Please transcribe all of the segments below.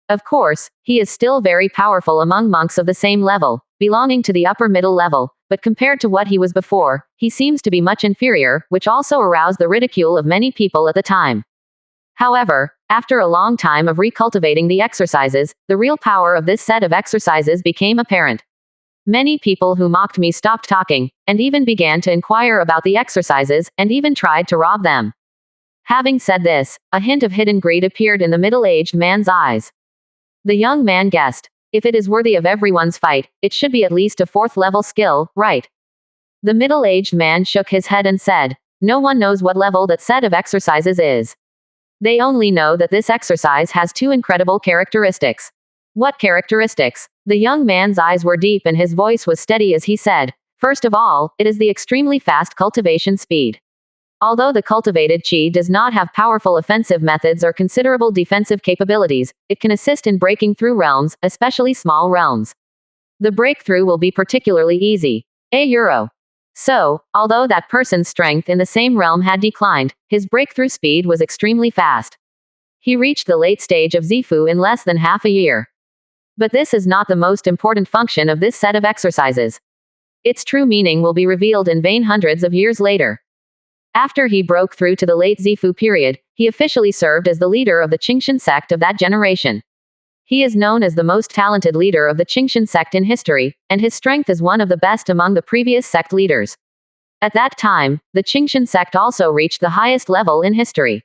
Of course, he is still very powerful among monks of the same level, belonging to the upper middle level, but compared to what he was before, he seems to be much inferior, which also aroused the ridicule of many people at the time. However, after a long time of recultivating the exercises, the real power of this set of exercises became apparent. Many people who mocked me stopped talking, and even began to inquire about the exercises, and even tried to rob them. Having said this, a hint of hidden greed appeared in the middle-aged man's eyes. The young man guessed, if it is worthy of everyone's fight, it should be at least a 4th-level skill, right? The middle-aged man shook his head and said, no one knows what level that set of exercises is. They only know that this exercise has 2 incredible characteristics. What characteristics? The young man's eyes were deep and his voice was steady as he said, first of all, it is the extremely fast cultivation speed. Although the cultivated chi does not have powerful offensive methods or considerable defensive capabilities, it can assist in breaking through realms, especially small realms. The breakthrough will be particularly easy. €. So, although that person's strength in the same realm had declined, his breakthrough speed was extremely fast. He reached the late stage of Zifu in less than half a year. But this is not the most important function of this set of exercises. Its true meaning will be revealed in vain hundreds of years later. After he broke through to the late Zifu period, he officially served as the leader of the Qingshan sect of that generation. He is known as the most talented leader of the Qingshan sect in history, and his strength is one of the best among the previous sect leaders. At that time, the Qingshan sect also reached the highest level in history.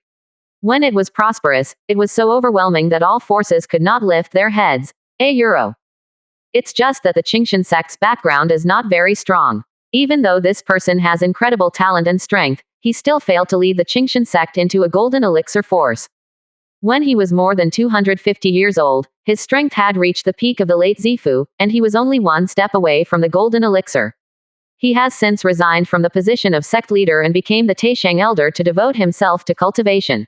When it was prosperous, it was so overwhelming that all forces could not lift their heads. €. It's just that the Qingshan sect's background is not very strong. Even though this person has incredible talent and strength, he still failed to lead the Qingshan sect into a golden elixir force. When he was more than 250 years old, his strength had reached the peak of the late Zifu, and he was only one step away from the golden elixir. He has since resigned from the position of sect leader and became the Taisheng elder to devote himself to cultivation.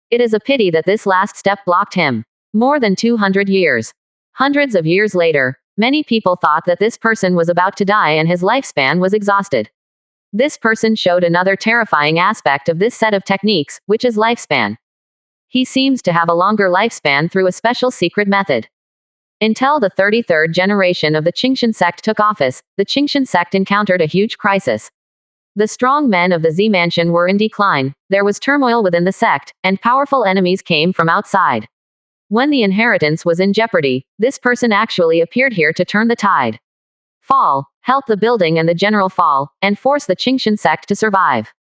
It is a pity that this last step blocked him. More than 200 years. Hundreds of years later, many people thought that this person was about to die and his lifespan was exhausted. This person showed another terrifying aspect of this set of techniques, which is lifespan. He seems to have a longer lifespan through a special secret method. Until the 33rd generation of the Qingshan sect took office, the Qingshan sect encountered a huge crisis. The strong men of the Z mansion were in decline, there was turmoil within the sect, and powerful enemies came from outside. When the inheritance was in jeopardy, this person actually appeared here to turn the tide. Fall, help the building and the general fall, and force the Qingshan sect to survive.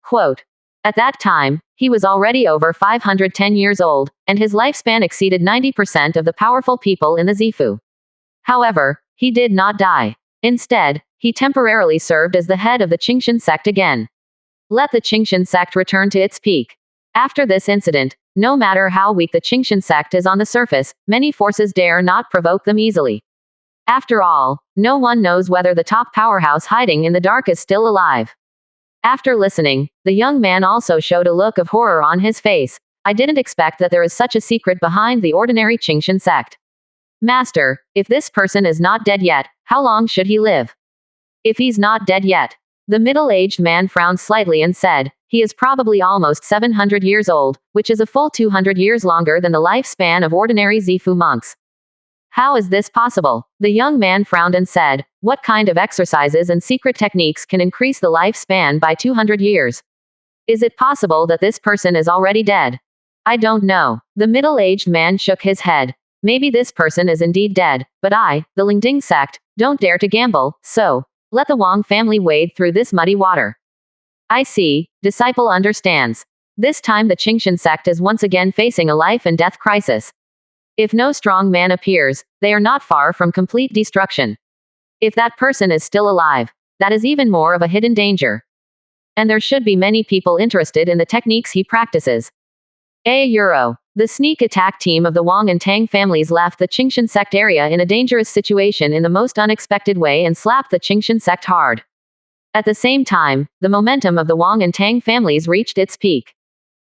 Quote. At that time, he was already over 510 years old, and his lifespan exceeded 90% of the powerful people in the Zifu. However, he did not die. Instead, he temporarily served as the head of the Qingshan sect again. Let the Qingshan sect return to its peak. After this incident, no matter how weak the Qingshan sect is on the surface, many forces dare not provoke them easily. After all, no one knows whether the top powerhouse hiding in the dark is still alive. After listening, the young man also showed a look of horror on his face. I didn't expect that there is such a secret behind the ordinary Qingshan sect. Master, if this person is not dead yet, how long should he live? If he's not dead yet. The middle-aged man frowned slightly and said, he is probably almost 700 years old, which is a full 200 years longer than the lifespan of ordinary Zifu monks. How is this possible? The young man frowned and said, what kind of exercises and secret techniques can increase the lifespan by 200 years? Is it possible that this person is already dead? I don't know. The middle-aged man shook his head. Maybe this person is indeed dead, but I, the Lingding sect, don't dare to gamble, so let the Wang family wade through this muddy water. I see, disciple understands. This time the Qingshan sect is once again facing a life and death crisis. If no strong man appears, they are not far from complete destruction. If that person is still alive, that is even more of a hidden danger. And there should be many people interested in the techniques he practices. €. The sneak attack team of the Wang and Tang families left the Qingshan sect area in a dangerous situation in the most unexpected way and slapped the Qingshan sect hard. At the same time, the momentum of the Wang and Tang families reached its peak.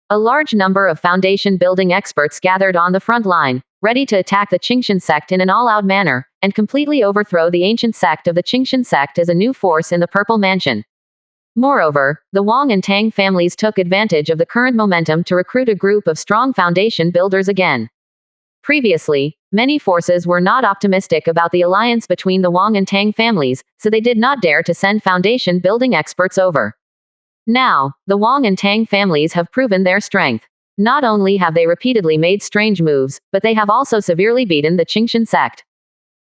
A large number of foundation building experts gathered on the front line, ready to attack the Qingshan sect in an all-out manner, and completely overthrow the ancient sect of the Qingshan sect as a new force in the Purple Mansion. Moreover, the Wang and Tang families took advantage of the current momentum to recruit a group of strong foundation builders again. Previously, many forces were not optimistic about the alliance between the Wang and Tang families, so they did not dare to send foundation building experts over. Now, the Wang and Tang families have proven their strength. Not only have they repeatedly made strange moves, but they have also severely beaten the Qingshan sect.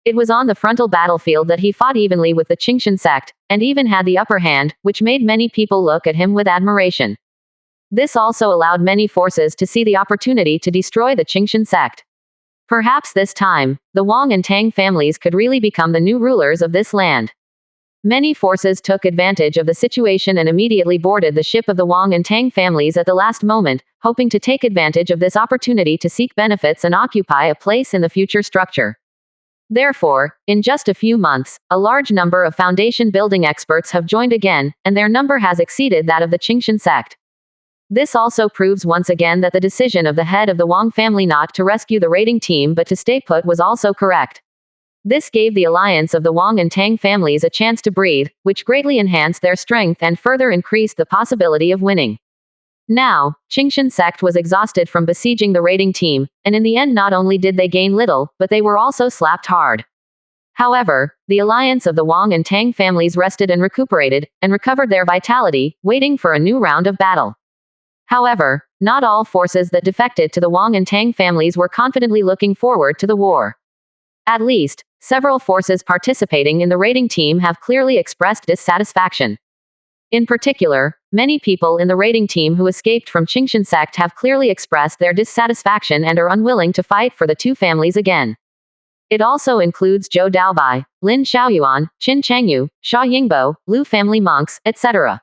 It was on the frontal battlefield that he fought evenly with the Qingshan sect, and even had the upper hand, which made many people look at him with admiration. This also allowed many forces to see the opportunity to destroy the Qingshan sect. Perhaps this time, the Wang and Tang families could really become the new rulers of this land. Many forces took advantage of the situation and immediately boarded the ship of the Wang and Tang families at the last moment, hoping to take advantage of this opportunity to seek benefits and occupy a place in the future structure. Therefore, in just a few months, a large number of foundation building experts have joined again, and their number has exceeded that of the Qingshan sect. This also proves once again that the decision of the head of the Wang family not to rescue the raiding team but to stay put was also correct. This gave the alliance of the Wang and Tang families a chance to breathe, which greatly enhanced their strength and further increased the possibility of winning. Now, Qingshan sect was exhausted from besieging the raiding team, and in the end not only did they gain little, but they were also slapped hard. However, the alliance of the Wang and Tang families rested and recuperated, and recovered their vitality, waiting for a new round of battle. However, not all forces that defected to the Wang and Tang families were confidently looking forward to the war. At least, several forces participating in the raiding team have clearly expressed dissatisfaction. In particular, many people in the raiding team who escaped from Qingshan sect have clearly expressed their dissatisfaction and are unwilling to fight for the two families again. It also includes Zhou Daobai, Lin Xiaoyuan, Qin Changyu, Sha Yingbo, Lu family monks, etc.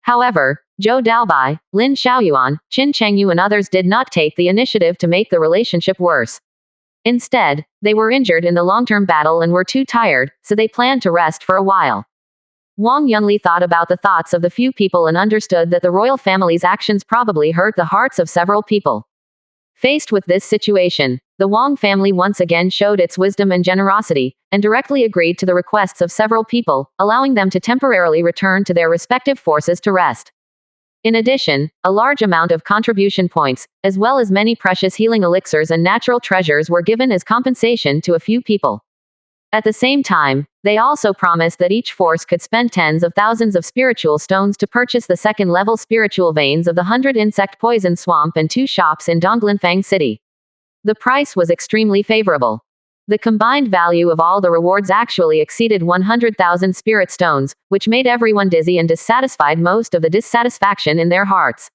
However, Zhou Daobai, Lin Xiaoyuan, Qin Changyu and others did not take the initiative to make the relationship worse. Instead, they were injured in the long-term battle and were too tired, so they planned to rest for a while. Wang Yunli thought about the thoughts of the few people and understood that the royal family's actions probably hurt the hearts of several people. Faced with this situation, the Wang family once again showed its wisdom and generosity, and directly agreed to the requests of several people, allowing them to temporarily return to their respective forces to rest. In addition, a large amount of contribution points, as well as many precious healing elixirs and natural treasures were given as compensation to a few people. At the same time, they also promised that each force could spend tens of thousands of spiritual stones to purchase the second-level spiritual veins of the 100 insect poison swamp and 2 shops in Donglinfang City. The price was extremely favorable. The combined value of all the rewards actually exceeded 100,000 spirit stones, which made everyone dizzy and dissatisfied most of the dissatisfaction in their hearts.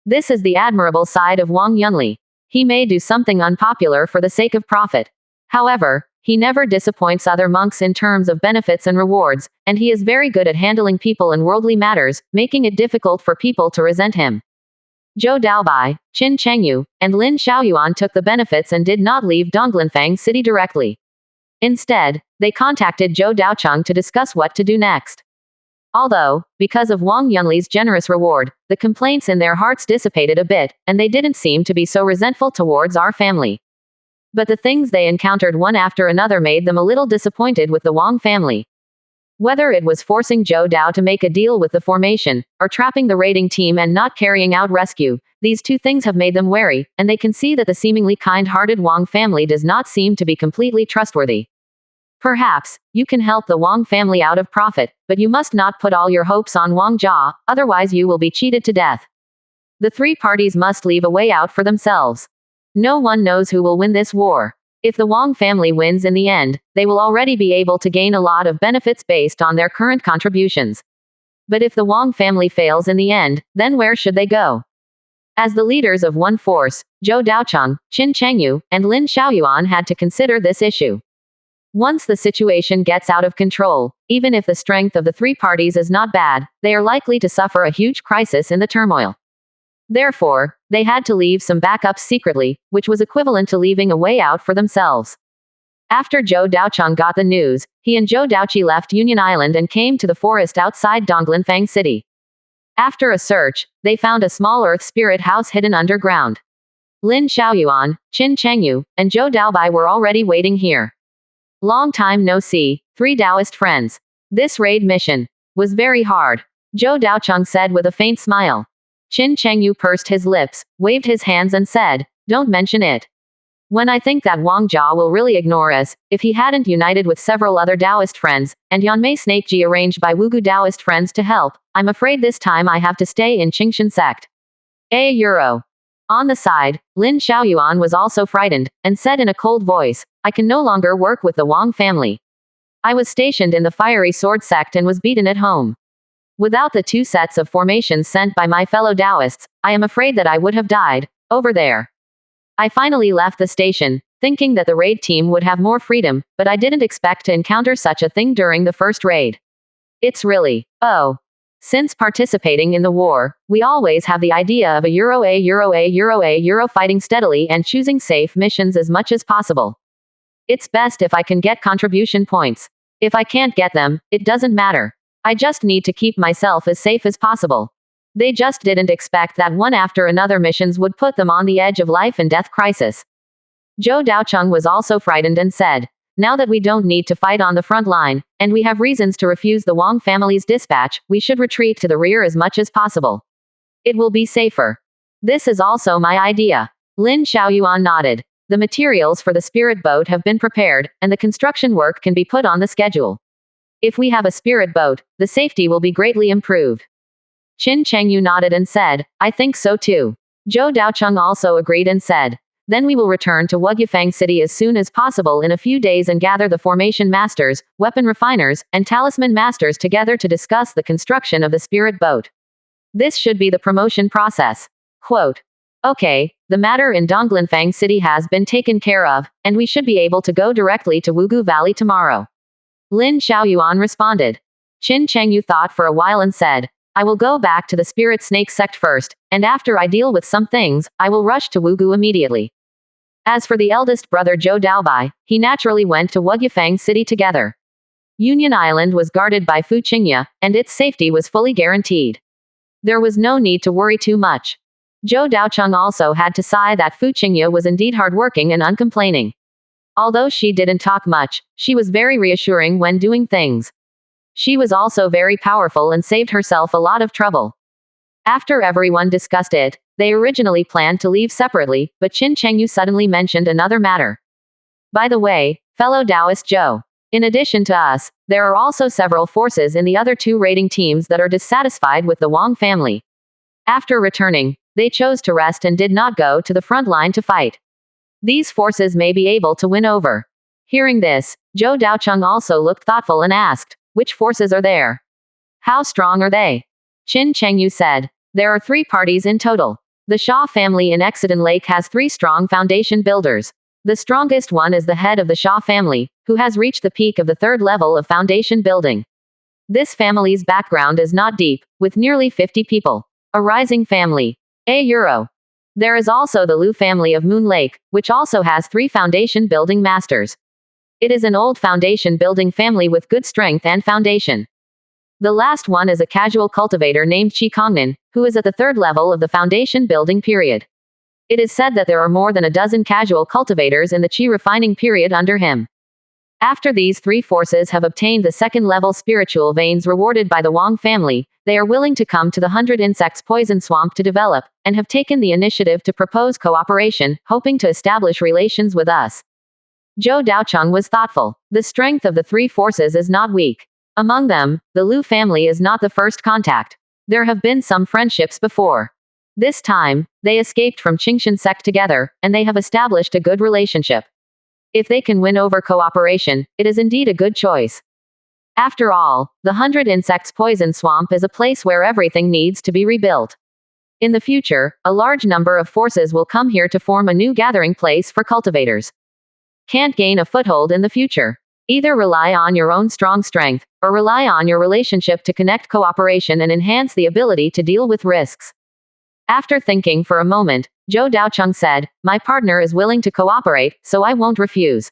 This is the admirable side of Wang Yunli. He may do something unpopular for the sake of profit. However, he never disappoints other monks in terms of benefits and rewards, and he is very good at handling people and worldly matters, making it difficult for people to resent him. Zhou Daobai, Qin Changyu, and Lin Xiaoyuan took the benefits and did not leave Donglinfang City directly. Instead, they contacted Zhou Daocheng to discuss what to do next. Although, because of Wang Yunli's generous reward, the complaints in their hearts dissipated a bit, and they didn't seem to be so resentful towards our family. But the things they encountered one after another made them a little disappointed with the Wang family. Whether it was forcing Zhou Dao to make a deal with the formation, or trapping the raiding team and not carrying out rescue, these two things have made them wary, and they can see that the seemingly kind-hearted Wang family does not seem to be completely trustworthy. Perhaps, you can help the Wang family out of profit, but you must not put all your hopes on Wang Jia, otherwise you will be cheated to death. The three parties must leave a way out for themselves. No one knows who will win this war. If the Wang family wins in the end, they will already be able to gain a lot of benefits based on their current contributions. But if the Wang family fails in the end, then where should they go? As the leaders of one force, Zhou Daocheng, Qin Changyu, and Lin Xiaoyuan had to consider this issue. Once the situation gets out of control, even if the strength of the three parties is not bad, they are likely to suffer a huge crisis in the turmoil. Therefore, they had to leave some backups secretly, which was equivalent to leaving a way out for themselves. After Zhou Daocheng got the news, he and Zhou Daoqi left Union Island and came to the forest outside Donglinfang City. After a search, they found a small earth spirit house hidden underground. Lin Xiaoyuan, Qin Changyu, and Zhou Daobai were already waiting here. Long time no see, three Taoist friends. This raid mission was very hard, Zhou Daocheng said with a faint smile. Qin Changyu pursed his lips, waved his hands and said, "Don't mention it." When I think that Wang Jia will really ignore us, if he hadn't united with several other Taoist friends, and Yanmei Snakeji arranged by Wugu Taoist friends to help, I'm afraid this time I have to stay in Qingshan sect. Euro. On the side, Lin Xiaoyuan was also frightened, and said in a cold voice, I can no longer work with the Wang family. I was stationed in the fiery sword sect and was beaten at home. Without the 2 sets of formations sent by my fellow Taoists, I am afraid that I would have died, over there. I finally left the station, thinking that the raid team would have more freedom, but I didn't expect to encounter such a thing during the first raid. It's really, Since participating in the war, we always have the idea of a Euro fighting steadily and choosing safe missions as much as possible. It's best if I can get contribution points. If I can't get them, it doesn't matter. I just need to keep myself as safe as possible. They just didn't expect that one after another missions would put them on the edge of life and death crisis. Zhou Daocheng was also frightened and said, now that we don't need to fight on the front line, and we have reasons to refuse the Wang family's dispatch, we should retreat to the rear as much as possible. It will be safer. This is also my idea. Lin Xiaoyuan nodded. The materials for the spirit boat have been prepared, and the construction work can be put on the schedule. If we have a spirit boat, the safety will be greatly improved. Qin Chengyu nodded and said, I think so too. Zhou Daocheng also agreed and said, then we will return to Wugyufang City as soon as possible in a few days and gather the formation masters, weapon refiners, and talisman masters together to discuss the construction of the spirit boat. This should be the promotion process. Quote. Okay, the matter in Donglinfang City has been taken care of, and we should be able to go directly to Wugu Valley tomorrow. Lin Xiaoyuan responded. Qin Chengyu thought for a while and said, I will go back to the Spirit Snake sect first, and after I deal with some things, I will rush to Wugu immediately. As for the eldest brother Zhou Daobai, he naturally went to Wugyufang City together. Union Island was guarded by Fu Qingya, and its safety was fully guaranteed. There was no need to worry too much. Zhou Daocheng also had to sigh that Fu Qingya was indeed hardworking and uncomplaining. Although she didn't talk much, she was very reassuring when doing things. She was also very powerful and saved herself a lot of trouble. After everyone discussed it, they originally planned to leave separately, but Qin Chengyu suddenly mentioned another matter. By the way, fellow Taoist Zhou, in addition to us, there are also several forces in the other 2 raiding teams that are dissatisfied with the Wang family. After returning, they chose to rest and did not go to the front line to fight. These forces may be able to win over. Hearing this, Zhou Daocheng also looked thoughtful and asked, which forces are there? How strong are they? Qin Chengyu said, there are 3 parties in total. The Xia family in Exodon Lake has 3 strong foundation builders. The strongest one is the head of the Xia family, who has reached the peak of the 3rd level of foundation building. This family's background is not deep, with nearly 50 people. A rising family. Euro. There is also the Lu family of Moon Lake, which also has 3 foundation building masters. It is an old foundation building family with good strength and foundation. The last one is a casual cultivator named Qi Kongnan, who is at the 3rd level of the foundation building period. It is said that there are more than a dozen casual cultivators in the Qi refining period under him. After these 3 forces have obtained the 2nd level spiritual veins rewarded by the Wang family, they are willing to come to the 100 Insects Poison Swamp to develop, and have taken the initiative to propose cooperation, hoping to establish relations with us. Zhou Daocheng was thoughtful. The strength of the 3 forces is not weak. Among them, the Lu family is not the first contact. There have been some friendships before. This time, they escaped from Qingshan sect together, and they have established a good relationship. If they can win over cooperation, it is indeed a good choice. After all, the 100 Insects Poison Swamp is a place where everything needs to be rebuilt. In the future, a large number of forces will come here to form a new gathering place for cultivators. Can't gain a foothold in the future. Either rely on your own strong strength, or rely on your relationship to connect cooperation and enhance the ability to deal with risks. After thinking for a moment, Zhou Daocheng said, my partner is willing to cooperate, so I won't refuse.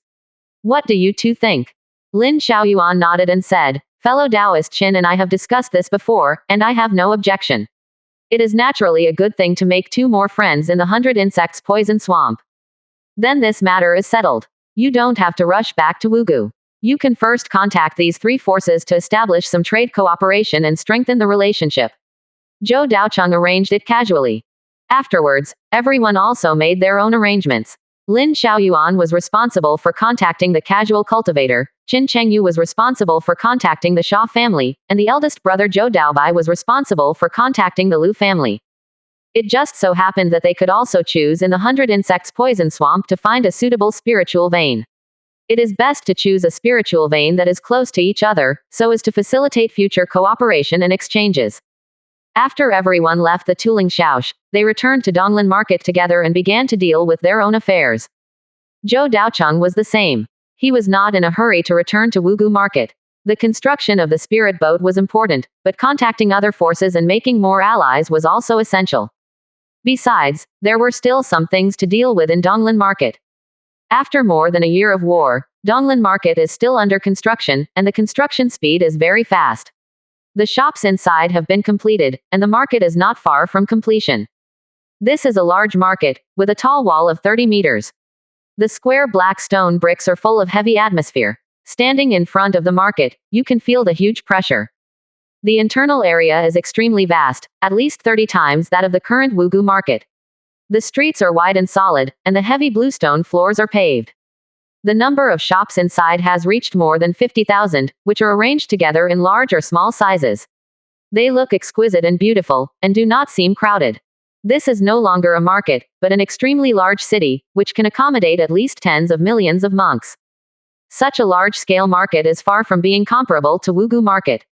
What do you 2 think? Lin Xiaoyuan nodded and said, fellow Taoist Qin and I have discussed this before, and I have no objection. It is naturally a good thing to make 2 more friends in the 100 Insects Poison Swamp. Then this matter is settled. You don't have to rush back to Wugu. You can first contact these 3 forces to establish some trade cooperation and strengthen the relationship. Zhou Daocheng arranged it casually. Afterwards, everyone also made their own arrangements. Lin Xiaoyuan was responsible for contacting the casual cultivator, Qin Chengyu was responsible for contacting the Xia family, and the eldest brother Zhou Daobai was responsible for contacting the Lu family. It just so happened that they could also choose in the 100 insects poison swamp to find a suitable spiritual vein. It is best to choose a spiritual vein that is close to each other, so as to facilitate future cooperation and exchanges. After everyone left the Tuling Shaosh, they returned to Donglan Market together and began to deal with their own affairs. Zhou Daocheng was the same. He was not in a hurry to return to Wugu Market. The construction of the spirit boat was important, but contacting other forces and making more allies was also essential. Besides, there were still some things to deal with in Donglan Market. After more than a year of war, Donglan Market is still under construction, and the construction speed is very fast. The shops inside have been completed, and the market is not far from completion. This is a large market, with a tall wall of 30 meters. The square black stone bricks are full of heavy atmosphere. Standing in front of the market, you can feel the huge pressure. The internal area is extremely vast, at least 30 times that of the current Wugu market. The streets are wide and solid, and the heavy bluestone floors are paved. The number of shops inside has reached more than 50,000, which are arranged together in large or small sizes. They look exquisite and beautiful, and do not seem crowded. This is no longer a market, but an extremely large city, which can accommodate at least tens of millions of monks. Such a large-scale market is far from being comparable to Wugu market.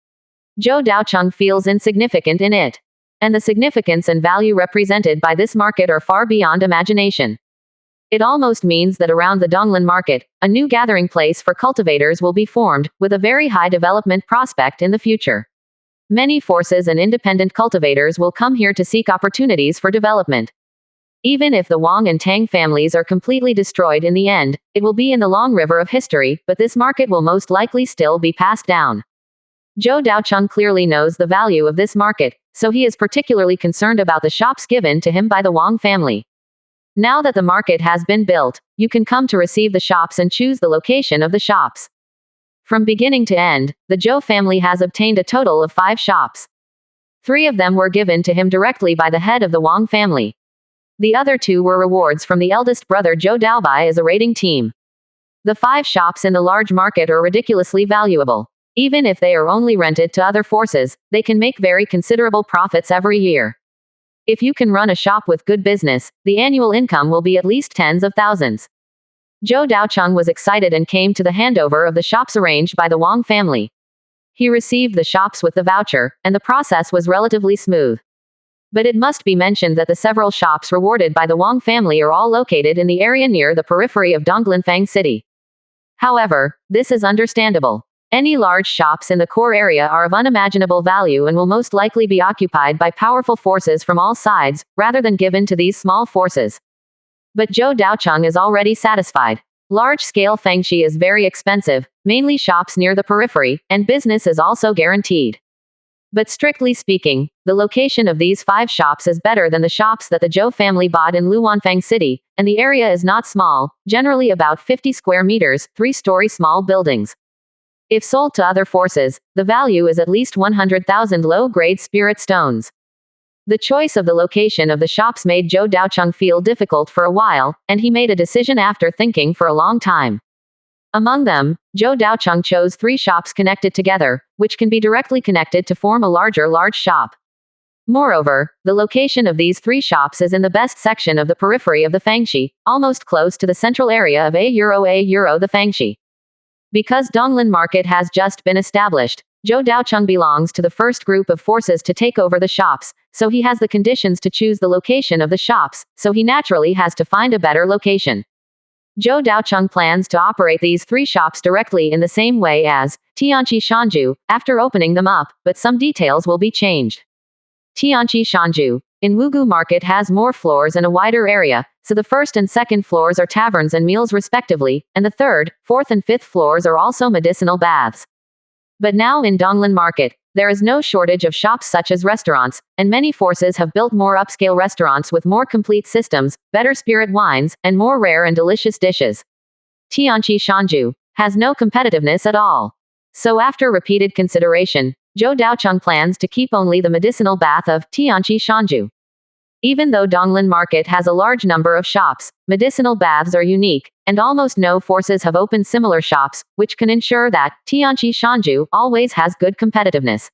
Zhou Daocheng feels insignificant in it. And the significance and value represented by this market are far beyond imagination. It almost means that around the Donglan market, a new gathering place for cultivators will be formed, with a very high development prospect in the future. Many forces and independent cultivators will come here to seek opportunities for development. Even if the Wang and Tang families are completely destroyed in the end, it will be in the long river of history, but this market will most likely still be passed down. Zhou Daocheng clearly knows the value of this market, so he is particularly concerned about the shops given to him by the Wang family. Now that the market has been built, you can come to receive the shops and choose the location of the shops. From beginning to end, the Zhou family has obtained a total of 5 shops. 3 of them were given to him directly by the head of the Wang family. The other 2 were rewards from the eldest brother Zhou Daobai as a raiding team. The 5 shops in the large market are ridiculously valuable. Even if they are only rented to other forces, they can make very considerable profits every year. If you can run a shop with good business, the annual income will be at least tens of thousands. Zhou Daocheng was excited and came to the handover of the shops arranged by the Wang family. He received the shops with the voucher, and the process was relatively smooth. But it must be mentioned that the several shops rewarded by the Wang family are all located in the area near the periphery of Donglanfang City. However, this is understandable. Any large shops in the core area are of unimaginable value and will most likely be occupied by powerful forces from all sides, rather than given to these small forces. But Zhou Daocheng is already satisfied. Large-scale fengshi is very expensive, mainly shops near the periphery, and business is also guaranteed. But strictly speaking, the location of these 5 shops is better than the shops that the Zhou family bought in Luanfang City, and the area is not small, generally about 50 square meters, 3-story small buildings. If sold to other forces, the value is at least 100,000 low-grade spirit stones. The choice of the location of the shops made Zhou Daocheng feel difficult for a while, and he made a decision after thinking for a long time. Among them, Zhou Daocheng chose 3 shops connected together, which can be directly connected to form a large shop. Moreover, the location of these 3 shops is in the best section of the periphery of the Fangxi, almost close to the central area of A euro the Fangxi. Because Donglan Market has just been established, Zhou Daocheng belongs to the first group of forces to take over the shops, so he has the conditions to choose the location of the shops, so he naturally has to find a better location. Zhou Daocheng plans to operate these 3 shops directly in the same way as Tianqi Shanju, after opening them up, but some details will be changed. Tianqi Shanju in Wugu Market has more floors and a wider area, so the first and second floors are taverns and meals respectively, and the third, fourth and fifth floors are also medicinal baths. But now in Donglan Market, there is no shortage of shops such as restaurants, and many forces have built more upscale restaurants with more complete systems, better spirit wines, and more rare and delicious dishes. Tianqi Shanju has no competitiveness at all. So after repeated consideration, Zhou Daocheng plans to keep only the medicinal bath of Tianqi Shanju. Even though Donglan Market has a large number of shops, medicinal baths are unique, and almost no forces have opened similar shops, which can ensure that Tianqi Shanju always has good competitiveness.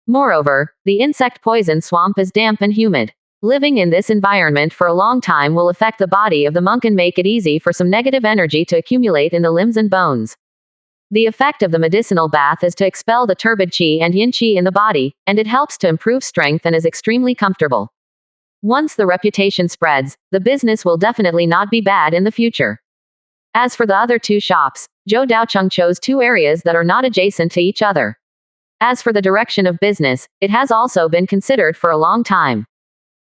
Moreover, the insect poison swamp is damp and humid. Living in this environment for a long time will affect the body of the monk and make it easy for some negative energy to accumulate in the limbs and bones. The effect of the medicinal bath is to expel the turbid qi and yin qi in the body, and it helps to improve strength and is extremely comfortable. Once the reputation spreads, the business will definitely not be bad in the future. As for the other two shops, Zhou Daocheng chose two areas that are not adjacent to each other. As for the direction of business, it has also been considered for a long time.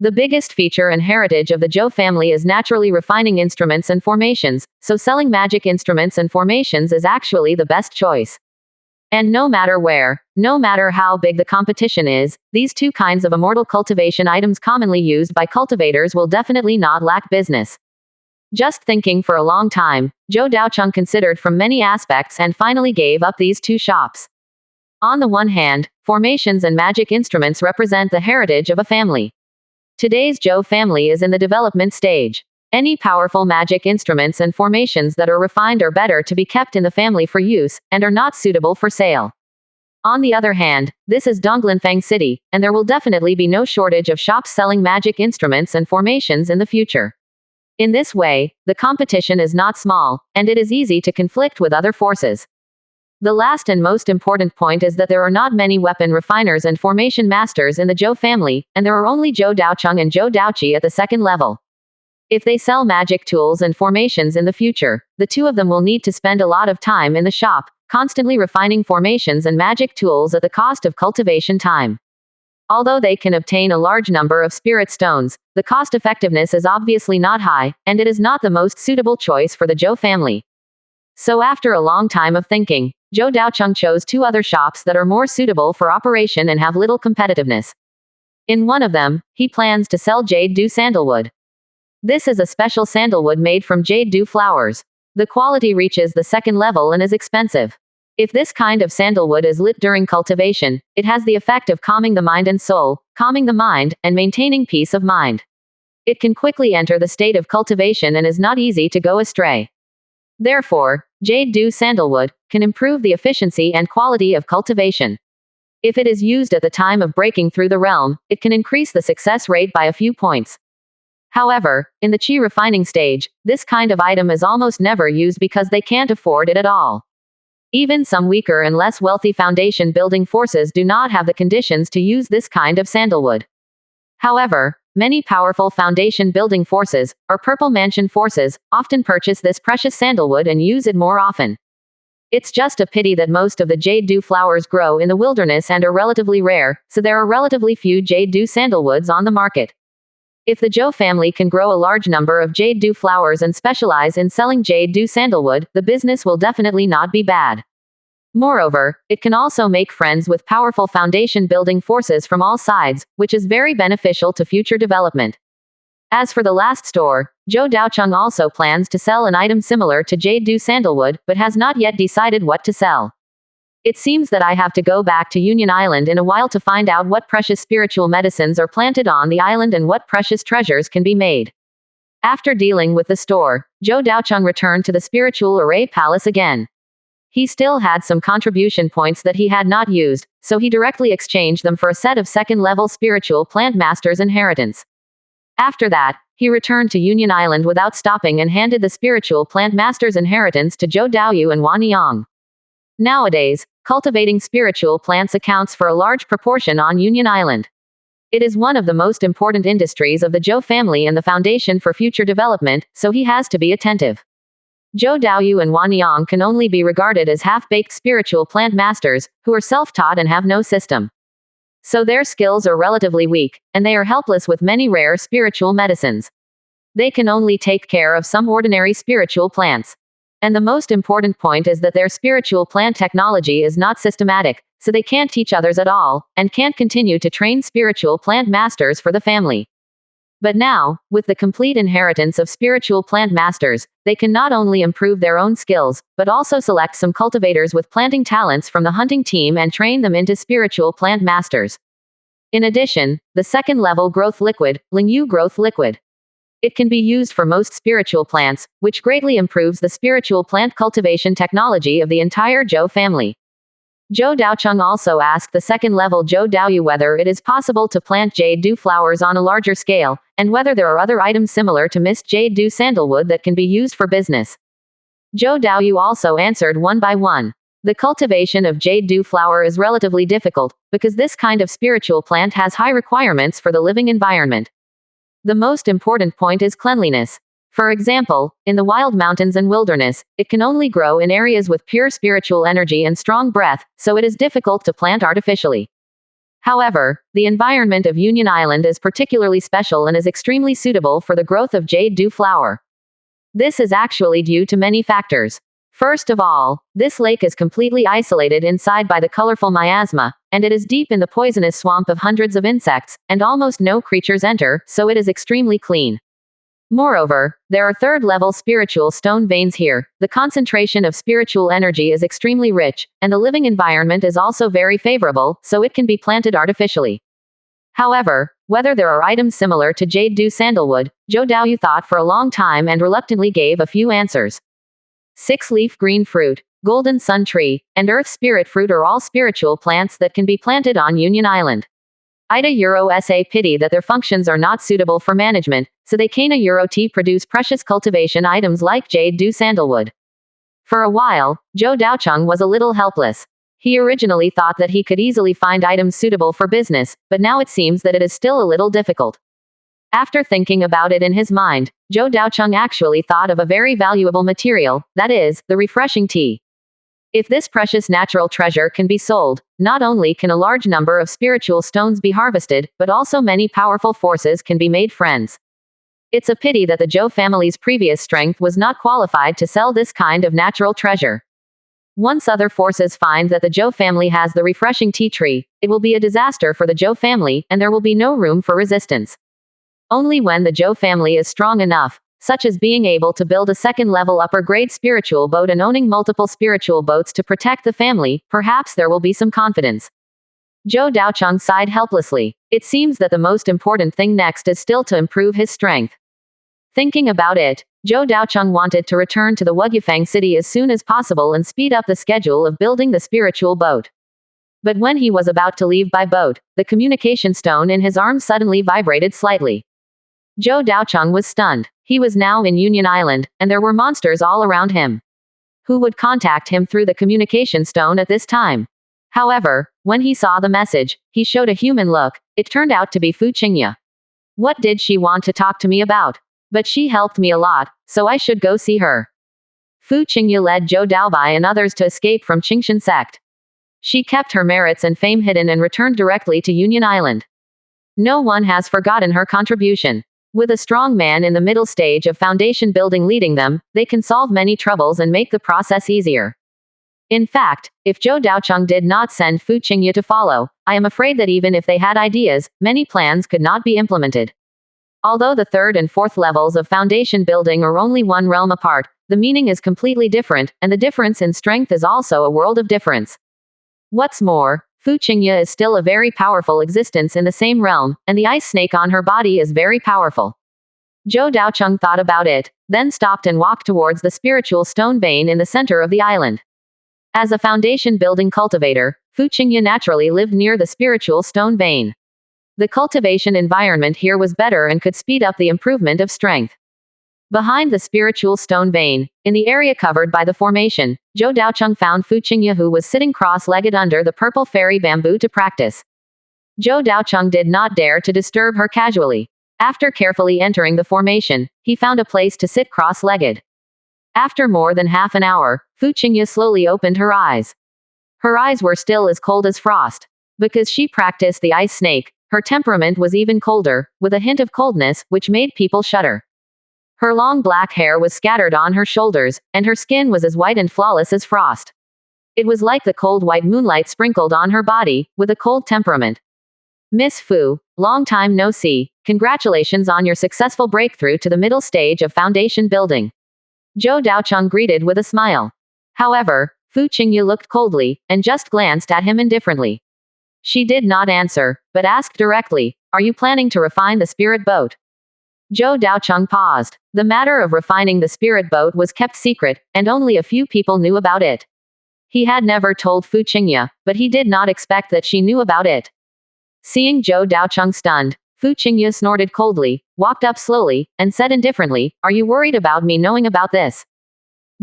The biggest feature and heritage of the Zhou family is naturally refining instruments and formations, so selling magic instruments and formations is actually the best choice. And no matter where, no matter how big the competition is, these two kinds of immortal cultivation items commonly used by cultivators will definitely not lack business. Just thinking for a long time, Zhou Daocheng considered from many aspects and finally gave up these two shops. On the one hand, formations and magic instruments represent the heritage of a family. Today's Zhou family is in the development stage. Any powerful magic instruments and formations that are refined are better to be kept in the family for use, and are not suitable for sale. On the other hand, this is Donglanfang City, and there will definitely be no shortage of shops selling magic instruments and formations in the future. In this way, the competition is not small, and it is easy to conflict with other forces. The last and most important point is that there are not many weapon refiners and formation masters in the Zhou family, and there are only Zhou Daocheng and Zhou Daoqi at the second level. If they sell magic tools and formations in the future, the two of them will need to spend a lot of time in the shop, constantly refining formations and magic tools at the cost of cultivation time. Although they can obtain a large number of spirit stones, the cost effectiveness is obviously not high, and it is not the most suitable choice for the Zhou family. So after a long time of thinking, Zhou Daocheng chose two other shops that are more suitable for operation and have little competitiveness. In one of them, he plans to sell jade dew sandalwood. This is a special sandalwood made from jade dew flowers. The quality reaches the second level and is expensive. If this kind of sandalwood is lit during cultivation, it has the effect of calming the mind and soul, calming the mind, and maintaining peace of mind. It can quickly enter the state of cultivation and is not easy to go astray. Therefore, jade dew sandalwood can improve the efficiency and quality of cultivation. If it is used at the time of breaking through the realm, it can increase the success rate by a few points. However, in the qi refining stage, this kind of item is almost never used because they can't afford it at all. Even some weaker and less wealthy foundation building forces do not have the conditions to use this kind of sandalwood. However, many powerful foundation building forces, or purple mansion forces, often purchase this precious sandalwood and use it more often. It's just a pity that most of the jade dew flowers grow in the wilderness and are relatively rare, so there are relatively few jade dew sandalwoods on the market. If the Zhou family can grow a large number of jade dew flowers and specialize in selling jade dew sandalwood, the business will definitely not be bad. Moreover, it can also make friends with powerful foundation building forces from all sides, which is very beneficial to future development. As for the last store, Zhou Daocheng also plans to sell an item similar to jade dew sandalwood, but has not yet decided what to sell. It seems that I have to go back to Union Island in a while to find out what precious spiritual medicines are planted on the island and what precious treasures can be made. After dealing with the store, Zhou Daocheng returned to the spiritual array palace again. He still had some contribution points that he had not used, so he directly exchanged them for a set of second-level spiritual plant master's inheritance. After that, he returned to Union Island without stopping and handed the spiritual plant master's inheritance to Zhou Daoyu and Wan Yang. Nowadays, cultivating spiritual plants accounts for a large proportion on Union Island. It is one of the most important industries of the Zhou family and the foundation for future development, so he has to be attentive. Zhou Daoyu and Wan Yang can only be regarded as half-baked spiritual plant masters, who are self-taught and have no system. So their skills are relatively weak, and they are helpless with many rare spiritual medicines. They can only take care of some ordinary spiritual plants. And the most important point is that their spiritual plant technology is not systematic, so they can't teach others at all, and can't continue to train spiritual plant masters for the family. But now, with the complete inheritance of spiritual plant masters, they can not only improve their own skills, but also select some cultivators with planting talents from the hunting team and train them into spiritual plant masters. In addition, the second-level growth liquid, Lingyu growth liquid. It can be used for most spiritual plants, which greatly improves the spiritual plant cultivation technology of the entire Zhou family. Zhou Daocheng also asked the second-level Zhou Daoyu whether it is possible to plant jade dew flowers on a larger scale, and whether there are other items similar to mist jade dew sandalwood that can be used for business. Zhou Daoyu also answered one by one. The cultivation of jade dew flower is relatively difficult, because this kind of spiritual plant has high requirements for the living environment. The most important point is cleanliness. For example, in the wild mountains and wilderness, it can only grow in areas with pure spiritual energy and strong breath, so it is difficult to plant artificially. However, the environment of Union Island is particularly special and is extremely suitable for the growth of jade dew flower. This is actually due to many factors. First of all, this lake is completely isolated inside by the colorful miasma, and it is deep in the poisonous swamp of hundreds of insects, and almost no creatures enter, so it is extremely clean. Moreover, there are third-level spiritual stone veins here. The concentration of spiritual energy is extremely rich, and the living environment is also very favorable, so it can be planted artificially. However, whether there are items similar to jade dew sandalwood, Zhou Daoyu thought for a long time and reluctantly gave a few answers. Six-leaf green fruit, golden sun tree, and earth spirit fruit are all spiritual plants that can be planted on Union Island. Ida Euro SA pity that their functions are not suitable for management, so they can Euro T produce precious cultivation items like jade dew sandalwood. For a while, Zhou Daocheng was a little helpless. He originally thought that he could easily find items suitable for business, but now it seems that it is still a little difficult. After thinking about it in his mind, Zhou Daocheng actually thought of a very valuable material, that is, the refreshing tea. If this precious natural treasure can be sold, not only can a large number of spiritual stones be harvested, but also many powerful forces can be made friends. It's a pity that the Zhou family's previous strength was not qualified to sell this kind of natural treasure. Once other forces find that the Zhou family has the refreshing tea tree, it will be a disaster for the Zhou family, and there will be no room for resistance. Only when the Zhou family is strong enough, such as being able to build a second-level upper-grade spiritual boat and owning multiple spiritual boats to protect the family, perhaps there will be some confidence. Zhou Daocheng sighed helplessly. It seems that the most important thing next is still to improve his strength. Thinking about it, Zhou Daocheng wanted to return to the Wugyufang city as soon as possible and speed up the schedule of building the spiritual boat. But when he was about to leave by boat, the communication stone in his arm suddenly vibrated slightly. Zhou Daocheng was stunned. He was now in Union Island, and there were monsters all around him. Who would contact him through the communication stone at this time? However, when he saw the message, he showed a human look. It turned out to be Fu Qingye. What did she want to talk to me about? But she helped me a lot, so I should go see her. Fu Qingye led Zhou Daobai and others to escape from Qingshan sect. She kept her merits and fame hidden and returned directly to Union Island. No one has forgotten her contribution. With a strong man in the middle stage of foundation building leading them, they can solve many troubles and make the process easier. In fact, if Zhou Daocheng did not send Fu Qingye to follow, I am afraid that even if they had ideas, many plans could not be implemented. Although the third and fourth levels of foundation building are only one realm apart, the meaning is completely different, and the difference in strength is also a world of difference. What's more, Fu Qingye is still a very powerful existence in the same realm, and the ice snake on her body is very powerful. Zhou Daocheng thought about it, then stopped and walked towards the spiritual stone vein in the center of the island. As a foundation building cultivator, Fu Qingye naturally lived near the spiritual stone vein. The cultivation environment here was better and could speed up the improvement of strength. Behind the spiritual stone vein, in the area covered by the formation, Zhou Daocheng found Fu Qingye, who was sitting cross-legged under the purple fairy bamboo to practice. Zhou Daocheng did not dare to disturb her casually. After carefully entering the formation, he found a place to sit cross-legged. After more than half an hour, Fu Qingye slowly opened her eyes. Her eyes were still as cold as frost. Because she practiced the ice snake, her temperament was even colder, with a hint of coldness, which made people shudder. Her long black hair was scattered on her shoulders, and her skin was as white and flawless as frost. It was like the cold white moonlight sprinkled on her body, with a cold temperament. Miss Fu, long time no see, congratulations on your successful breakthrough to the middle stage of foundation building. Zhou Daocheng greeted with a smile. However, Fu Qingye looked coldly, and just glanced at him indifferently. She did not answer, but asked directly, "Are you planning to refine the spirit boat?" Zhou Daocheng paused. The matter of refining the spirit boat was kept secret, and only a few people knew about it. He had never told Fu Qingye, but he did not expect that she knew about it. Seeing Zhou Daocheng stunned, Fu Qingye snorted coldly, walked up slowly, and said indifferently, "Are you worried about me knowing about this?"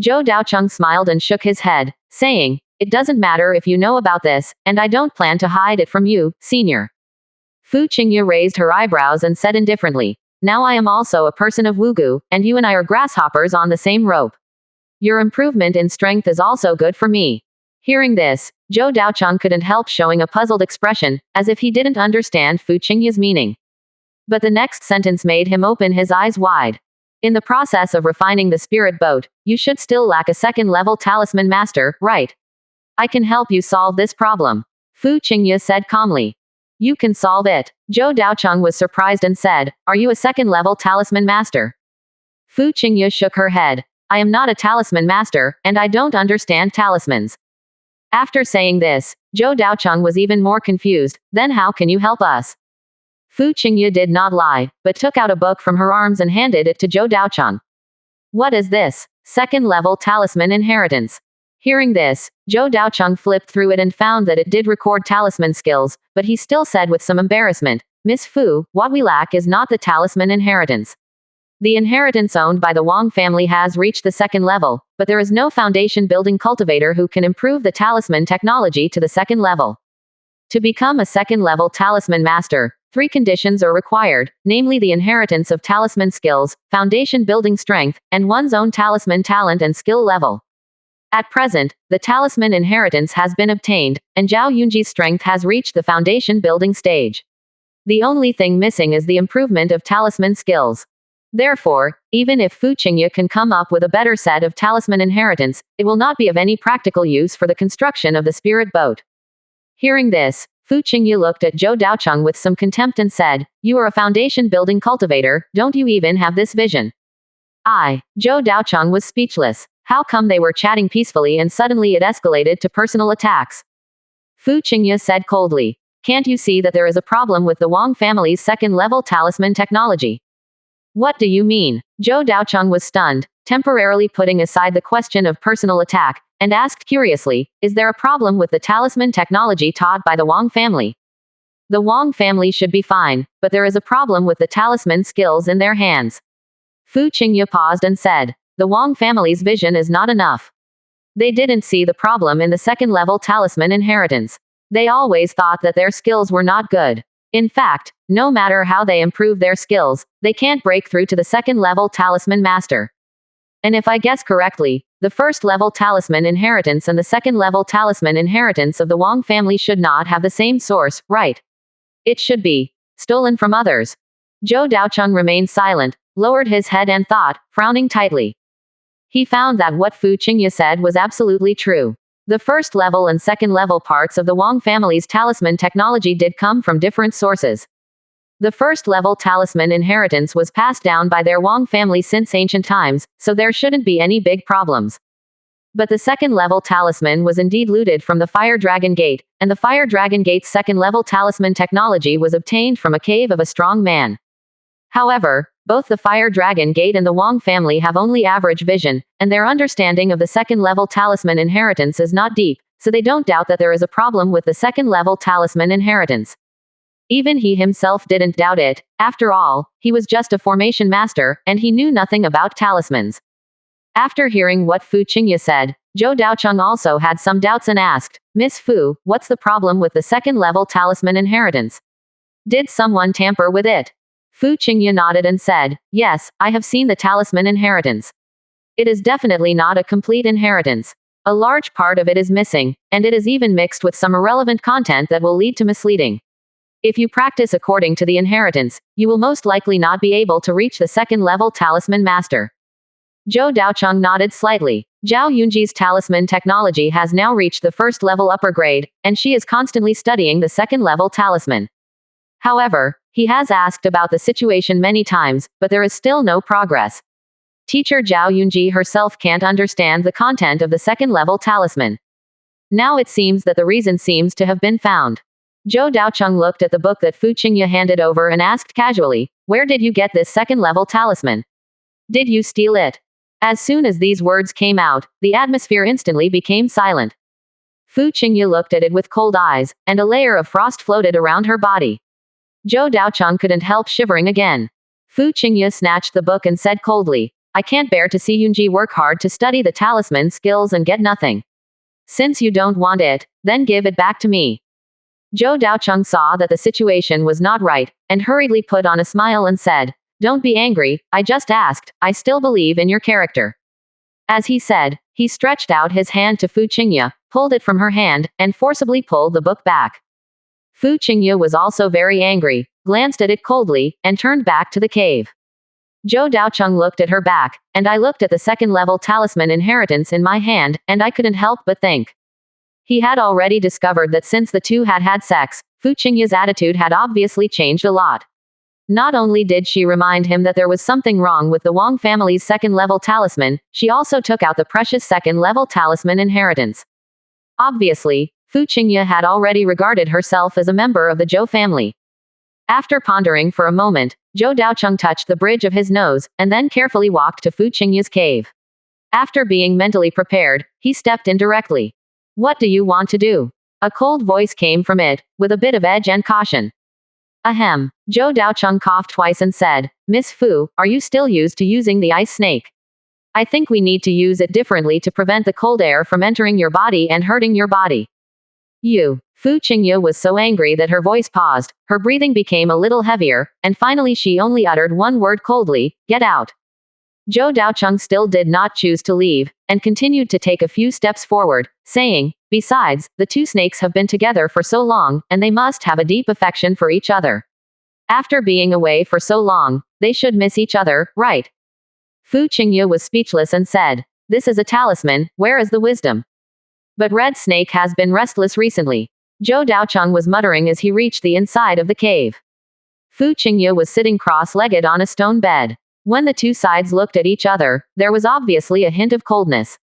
Zhou Daocheng smiled and shook his head, saying, "It doesn't matter if you know about this, and I don't plan to hide it from you, senior." Fu Qingye raised her eyebrows and said indifferently, "Now I am also a person of Wugu, and you and I are grasshoppers on the same rope. Your improvement in strength is also good for me." Hearing this, Zhou Daocheng couldn't help showing a puzzled expression, as if he didn't understand Fu Qingye's meaning. But the next sentence made him open his eyes wide. "In the process of refining the spirit boat, you should still lack a second-level talisman master, right? I can help you solve this problem," Fu Qingye said calmly. "You can solve it." Zhou Daocheng was surprised and said, "Are you a second-level talisman master?" Fu Qingye shook her head. "I am not a talisman master, and I don't understand talismans." After saying this, Zhou Daocheng was even more confused. "Then how can you help us?" Fu Qingye did not lie, but took out a book from her arms and handed it to Zhou Daocheng. "What is this? Second-level talisman inheritance." Hearing this, Zhou Daocheng flipped through it and found that it did record talisman skills, but he still said with some embarrassment, "Miss Fu, what we lack is not the talisman inheritance. The inheritance owned by the Wang family has reached the second level, but there is no foundation building cultivator who can improve the talisman technology to the second level. To become a second-level talisman master, 3 conditions are required, namely the inheritance of talisman skills, foundation building strength, and one's own talisman talent and skill level. At present, the talisman inheritance has been obtained, and Zhao Yunji's strength has reached the foundation building stage. The only thing missing is the improvement of talisman skills. Therefore, even if Fu Qingye can come up with a better set of talisman inheritance, it will not be of any practical use for the construction of the spirit boat." Hearing this, Fu Qingye looked at Zhou Daocheng with some contempt and said, "You are a foundation-building cultivator, don't you even have this vision?" Zhou Daocheng was speechless. How come they were chatting peacefully and suddenly it escalated to personal attacks? Fu Qingye said coldly, "Can't you see that there is a problem with the Wang family's second-level talisman technology?" "What do you mean?" Zhou Daocheng was stunned, temporarily putting aside the question of personal attack, and asked curiously, "Is there a problem with the talisman technology taught by the Wang family?" "The Wang family should be fine, but there is a problem with the talisman skills in their hands." Fu Qingye paused and said, "The Wang family's vision is not enough. They didn't see the problem in the second-level talisman inheritance. They always thought that their skills were not good. In fact, no matter how they improve their skills, they can't break through to the second-level talisman master. And if I guess correctly, the first-level talisman inheritance and the second-level talisman inheritance of the Wang family should not have the same source, right? It should be stolen from others." Zhou Daocheng remained silent, lowered his head and thought, frowning tightly. He found that what Fu Qingye said was absolutely true. The first-level and second-level parts of the Wang family's talisman technology did come from different sources. The first-level talisman inheritance was passed down by their Wang family since ancient times, so there shouldn't be any big problems. But the second-level talisman was indeed looted from the Fire Dragon Gate, and the Fire Dragon Gate's second-level talisman technology was obtained from a cave of a strong man. However, both the Fire Dragon Gate and the Wang family have only average vision, and their understanding of the second-level talisman inheritance is not deep, so they don't doubt that there is a problem with the second-level talisman inheritance. Even he himself didn't doubt it. After all, he was just a formation master, and he knew nothing about talismans. After hearing what Fu Qingye said, Zhou Daocheng also had some doubts and asked, "Miss Fu, what's the problem with the second-level talisman inheritance? Did someone tamper with it?" Fu Qingye nodded and said, "Yes, I have seen the talisman inheritance. It is definitely not a complete inheritance. A large part of it is missing, and it is even mixed with some irrelevant content that will lead to misleading. If you practice according to the inheritance, you will most likely not be able to reach the second-level talisman master." Zhou Daocheng nodded slightly. Zhao Yunji's talisman technology has now reached the first-level upper grade, and she is constantly studying the second-level talisman. However, he has asked about the situation many times, but there is still no progress. Teacher Zhao Yunji herself can't understand the content of the second-level talisman. Now it seems that the reason seems to have been found. Zhou Daocheng looked at the book that Fu Qingye handed over and asked casually, "Where did you get this second-level talisman? Did you steal it?" As soon as these words came out, the atmosphere instantly became silent. Fu Qingye looked at it with cold eyes, and a layer of frost floated around her body. Zhou Daocheng couldn't help shivering again. Fu Qingye snatched the book and said coldly, "I can't bear to see Yunji work hard to study the talisman skills and get nothing. Since you don't want it, then give it back to me." Zhou Daocheng saw that the situation was not right, and hurriedly put on a smile and said, "Don't be angry, I just asked, I still believe in your character." As he said, he stretched out his hand to Fu Qingye, pulled it from her hand, and forcibly pulled the book back. Fu Qingye was also very angry, glanced at it coldly, and turned back to the cave. Zhou Daocheng looked at her back, and I looked at the second-level talisman inheritance in my hand, and I couldn't help but think. He had already discovered that since the two had had sex, Fu Qingye's attitude had obviously changed a lot. Not only did she remind him that there was something wrong with the Wang family's second-level talisman, she also took out the precious second-level talisman inheritance. Obviously, Fu Qingye had already regarded herself as a member of the Zhou family. After pondering for a moment, Zhou Daocheng touched the bridge of his nose, and then carefully walked to Fu Qingye's cave. After being mentally prepared, he stepped in directly. "What do you want to do?" A cold voice came from it, with a bit of edge and caution. Ahem. Zhou Daocheng coughed twice and said, "Miss Fu, are you still used to using the ice snake? I think we need to use it differently to prevent the cold air from entering your body and hurting your body." Fu Qingye was so angry that her voice paused, her breathing became a little heavier, and finally she only uttered one word coldly, "Get out." Zhou Daocheng still did not choose to leave, and continued to take a few steps forward, saying, "Besides, the two snakes have been together for so long, and they must have a deep affection for each other. After being away for so long, they should miss each other, right?" Fu Qingye was speechless and said, "This is a talisman, where is the wisdom? But Red Snake has been restless recently." Zhou Daocheng was muttering as he reached the inside of the cave. Fu Qingye was sitting cross-legged on a stone bed. When the two sides looked at each other, there was obviously a hint of coldness.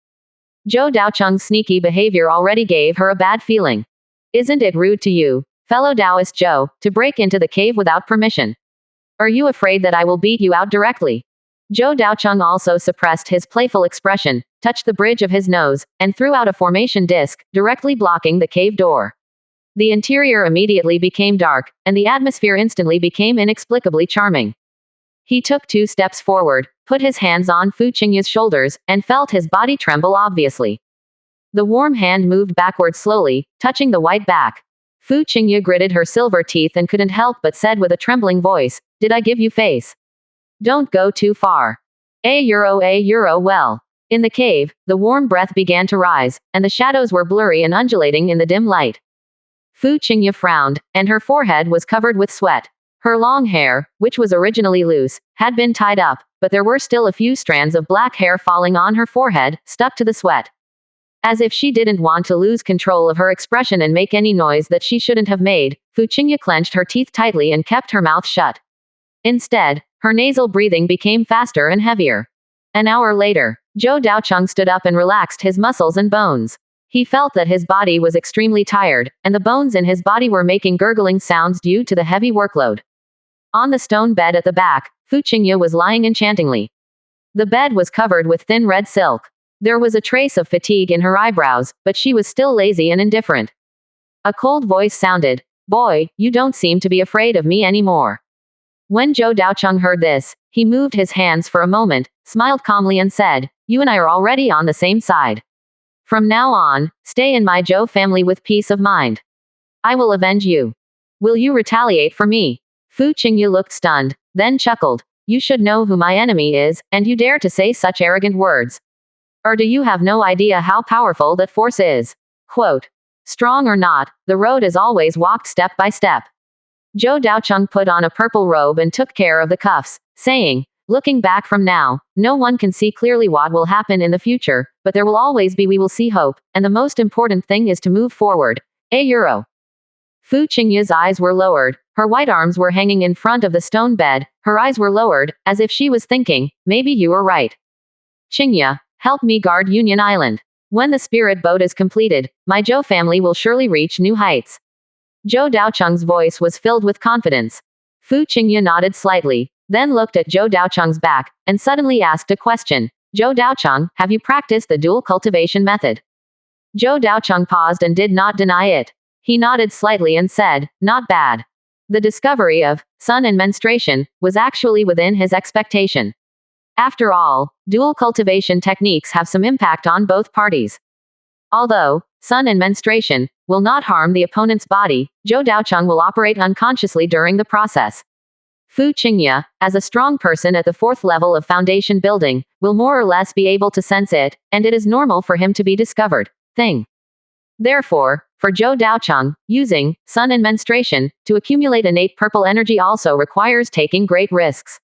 Zhou Daocheng's sneaky behavior already gave her a bad feeling. "Isn't it rude to you, fellow Taoist Zhou, to break into the cave without permission? Are you afraid that I will beat you out directly?" Zhou Daocheng also suppressed his playful expression, touched the bridge of his nose, and threw out a formation disc, directly blocking the cave door. The interior immediately became dark, and the atmosphere instantly became inexplicably charming. He took 2 steps forward, put his hands on Fu Qingye's shoulders, and felt his body tremble obviously. The warm hand moved backward slowly, touching the white back. Fu Qingye gritted her silver teeth and couldn't help but said with a trembling voice, "Did I give you face? Don't go too far. A euro well." In the cave, the warm breath began to rise, and the shadows were blurry and undulating in the dim light. Fu Qingye frowned, and her forehead was covered with sweat. Her long hair, which was originally loose, had been tied up, but there were still a few strands of black hair falling on her forehead, stuck to the sweat. As if she didn't want to lose control of her expression and make any noise that she shouldn't have made, Fu Qingye clenched her teeth tightly and kept her mouth shut. Instead, her nasal breathing became faster and heavier. An hour later, Zhou Daocheng stood up and relaxed his muscles and bones. He felt that his body was extremely tired, and the bones in his body were making gurgling sounds due to the heavy workload. On the stone bed at the back, Fu Qingye was lying enchantingly. The bed was covered with thin red silk. There was a trace of fatigue in her eyebrows, but she was still lazy and indifferent. A cold voice sounded, "Boy, you don't seem to be afraid of me anymore." When Zhou Daocheng heard this, he moved his hands for a moment, smiled calmly and said, "You and I are already on the same side. From now on, stay in my Zhou family with peace of mind. I will avenge you. Will you retaliate for me?" Fu Qingye looked stunned, then chuckled. "You should know who my enemy is, and you dare to say such arrogant words. Or do you have no idea how powerful that force is? Quote, strong or not, the road is always walked step by step." Zhou Daocheng put on a purple robe and took care of the cuffs, saying, "Looking back from now, no one can see clearly what will happen in the future, but there will always be we will see hope, and the most important thing is to move forward. A euro." Fu Qingye's eyes were lowered, her white arms were hanging in front of the stone bed, her eyes were lowered, as if she was thinking, maybe you were right. "Qingye, help me guard Union Island. When the spirit boat is completed, my Zhou family will surely reach new heights." Zhou Daocheng's voice was filled with confidence. Fu Qingye nodded slightly, then looked at Zhou Daocheng's back, and suddenly asked a question. Zhou Daocheng, have you practiced the dual cultivation method? Zhou Daocheng paused and did not deny it. He nodded slightly and said, not bad. The discovery of sun and menstruation was actually within his expectation. After all, dual cultivation techniques have some impact on both parties. Although sun and menstruation will not harm the opponent's body, Zhou Daocheng will operate unconsciously during the process. Fu Qingye, as a strong person at the 4th level of foundation building, will more or less be able to sense it, and it is normal for him to be discovered. Therefore, for Zhou Daocheng, using sun and menstruation to accumulate innate purple energy also requires taking great risks.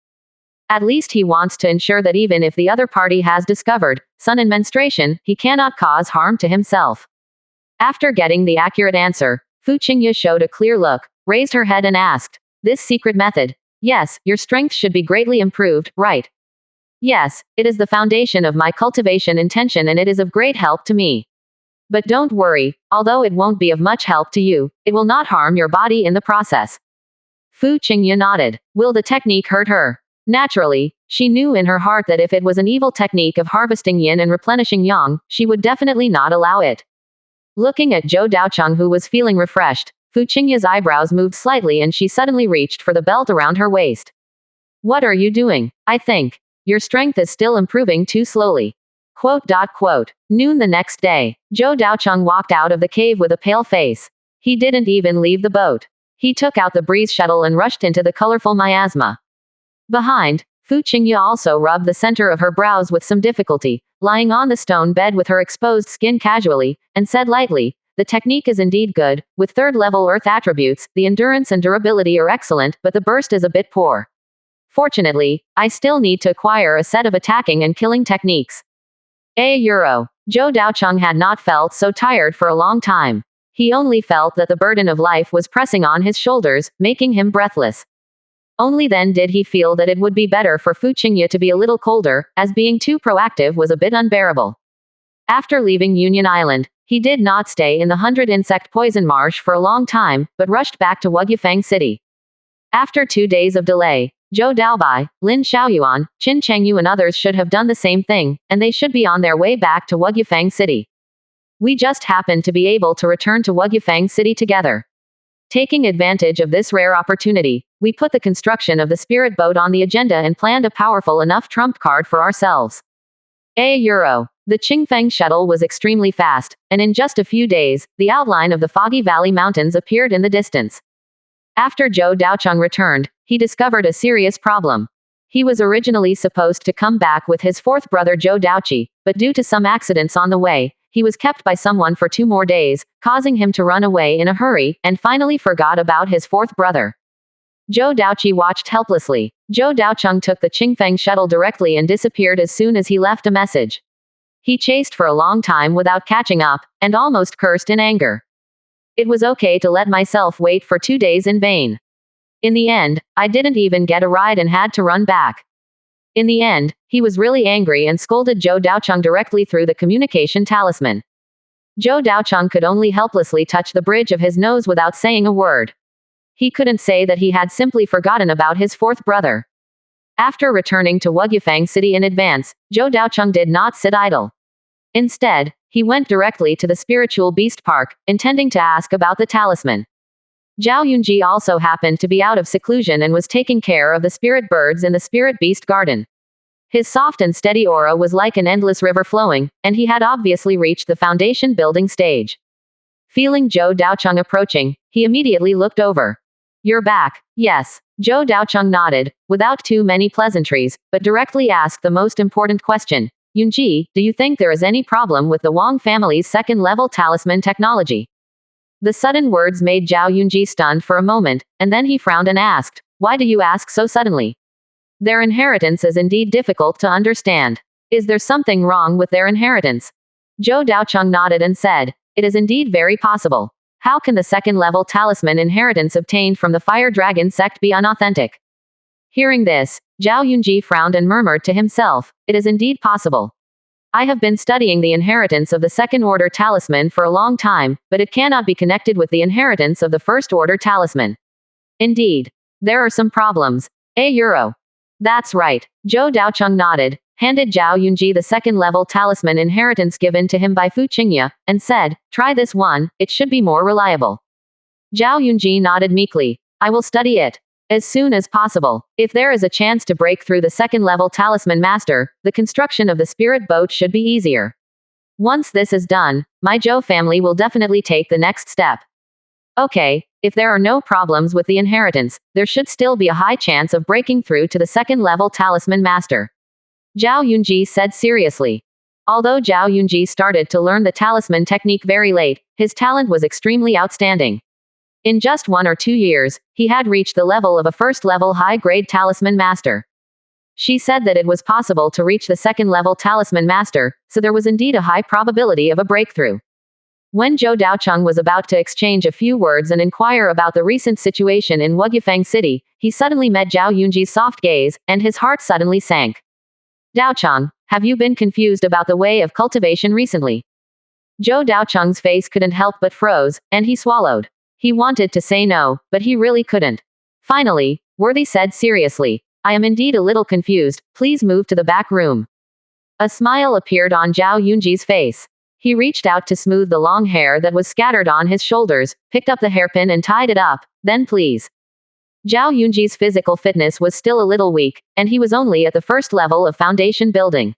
At least he wants to ensure that even if the other party has discovered sun and menstruation, he cannot cause harm to himself. After getting the accurate answer, Fu Qingye showed a clear look, raised her head and asked, this secret method? Yes, your strength should be greatly improved, right? Yes, it is the foundation of my cultivation intention and it is of great help to me. But don't worry, although it won't be of much help to you, it will not harm your body in the process. Fu Qingye nodded. Will the technique hurt her? Naturally, she knew in her heart that if it was an evil technique of harvesting yin and replenishing yang, she would definitely not allow it. Looking at Zhou Daocheng, who was feeling refreshed, Fu Qingye's eyebrows moved slightly and she suddenly reached for the belt around her waist. What are you doing? I think your strength is still improving too slowly. Noon the next day, Zhou Daocheng walked out of the cave with a pale face. He didn't even leave the boat. He took out the breeze shuttle and rushed into the colorful miasma. Behind, Fu Qingye also rubbed the center of her brows with some difficulty, lying on the stone bed with her exposed skin casually, and said lightly, the technique is indeed good, with 3rd-level earth attributes, the endurance and durability are excellent, but the burst is a bit poor. Fortunately, I still need to acquire a set of attacking and killing techniques. Zhou Daocheng had not felt so tired for a long time. He only felt that the burden of life was pressing on his shoulders, making him breathless. Only then did he feel that it would be better for Fu Qingye to be a little colder, as being too proactive was a bit unbearable. After leaving Union Island, he did not stay in the 100 insect poison marsh for a long time, but rushed back to Wugyufang City. After 2 days of delay, Zhou Daobai, Lin Xiaoyuan, Qin Chengyu and others should have done the same thing, and they should be on their way back to Wugyufang City. We just happened to be able to return to Wugyufang City together. Taking advantage of this rare opportunity, we put the construction of the spirit boat on the agenda and planned a powerful enough trump card for ourselves. The Qingfeng shuttle was extremely fast, and in just a few days, the outline of the Foggy Valley Mountains appeared in the distance. After Zhou Daocheng returned, he discovered a serious problem. He was originally supposed to come back with his 4th brother Zhou Daoqi, but due to some accidents on the way, he was kept by someone for 2 more days, causing him to run away in a hurry, and finally forgot about his 4th brother. Zhou Daoqi watched helplessly. Zhou Daocheng took the Qingfeng shuttle directly and disappeared as soon as he left a message. He chased for a long time without catching up, and almost cursed in anger. It was okay to let myself wait for 2 days in vain. In the end, I didn't even get a ride and had to run back. In the end, he was really angry and scolded Zhou Daocheng directly through the communication talisman. Zhou Daocheng could only helplessly touch the bridge of his nose without saying a word. He couldn't say that he had simply forgotten about his 4th brother. After returning to Wugyufang City in advance, Zhou Daocheng did not sit idle. Instead, he went directly to the spiritual beast park, intending to ask about the talisman. Zhao Yunji also happened to be out of seclusion and was taking care of the spirit birds in the spirit beast garden. His soft and steady aura was like an endless river flowing, and he had obviously reached the foundation building stage. Feeling Zhou Daocheng approaching, he immediately looked over. You're back. Yes. Zhou Daocheng nodded, without too many pleasantries, but directly asked the most important question. Yunji, do you think there is any problem with the Wang family's 2nd-level talisman technology? The sudden words made Zhao Yunji stunned for a moment, and then he frowned and asked, why do you ask so suddenly? Their inheritance is indeed difficult to understand. Is there something wrong with their inheritance? Zhou Daocheng nodded and said, it is indeed very possible. How can the 2nd-level talisman inheritance obtained from the fire dragon sect be unauthentic? Hearing this, Zhao Yunji frowned and murmured to himself, it is indeed possible. I have been studying the inheritance of the second-order talisman for a long time, but it cannot be connected with the inheritance of the first-order talisman. Indeed. There are some problems. €. That's right. Zhou Daocheng nodded, handed Zhao Yunji the second-level talisman inheritance given to him by Fu Qingye, and said, "Try this one, it should be more reliable." Zhao Yunji nodded meekly. "I will study it. As soon as possible. If there is a chance to break through the second-level talisman master, the construction of the spirit boat should be easier. Once this is done, my Zhou family will definitely take the next step." Okay, if there are no problems with the inheritance, there should still be a high chance of breaking through to the second-level talisman master. Zhao Yunji said seriously. Although Zhao Yunji started to learn the talisman technique very late, his talent was extremely outstanding. In just 1 or 2 years, he had reached the level of a first-level high-grade talisman master. She said that it was possible to reach the second-level talisman master, so there was indeed a high probability of a breakthrough. When Zhou Daocheng was about to exchange a few words and inquire about the recent situation in Wugyufeng City, he suddenly met Zhao Yunji's soft gaze, and his heart suddenly sank. "Daocheng, have you been confused about the way of cultivation recently?" Zhou Daocheng's face couldn't help but froze, and he swallowed. He wanted to say no, but he really couldn't. Finally, Worthy said seriously, "I am indeed a little confused, please move to the back room." A smile appeared on Zhao Yunji's face. He reached out to smooth the long hair that was scattered on his shoulders, picked up the hairpin and tied it up, "Then please." Zhao Yunji's physical fitness was still a little weak, and he was only at the first level of foundation building.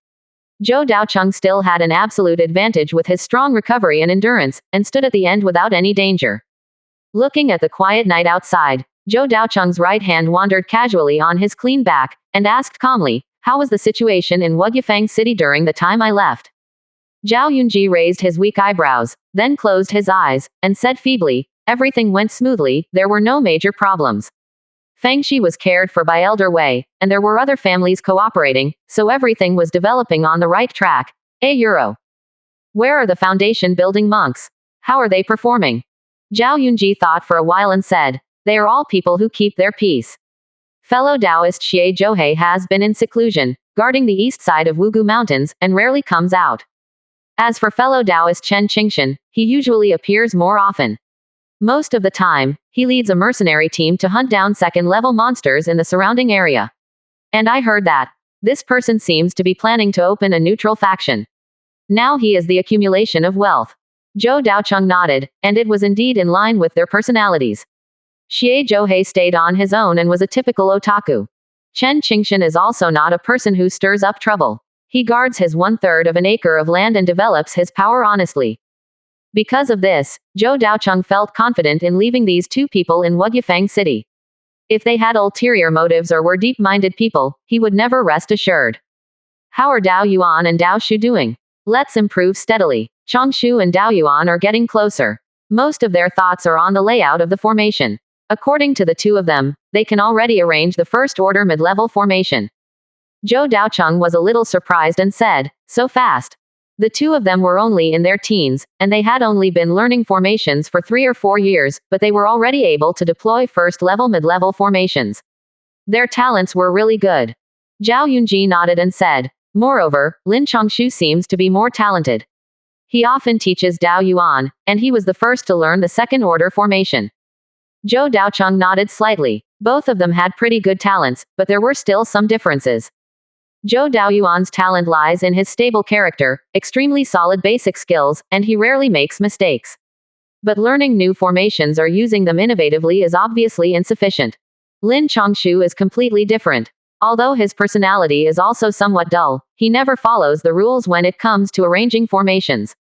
Zhou Daocheng still had an absolute advantage with his strong recovery and endurance, and stood at the end without any danger. Looking at the quiet night outside, Zhou Daocheng's right hand wandered casually on his clean back, and asked calmly, "How was the situation in Wugyufeng City during the time I left?" Zhao Yunji raised his weak eyebrows, then closed his eyes, and said feebly, "Everything went smoothly, there were no major problems. Fengshi was cared for by Elder Wei, and there were other families cooperating, so everything was developing on the right track. €. Where are the foundation building monks? How are they performing?" Zhao Yunji thought for a while and said, "They are all people who keep their peace. Fellow Taoist Xie Zhouhei has been in seclusion, guarding the east side of Wugu Mountains, and rarely comes out. As for fellow Taoist Chen Qingshan, he usually appears more often. Most of the time, he leads a mercenary team to hunt down second-level monsters in the surrounding area. And I heard that this person seems to be planning to open a neutral faction. Now he is the accumulation of wealth." Zhou Daocheng nodded, and it was indeed in line with their personalities. Xie Zhouhei stayed on his own and was a typical otaku. Chen Qingshan is also not a person who stirs up trouble. He guards his 1/3 of an acre of land and develops his power honestly. Because of this, Zhou Daocheng felt confident in leaving these two people in Wugyufeng City. If they had ulterior motives or were deep-minded people, he would never rest assured. "How are Dao Yuan and Dao Shu doing? Let's improve steadily. Changshu and Dao Yuan are getting closer. Most of their thoughts are on the layout of the formation. According to the two of them, they can already arrange the first-order mid-level formation." Zhou Daocheng was a little surprised and said, "So fast?" The two of them were only in their teens, and they had only been learning formations for 3 or 4 years, but they were already able to deploy first-level mid-level formations. Their talents were really good. Zhao Yunji nodded and said, "Moreover, Lin Changshu seems to be more talented. He often teaches Dao Yuan, and he was the first to learn the second-order formation." Zhou Daocheng nodded slightly. Both of them had pretty good talents, but there were still some differences. Zhou Daoyuan's talent lies in his stable character, extremely solid basic skills, and he rarely makes mistakes. But learning new formations or using them innovatively is obviously insufficient. Lin Changshu is completely different. Although his personality is also somewhat dull, he never follows the rules when it comes to arranging formations.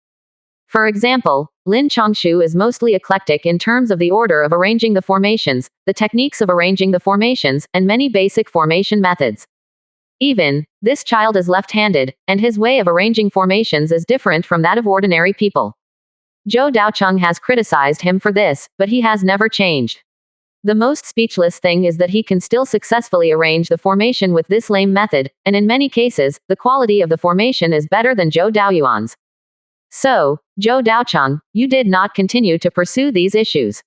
For example, Lin Changshu is mostly eclectic in terms of the order of arranging the formations, the techniques of arranging the formations, and many basic formation methods. Even, this child is left-handed, and his way of arranging formations is different from that of ordinary people. Zhou Daocheng has criticized him for this, but he has never changed. The most speechless thing is that he can still successfully arrange the formation with this lame method, and in many cases, the quality of the formation is better than Zhou Daoyuan's. "So, Zhou Daocheng, you did not continue to pursue these issues.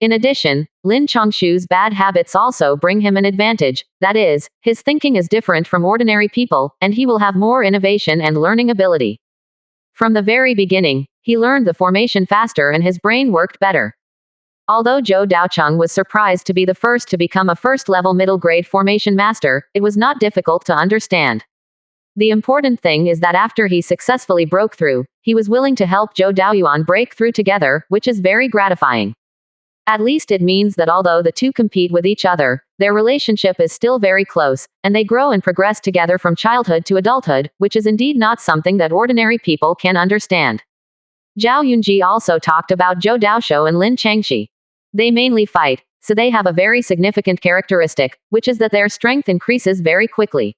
In addition, Lin Changshu's bad habits also bring him an advantage, that is, his thinking is different from ordinary people, and he will have more innovation and learning ability. From the very beginning, he learned the formation faster and his brain worked better. Although Zhou Daocheng was surprised to be the first to become a first-level middle-grade formation master, it was not difficult to understand. The important thing is that after he successfully broke through, he was willing to help Zhou Daoyuan break through together, which is very gratifying. At least it means that although the two compete with each other, their relationship is still very close, and they grow and progress together from childhood to adulthood, which is indeed not something that ordinary people can understand. Zhao Yunji also talked about Zhou Daoshou and Lin Changxi. They mainly fight, so they have a very significant characteristic, which is that their strength increases very quickly.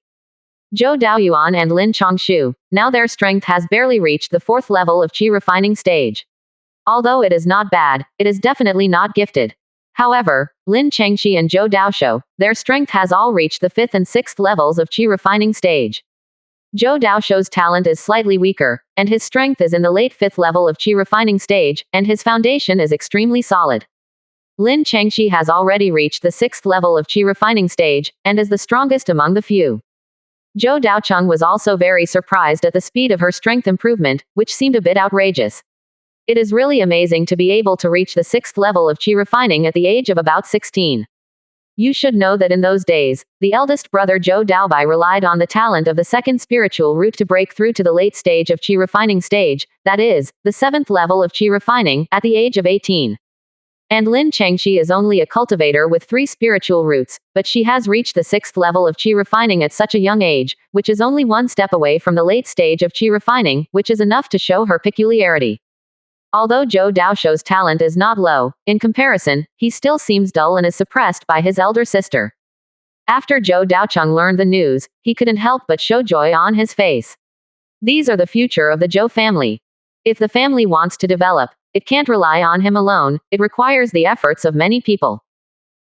Zhou Daoyuan and Lin Changshu, now their strength has barely reached the 4th level of qi refining stage. Although it is not bad, it is definitely not gifted. However, Lin Changxi and Zhou Daoshou, their strength has all reached the 5th and 6th levels of qi refining stage. Zhou Daoshou's talent is slightly weaker, and his strength is in the late 5th level of qi refining stage, and his foundation is extremely solid. Lin Changxi has already reached the 6th level of qi refining stage, and is the strongest among the few. Zhou Daocheng was also very surprised at the speed of her strength improvement, which seemed a bit outrageous. It is really amazing to be able to reach the 6th level of qi refining at the age of about 16. You should know that in those days, the eldest brother Zhou Daobai relied on the talent of the second spiritual route to break through to the late stage of qi refining stage, that is, the 7th level of qi refining, at the age of 18. And Lin Changxi is only a cultivator with 3 spiritual roots, but she has reached the 6th level of qi refining at such a young age, which is only one step away from the late stage of qi refining, which is enough to show her peculiarity. Although Zhou Daoshou's talent is not low, in comparison, he still seems dull and is suppressed by his elder sister. After Zhou Daocheng learned the news, he couldn't help but show joy on his face. These are the future of the Zhou family. If the family wants to develop, it can't rely on him alone, it requires the efforts of many people.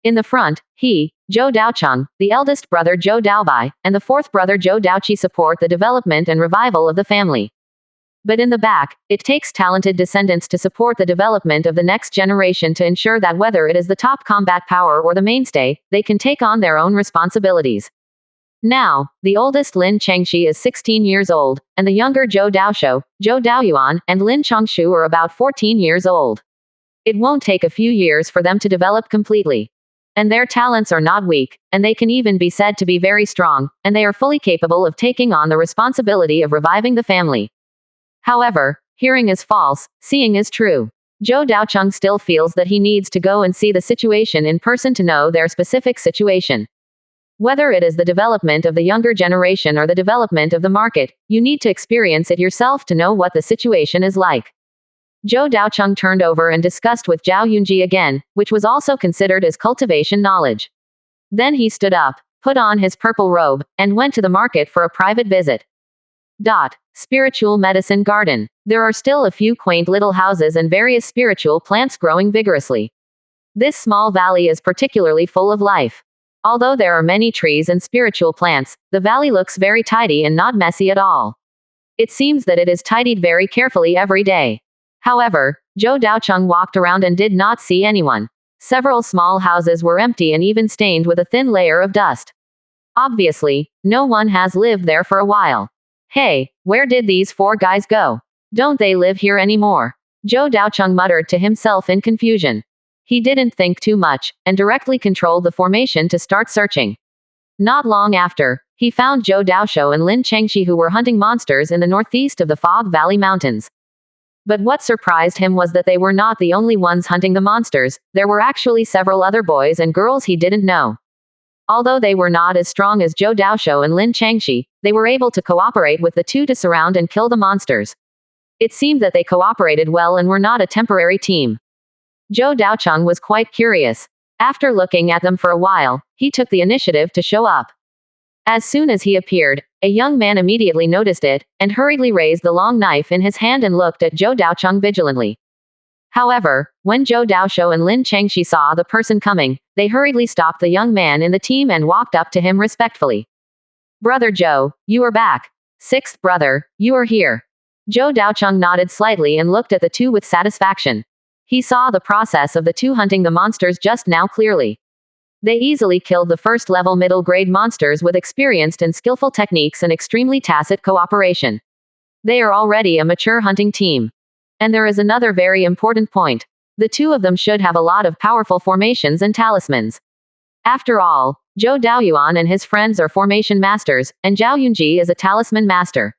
In the front, he, Zhou Daocheng, the eldest brother Zhou Daobai, and the 4th brother Zhou Daoqi support the development and revival of the family. But in the back, it takes talented descendants to support the development of the next generation to ensure that whether it is the top combat power or the mainstay, they can take on their own responsibilities. Now, the oldest Lin Changxi is 16 years old, and the younger Zhou Daoshou, Zhou Daoyuan, and Lin Changshu are about 14 years old. It won't take a few years for them to develop completely. And their talents are not weak, and they can even be said to be very strong, and they are fully capable of taking on the responsibility of reviving the family. However, hearing is false, seeing is true. Zhou Daocheng still feels that he needs to go and see the situation in person to know their specific situation. Whether it is the development of the younger generation or the development of the market, you need to experience it yourself to know what the situation is like. Zhou Daocheng turned over and discussed with Zhao Yunji again, which was also considered as cultivation knowledge. Then he stood up, put on his purple robe, and went to the market for a private visit. Spiritual medicine garden. There are still a few quaint little houses and various spiritual plants growing vigorously. This small valley is particularly full of life. Although there are many trees and spiritual plants, the valley looks very tidy and not messy at all. It seems that it is tidied very carefully every day. However, Zhou Daocheng walked around and did not see anyone. Several small houses were empty and even stained with a thin layer of dust. Obviously, no one has lived there for a while. Hey, where did these 4 guys go? Don't they live here anymore? Zhou Daocheng muttered to himself in confusion. He didn't think too much, and directly controlled the formation to start searching. Not long after, he found Zhou Daoshou and Lin Changxi who were hunting monsters in the northeast of the Fog Valley Mountains. But what surprised him was that they were not the only ones hunting the monsters, there were actually several other boys and girls he didn't know. Although they were not as strong as Zhou Daoshou and Lin Changxi, they were able to cooperate with the two to surround and kill the monsters. It seemed that they cooperated well and were not a temporary team. Zhou Daocheng was quite curious. After looking at them for a while, he took the initiative to show up. As soon as he appeared, a young man immediately noticed it, and hurriedly raised the long knife in his hand and looked at Zhou Daocheng vigilantly. However, when Zhou Daoshou and Lin Changxi saw the person coming, they hurriedly stopped the young man in the team and walked up to him respectfully. Brother Zhou, you are back. 6th brother, you are here. Zhou Daocheng nodded slightly and looked at the two with satisfaction. He saw the process of the two hunting the monsters just now clearly. They easily killed the first-level middle-grade monsters with experienced and skillful techniques and extremely tacit cooperation. They are already a mature hunting team. And there is another very important point. The two of them should have a lot of powerful formations and talismans. After all, Zhou Daoyuan and his friends are formation masters, and Zhao Yunji is a talisman master.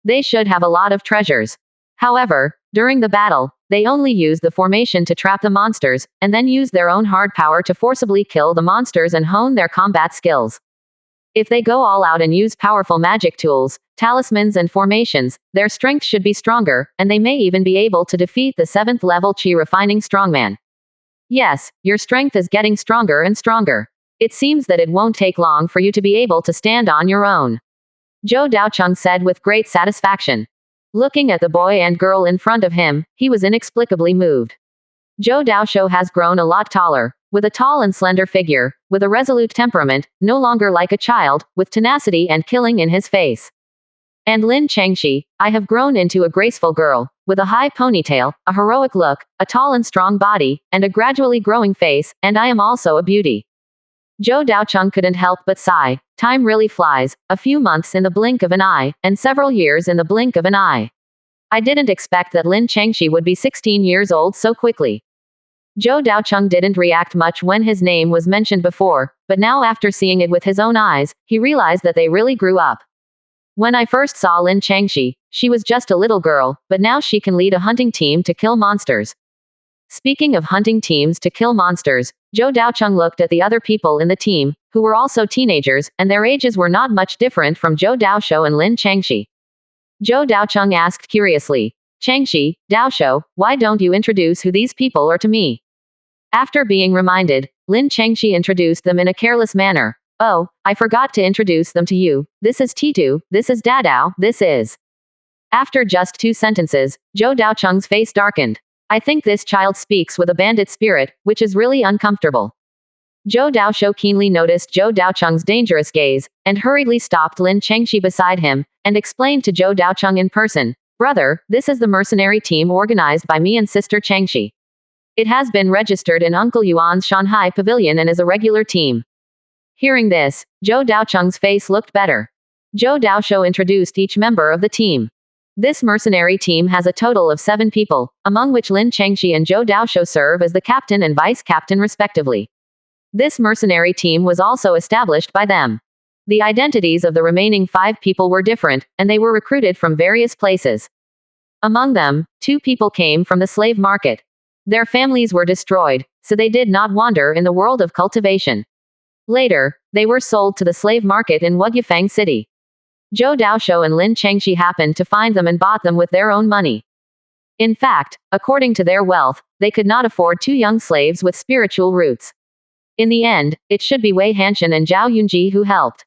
They should have a lot of treasures. However, during the battle, they only use the formation to trap the monsters, and then use their own hard power to forcibly kill the monsters and hone their combat skills. If they go all out and use powerful magic tools, talismans and formations, their strength should be stronger, and they may even be able to defeat the 7th level Qi refining strongman. Yes, your strength is getting stronger and stronger. It seems that it won't take long for you to be able to stand on your own. Zhou Daocheng said with great satisfaction. Looking at the boy and girl in front of him, he was inexplicably moved. Zhou Daoshou has grown a lot taller, with a tall and slender figure, with a resolute temperament, no longer like a child, with tenacity and killing in his face. And Lin Changxi, I have grown into a graceful girl, with a high ponytail, a heroic look, a tall and strong body, and a gradually growing face, and I am also a beauty. Zhou Daocheng couldn't help but sigh. Time really flies, a few months in the blink of an eye, and several years in the blink of an eye. I didn't expect that Lin Changxi would be 16 years old so quickly. Zhou Daocheng didn't react much when his name was mentioned before, but now after seeing it with his own eyes, he realized that they really grew up. When I first saw Lin Changxi, she was just a little girl, but now she can lead a hunting team to kill monsters. Speaking of hunting teams to kill monsters, Zhou Daocheng looked at the other people in the team, who were also teenagers, and their ages were not much different from Zhou Daoshou and Lin Changxi. Zhou Daocheng asked curiously, Changxi, Daoshou, why don't you introduce who these people are to me? After being reminded, Lin Changxi introduced them in a careless manner. Oh, I forgot to introduce them to you. This is Titu, this is Dadao, this is. After just 2 sentences, Zhou Daocheng's face darkened. I think this child speaks with a bandit spirit, which is really uncomfortable. Zhou Daoshou keenly noticed Zhou Daocheng's dangerous gaze, and hurriedly stopped Lin Changxi beside him, and explained to Zhou Daocheng in person, Brother, this is the mercenary team organized by me and sister Changxi. It has been registered in Uncle Yuan's Shanghai pavilion and is a regular team. Hearing this, Zhou Daocheng's face looked better. Zhou Daoshou introduced each member of the team. This mercenary team has a total of 7 people, among which Lin Changxi and Zhou Daoshou serve as the captain and vice-captain respectively. This mercenary team was also established by them. The identities of the remaining 5 people were different, and they were recruited from various places. Among them, 2 people came from the slave market. Their families were destroyed, so they did not wander in the world of cultivation. Later, they were sold to the slave market in Wugyufang City. Zhou Daoshou and Lin Changxi happened to find them and bought them with their own money. In fact, according to their wealth, they could not afford 2 young slaves with spiritual roots. In the end, it should be Wei Hanshan and Zhao Yunji who helped.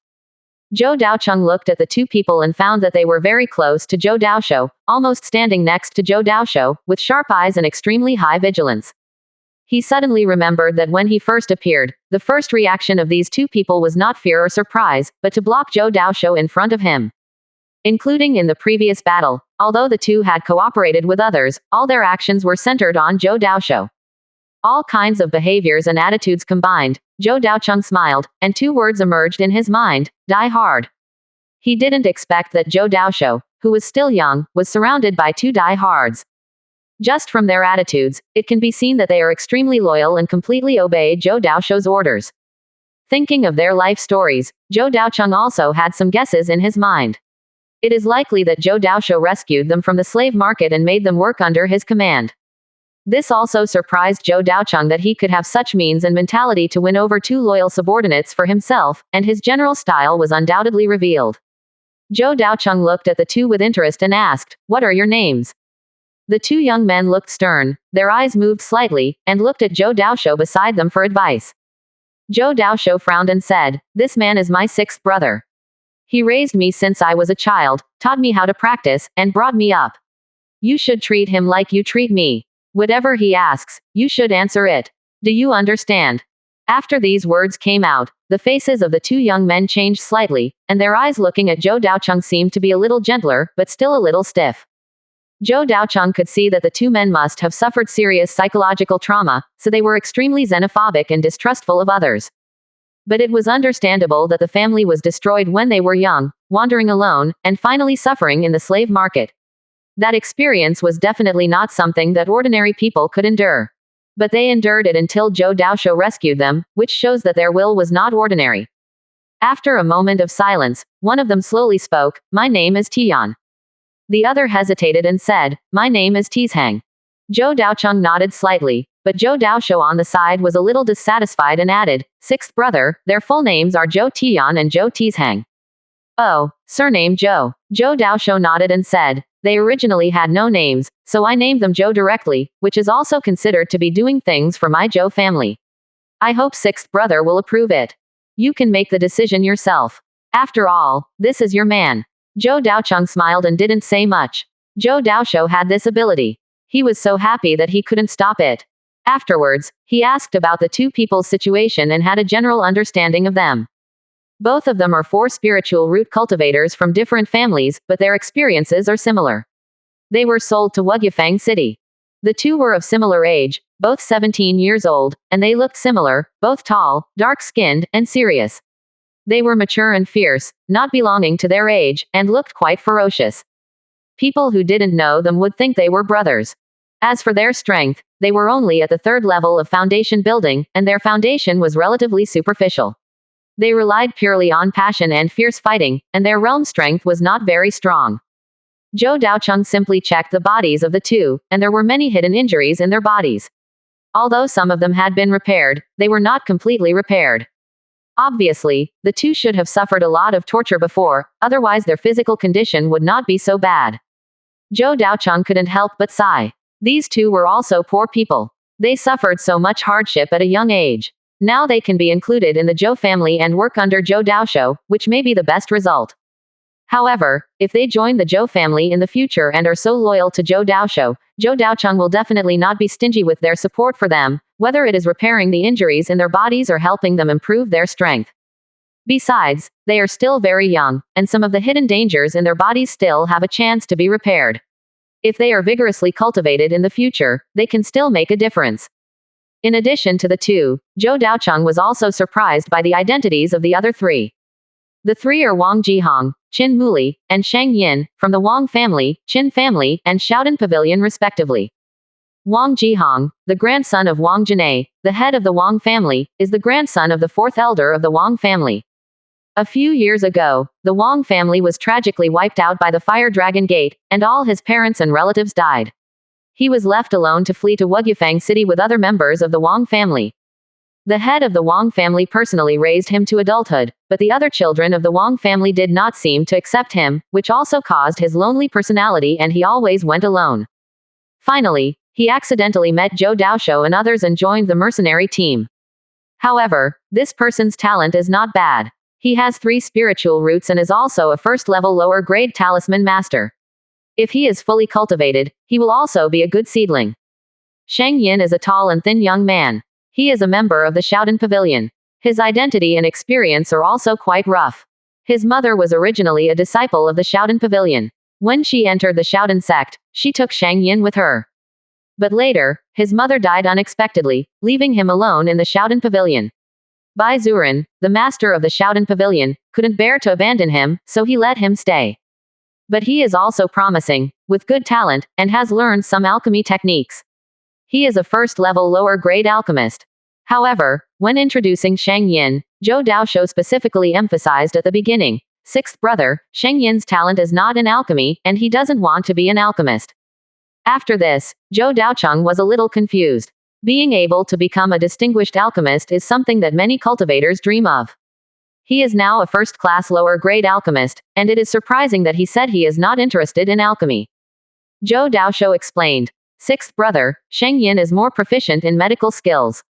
Zhou Daocheng looked at the 2 people and found that they were very close to Zhou Daoshou, almost standing next to Zhou Daoshou, with sharp eyes and extremely high vigilance. He suddenly remembered that when he first appeared, the first reaction of these 2 people was not fear or surprise, but to block Zhou Daoshou in front of him. Including in the previous battle, although the 2 had cooperated with others, all their actions were centered on Zhou Daoshou. All kinds of behaviors and attitudes combined, Zhou Daocheng smiled, and 2 words emerged in his mind, die hard. He didn't expect that Zhou Daoshou, who was still young, was surrounded by 2 die-hards. Just from their attitudes, it can be seen that they are extremely loyal and completely obey Zhou Daoshou's orders. Thinking of their life stories, Zhou Daocheng also had some guesses in his mind. It is likely that Zhou Daoshou rescued them from the slave market and made them work under his command. This also surprised Zhou Daocheng that he could have such means and mentality to win over 2 loyal subordinates for himself, and his general style was undoubtedly revealed. Zhou Daocheng looked at the 2 with interest and asked, What are your names? The 2 young men looked stern, their eyes moved slightly, and looked at Zhou Daoshou beside them for advice. Zhou Daoshou frowned and said, This man is my 6th brother. He raised me since I was a child, taught me how to practice, and brought me up. You should treat him like you treat me. Whatever he asks, you should answer it. Do you understand? After these words came out, the faces of the 2 young men changed slightly, and their eyes looking at Zhou Daocheng seemed to be a little gentler, but still a little stiff. Zhou Daocheng could see that the two men must have suffered serious psychological trauma, so they were extremely xenophobic and distrustful of others. But it was understandable that the family was destroyed when they were young, wandering alone, and finally suffering in the slave market. That experience was definitely not something that ordinary people could endure. But they endured it until Zhou Daoshou rescued them, which shows that their will was not ordinary. After a moment of silence, one of them slowly spoke, "My name is Tian." The other hesitated and said, "My name is Tizhang." Zhou Daocheng nodded slightly, but Zhou Daoshou on the side was a little dissatisfied and added, "Sixth brother, their full names are Zhou Tian and Zhou Tizhang." "Oh, surname Zhou." Zhou Daoshou nodded and said, "They originally had no names, so I named them Zhou directly, which is also considered to be doing things for my Zhou family. I hope sixth brother will approve it. You can make the decision yourself. After all, this is your man." Zhou Daocheng smiled and didn't say much. Zhou Daoshou had this ability. He was so happy that he couldn't stop it. Afterwards, he asked about the two people's situation and had a general understanding of them. Both of them are four spiritual root cultivators from different families, but their experiences are similar. They were sold to Wugyufang City. The two were of similar age, both 17 years old, and they looked similar, both tall, dark-skinned, and serious. They were mature and fierce, not belonging to their age, and looked quite ferocious. People who didn't know them would think they were brothers. As for their strength, they were only at the third level of foundation building, and their foundation was relatively superficial. They relied purely on passion and fierce fighting, and their realm strength was not very strong. Zhou Daocheng simply checked the bodies of the two, and there were many hidden injuries in their bodies. Although some of them had been repaired, they were not completely repaired. Obviously, the two should have suffered a lot of torture before, otherwise their physical condition would not be so bad. Zhou Daocheng couldn't help but sigh. These two were also poor people. They suffered so much hardship at a young age. Now they can be included in the Zhou family and work under Zhou Daoshou, which may be the best result. However, if they join the Zhou family in the future and are so loyal to Zhou Daoshou, Zhou Daocheng will definitely not be stingy with their support for them, whether it is repairing the injuries in their bodies or helping them improve their strength. Besides, they are still very young, and some of the hidden dangers in their bodies still have a chance to be repaired. If they are vigorously cultivated in the future, they can still make a difference. In addition to the two, Zhou Daocheng was also surprised by the identities of the other three. The three are Wang Jihong, Qin Muli, and Shang Yin, from the Wang family, Qin family, and Shaodan Pavilion respectively. Wang Jihong, the grandson of Wang Jinei, the head of the Wang family, is the grandson of the fourth elder of the Wang family. A few years ago, the Wang family was tragically wiped out by the Fire Dragon Gate, and all his parents and relatives died. He was left alone to flee to Wugyufang City with other members of the Wang family. The head of the Wang family personally raised him to adulthood, but the other children of the Wang family did not seem to accept him, which also caused his lonely personality and he always went alone. Finally, he accidentally met Zhou Daoshou and others and joined the mercenary team. However, this person's talent is not bad. He has 3 spiritual roots and is also a first-level lower-grade talisman master. If he is fully cultivated, he will also be a good seedling. Shang Yin is a tall and thin young man. He is a member of the Shaodan Pavilion. His identity and experience are also quite rough. His mother was originally a disciple of the Shaodan Pavilion. When she entered the Shaodan sect, she took Shang Yin with her. But later, his mother died unexpectedly, leaving him alone in the Shaodan Pavilion. Bai Zuran, the master of the Shaodan Pavilion, couldn't bear to abandon him, so he let him stay. But he is also promising, with good talent, and has learned some alchemy techniques. He is a first-level lower-grade alchemist. However, when introducing Shang Yin, Zhou Daoshou specifically emphasized at the beginning, 6th brother, Shang Yin's talent is not in alchemy, and he doesn't want to be an alchemist. After this, Zhou Daocheng was a little confused. Being able to become a distinguished alchemist is something that many cultivators dream of. He is now a first-class lower-grade alchemist, and it is surprising that he said he is not interested in alchemy. Zhou Daoshou explained. 6th brother, Shang Yin is more proficient in medical skills.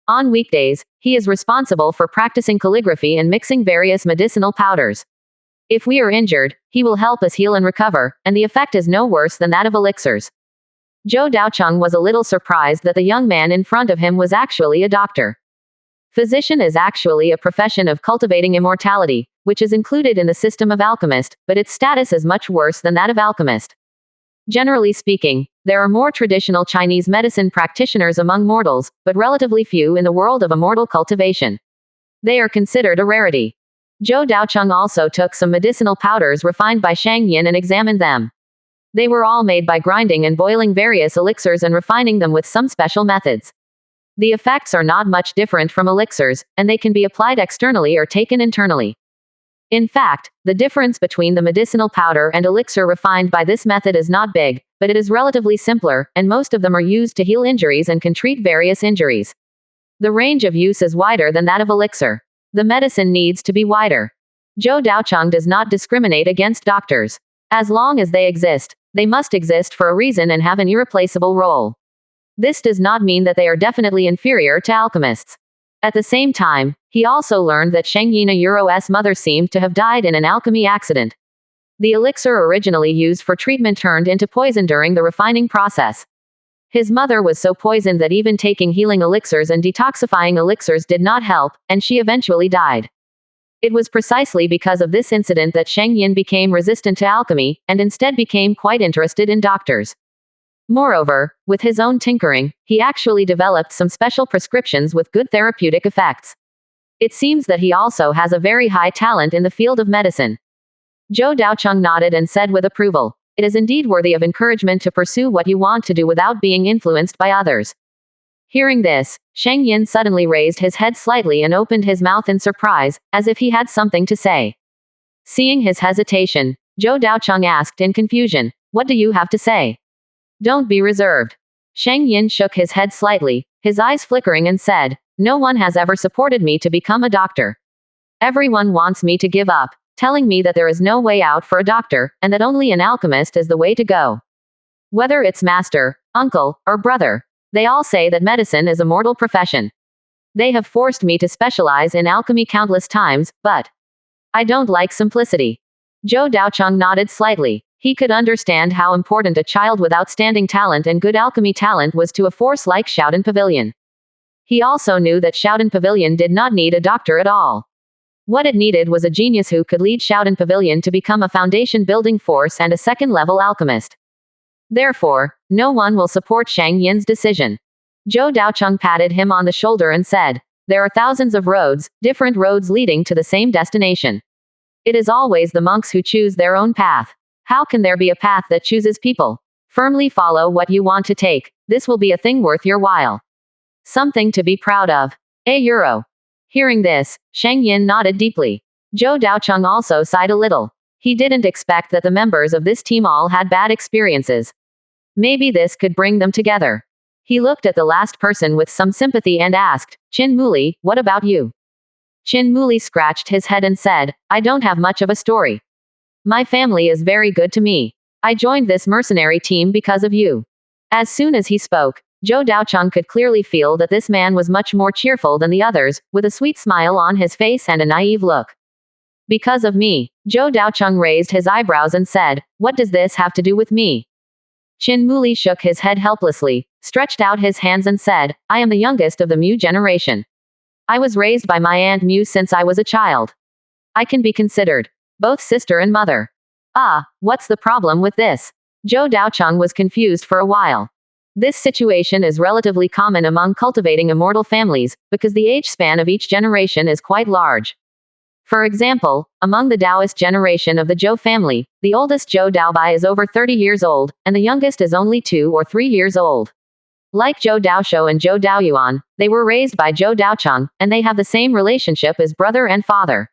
On weekdays, he is responsible for practicing calligraphy and mixing various medicinal powders. If we are injured, he will help us heal and recover, and the effect is no worse than that of elixirs. Zhou Daocheng was a little surprised that the young man in front of him was actually a doctor. Physician is actually a profession of cultivating immortality, which is included in the system of alchemist, but its status is much worse than that of alchemist. Generally speaking, there are more traditional Chinese medicine practitioners among mortals, but relatively few in the world of immortal cultivation. They are considered a rarity. Zhou Daocheng also took some medicinal powders refined by Shang Yin and examined them. They were all made by grinding and boiling various elixirs and refining them with some special methods. The effects are not much different from elixirs, and they can be applied externally or taken internally. In fact, the difference between the medicinal powder and elixir refined by this method is not big, but it is relatively simpler, and most of them are used to heal injuries and can treat various injuries. The range of use is wider than that of elixir. The medicine needs to be wider. Zhou Daocheng does not discriminate against doctors. As long as they exist, they must exist for a reason and have an irreplaceable role. This does not mean that they are definitely inferior to alchemists. At the same time, he also learned that Sheng Yina's mother seemed to have died in an alchemy accident. The elixir originally used for treatment turned into poison during the refining process. His mother was so poisoned that even taking healing elixirs and detoxifying elixirs did not help, and she eventually died. It was precisely because of this incident that Sheng Yin became resistant to alchemy, and instead became quite interested in doctors. Moreover, with his own tinkering, he actually developed some special prescriptions with good therapeutic effects. It seems that he also has a very high talent in the field of medicine. Zhou Daocheng nodded and said with approval, "It is indeed worthy of encouragement to pursue what you want to do without being influenced by others." Hearing this, Sheng Yin suddenly raised his head slightly and opened his mouth in surprise, as if he had something to say. Seeing his hesitation, Zhou Daocheng asked in confusion, "What do you have to say? Don't be reserved." Sheng Yin shook his head slightly, his eyes flickering, and said, "No one has ever supported me to become a doctor. Everyone wants me to give up, telling me that there is no way out for a doctor, and that only an alchemist is the way to go. Whether it's master, uncle, or brother, they all say that medicine is a mortal profession. They have forced me to specialize in alchemy countless times, but I don't like simplicity." Zhou Daocheng nodded slightly. He could understand how important a child with outstanding talent and good alchemy talent was to a force like Shaodan Pavilion. He also knew that Shaodan Pavilion did not need a doctor at all. What it needed was a genius who could lead Shaodan Pavilion to become a foundation-building force and a second-level alchemist. Therefore, no one will support Shang Yin's decision. Zhou Daocheng patted him on the shoulder and said, "There are thousands of roads, different roads leading to the same destination. It is always the monks who choose their own path. How can there be a path that chooses people? Firmly follow what you want to take. This will be a thing worth your while. Something to be proud of. €. Hearing this, Sheng Yin nodded deeply. Zhou Daocheng also sighed a little. He didn't expect that the members of this team all had bad experiences. Maybe this could bring them together. He looked at the last person with some sympathy and asked, "Qin Muli, what about you?" Qin Muli scratched his head and said, "I don't have much of a story. My family is very good to me. I joined this mercenary team because of you." As soon as he spoke, Zhou Daocheng could clearly feel that this man was much more cheerful than the others, with a sweet smile on his face and a naive look. "Because of me?" Zhou Daocheng raised his eyebrows and said, "What does this have to do with me?" Qin Muli shook his head helplessly, stretched out his hands and said, "I am the youngest of the Mu generation. I was raised by my Aunt Mu since I was a child. I can be considered both sister and mother." "Ah, what's the problem with this?" Zhou Daocheng was confused for a while. This situation is relatively common among cultivating immortal families, because the age span of each generation is quite large. For example, among the Taoist generation of the Zhou family, the oldest Zhou Daobai is over 30 years old, and the youngest is only 2 or 3 years old. Like Zhou Daoshou and Zhou Daoyuan, they were raised by Zhou Daocheng, and they have the same relationship as brother and father.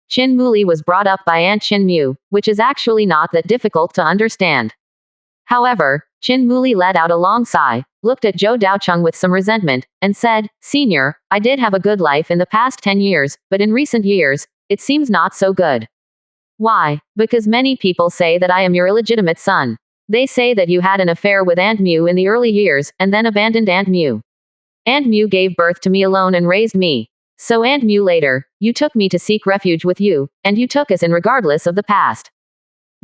Qin Muli was brought up by Aunt Qin Mu, which is actually not that difficult to understand. However, Qin Muli let out a long sigh, looked at Zhou Daocheng with some resentment, and said, "Senior, I did have a good life in the past 10 years, but in recent years, it seems not so good." "Why?" "Because many people say that I am your illegitimate son. They say that you had an affair with Aunt Mu in the early years, and then abandoned Aunt Mu. Aunt Mu gave birth to me alone and raised me. So Aunt Mu later, you took me to seek refuge with you, and you took us in regardless of the past."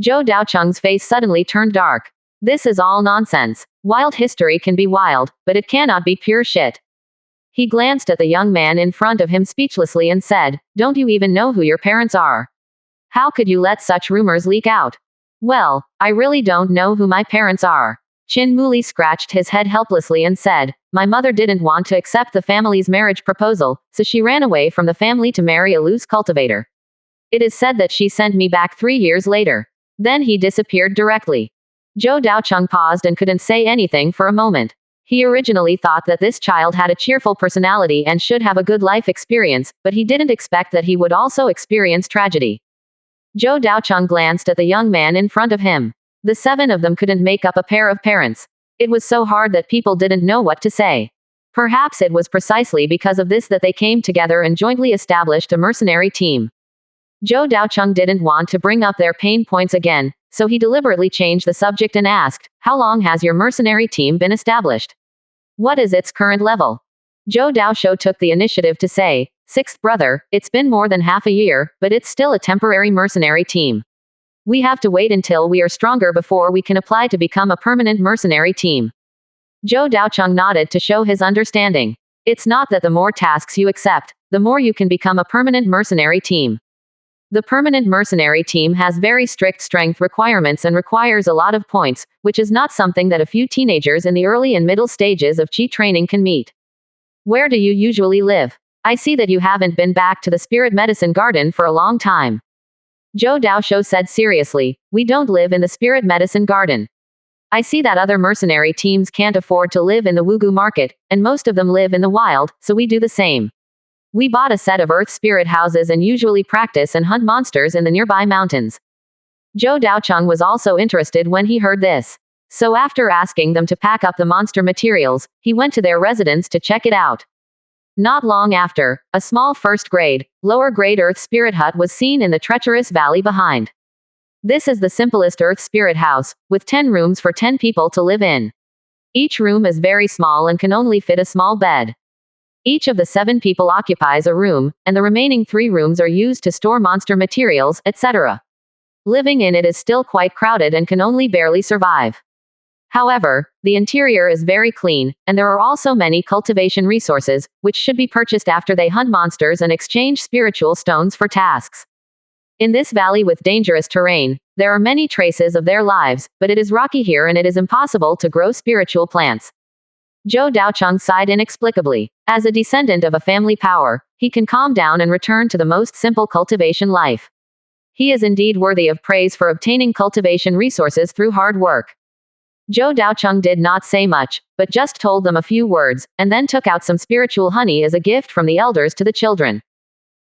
Zhou Daocheng's face suddenly turned dark. This is all nonsense. Wild history can be wild, but it cannot be pure shit. He glanced at the young man in front of him speechlessly and said, "Don't you even know who your parents are? How could you let such rumors leak out?" Well, I really don't know who my parents are. Chin Muli scratched his head helplessly and said, my mother didn't want to accept the family's marriage proposal, so she ran away from the family to marry a loose cultivator. It is said that she sent me back 3 years later. Then he disappeared directly. Zhou Daocheng paused and couldn't say anything for a moment. He originally thought that this child had a cheerful personality and should have a good life experience, but he didn't expect that he would also experience tragedy. Zhou Daocheng glanced at the young man in front of him. The seven of them couldn't make up a pair of parents. It was so hard that people didn't know what to say. Perhaps it was precisely because of this that they came together and jointly established a mercenary team. Zhou Daocheng didn't want to bring up their pain points again, so he deliberately changed the subject and asked, how long has your mercenary team been established? What is its current level? Zhou Daoshou took the initiative to say, sixth brother, it's been more than half a year, but it's still a temporary mercenary team. We have to wait until we are stronger before we can apply to become a permanent mercenary team. Zhou Daocheng nodded to show his understanding. It's not that the more tasks you accept, the more you can become a permanent mercenary team. The permanent mercenary team has very strict strength requirements and requires a lot of points, which is not something that a few teenagers in the early and middle stages of Qi training can meet. Where do you usually live? I see that you haven't been back to the spirit medicine garden for a long time. Zhou Daoshou said seriously, we don't live in the spirit medicine garden. I see that other mercenary teams can't afford to live in the Wugu market, and most of them live in the wild, so we do the same. We bought a set of earth spirit houses and usually practice and hunt monsters in the nearby mountains. Zhou Daocheng was also interested when he heard this. So after asking them to pack up the monster materials, he went to their residence to check it out. Not long after, a small first-grade, lower-grade earth spirit hut was seen in the treacherous valley behind. This is the simplest earth spirit house, with 10 rooms for 10 people to live in. Each room is very small and can only fit a small bed. Each of the 7 people occupies a room, and the remaining 3 rooms are used to store monster materials, etc. Living in it is still quite crowded and can only barely survive. However, the interior is very clean, and there are also many cultivation resources, which should be purchased after they hunt monsters and exchange spiritual stones for tasks. In this valley with dangerous terrain, there are many traces of their lives, but it is rocky here and it is impossible to grow spiritual plants. Zhou Daocheng sighed inexplicably. As a descendant of a family power, he can calm down and return to the most simple cultivation life. He is indeed worthy of praise for obtaining cultivation resources through hard work. Zhou Daocheng did not say much, but just told them a few words, and then took out some spiritual honey as a gift from the elders to the children.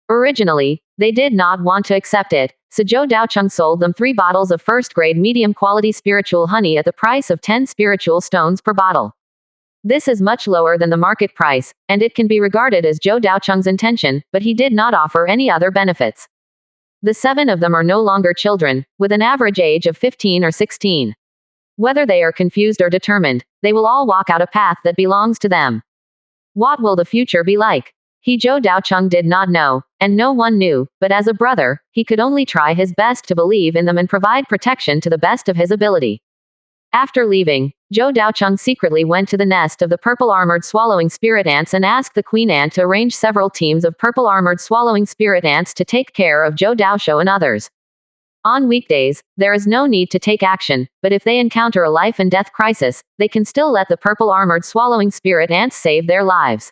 Originally, they did not want to accept it, so Zhou Daocheng sold them 3 bottles of first-grade medium-quality spiritual honey at the price of 10 spiritual stones per bottle. This is much lower than the market price, and it can be regarded as Zhou Daocheng's intention, but he did not offer any other benefits. The 7 of them are no longer children, with an average age of 15 or 16. Whether they are confused or determined, they will all walk out a path that belongs to them. What will the future be like? Zhou Daocheng did not know, and no one knew, but as a brother, he could only try his best to believe in them and provide protection to the best of his ability. After leaving, Zhou Daocheng secretly went to the nest of the purple-armored swallowing spirit ants and asked the queen ant to arrange several teams of purple-armored swallowing spirit ants to take care of Zhou Daoshou and others. On weekdays, there is no need to take action, but if they encounter a life-and-death crisis, they can still let the purple-armored swallowing spirit ants save their lives.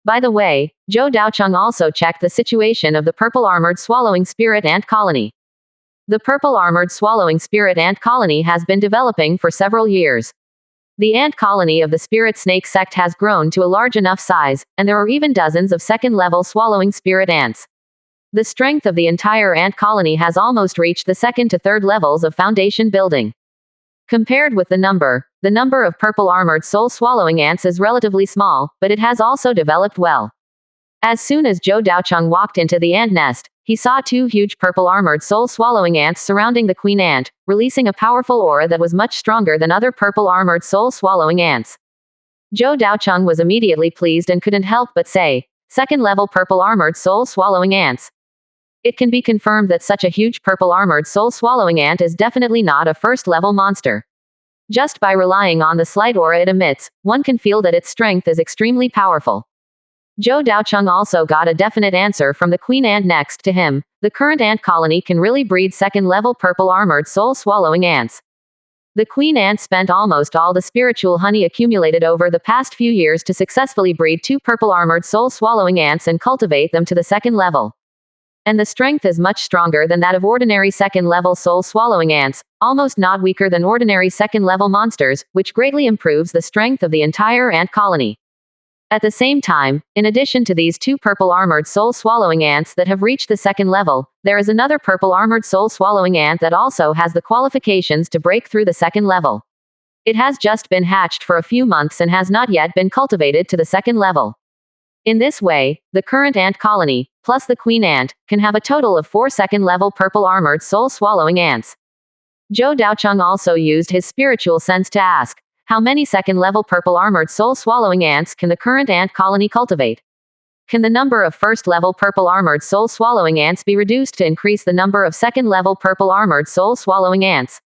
By the way, Zhou Daocheng also checked the situation of the purple-armored swallowing spirit ant colony. The purple-armored swallowing spirit ant colony has been developing for several years. The ant colony of the spirit snake sect has grown to a large enough size, and there are even dozens of second-level swallowing spirit ants. The strength of the entire ant colony has almost reached the 2nd to 3rd levels of foundation building. Compared with the number of purple-armored soul-swallowing ants is relatively small, but it has also developed well. As soon as Zhou Daocheng walked into the ant nest, he saw 2 huge purple-armored soul-swallowing ants surrounding the queen ant, releasing a powerful aura that was much stronger than other purple-armored soul-swallowing ants. Zhou Daocheng was immediately pleased and couldn't help but say, 2nd-level purple-armored soul-swallowing ants. It can be confirmed that such a huge purple-armored soul-swallowing ant is definitely not a first-level monster. Just by relying on the slight aura it emits, one can feel that its strength is extremely powerful. Zhou Daocheng also got a definite answer from the queen ant next to him. The current ant colony can really breed second-level purple armored soul-swallowing ants. The queen ant spent almost all the spiritual honey accumulated over the past few years to successfully breed 2 purple armored soul-swallowing ants and cultivate them to the second level. And the strength is much stronger than that of ordinary second-level soul-swallowing ants, almost not weaker than ordinary second-level monsters, which greatly improves the strength of the entire ant colony. At the same time, in addition to these 2 purple armored soul-swallowing ants that have reached the second level, there is another purple armored soul-swallowing ant that also has the qualifications to break through the second level. It has just been hatched for a few months and has not yet been cultivated to the second level. In this way, the current ant colony, plus the queen ant, can have a total of 4 second-level purple armored soul-swallowing ants. Zhou Daocheng also used his spiritual sense to ask, how many second-level purple armored soul-swallowing ants can the current ant colony cultivate? Can the number of first-level purple armored soul-swallowing ants be reduced to increase the number of second-level purple armored soul-swallowing ants?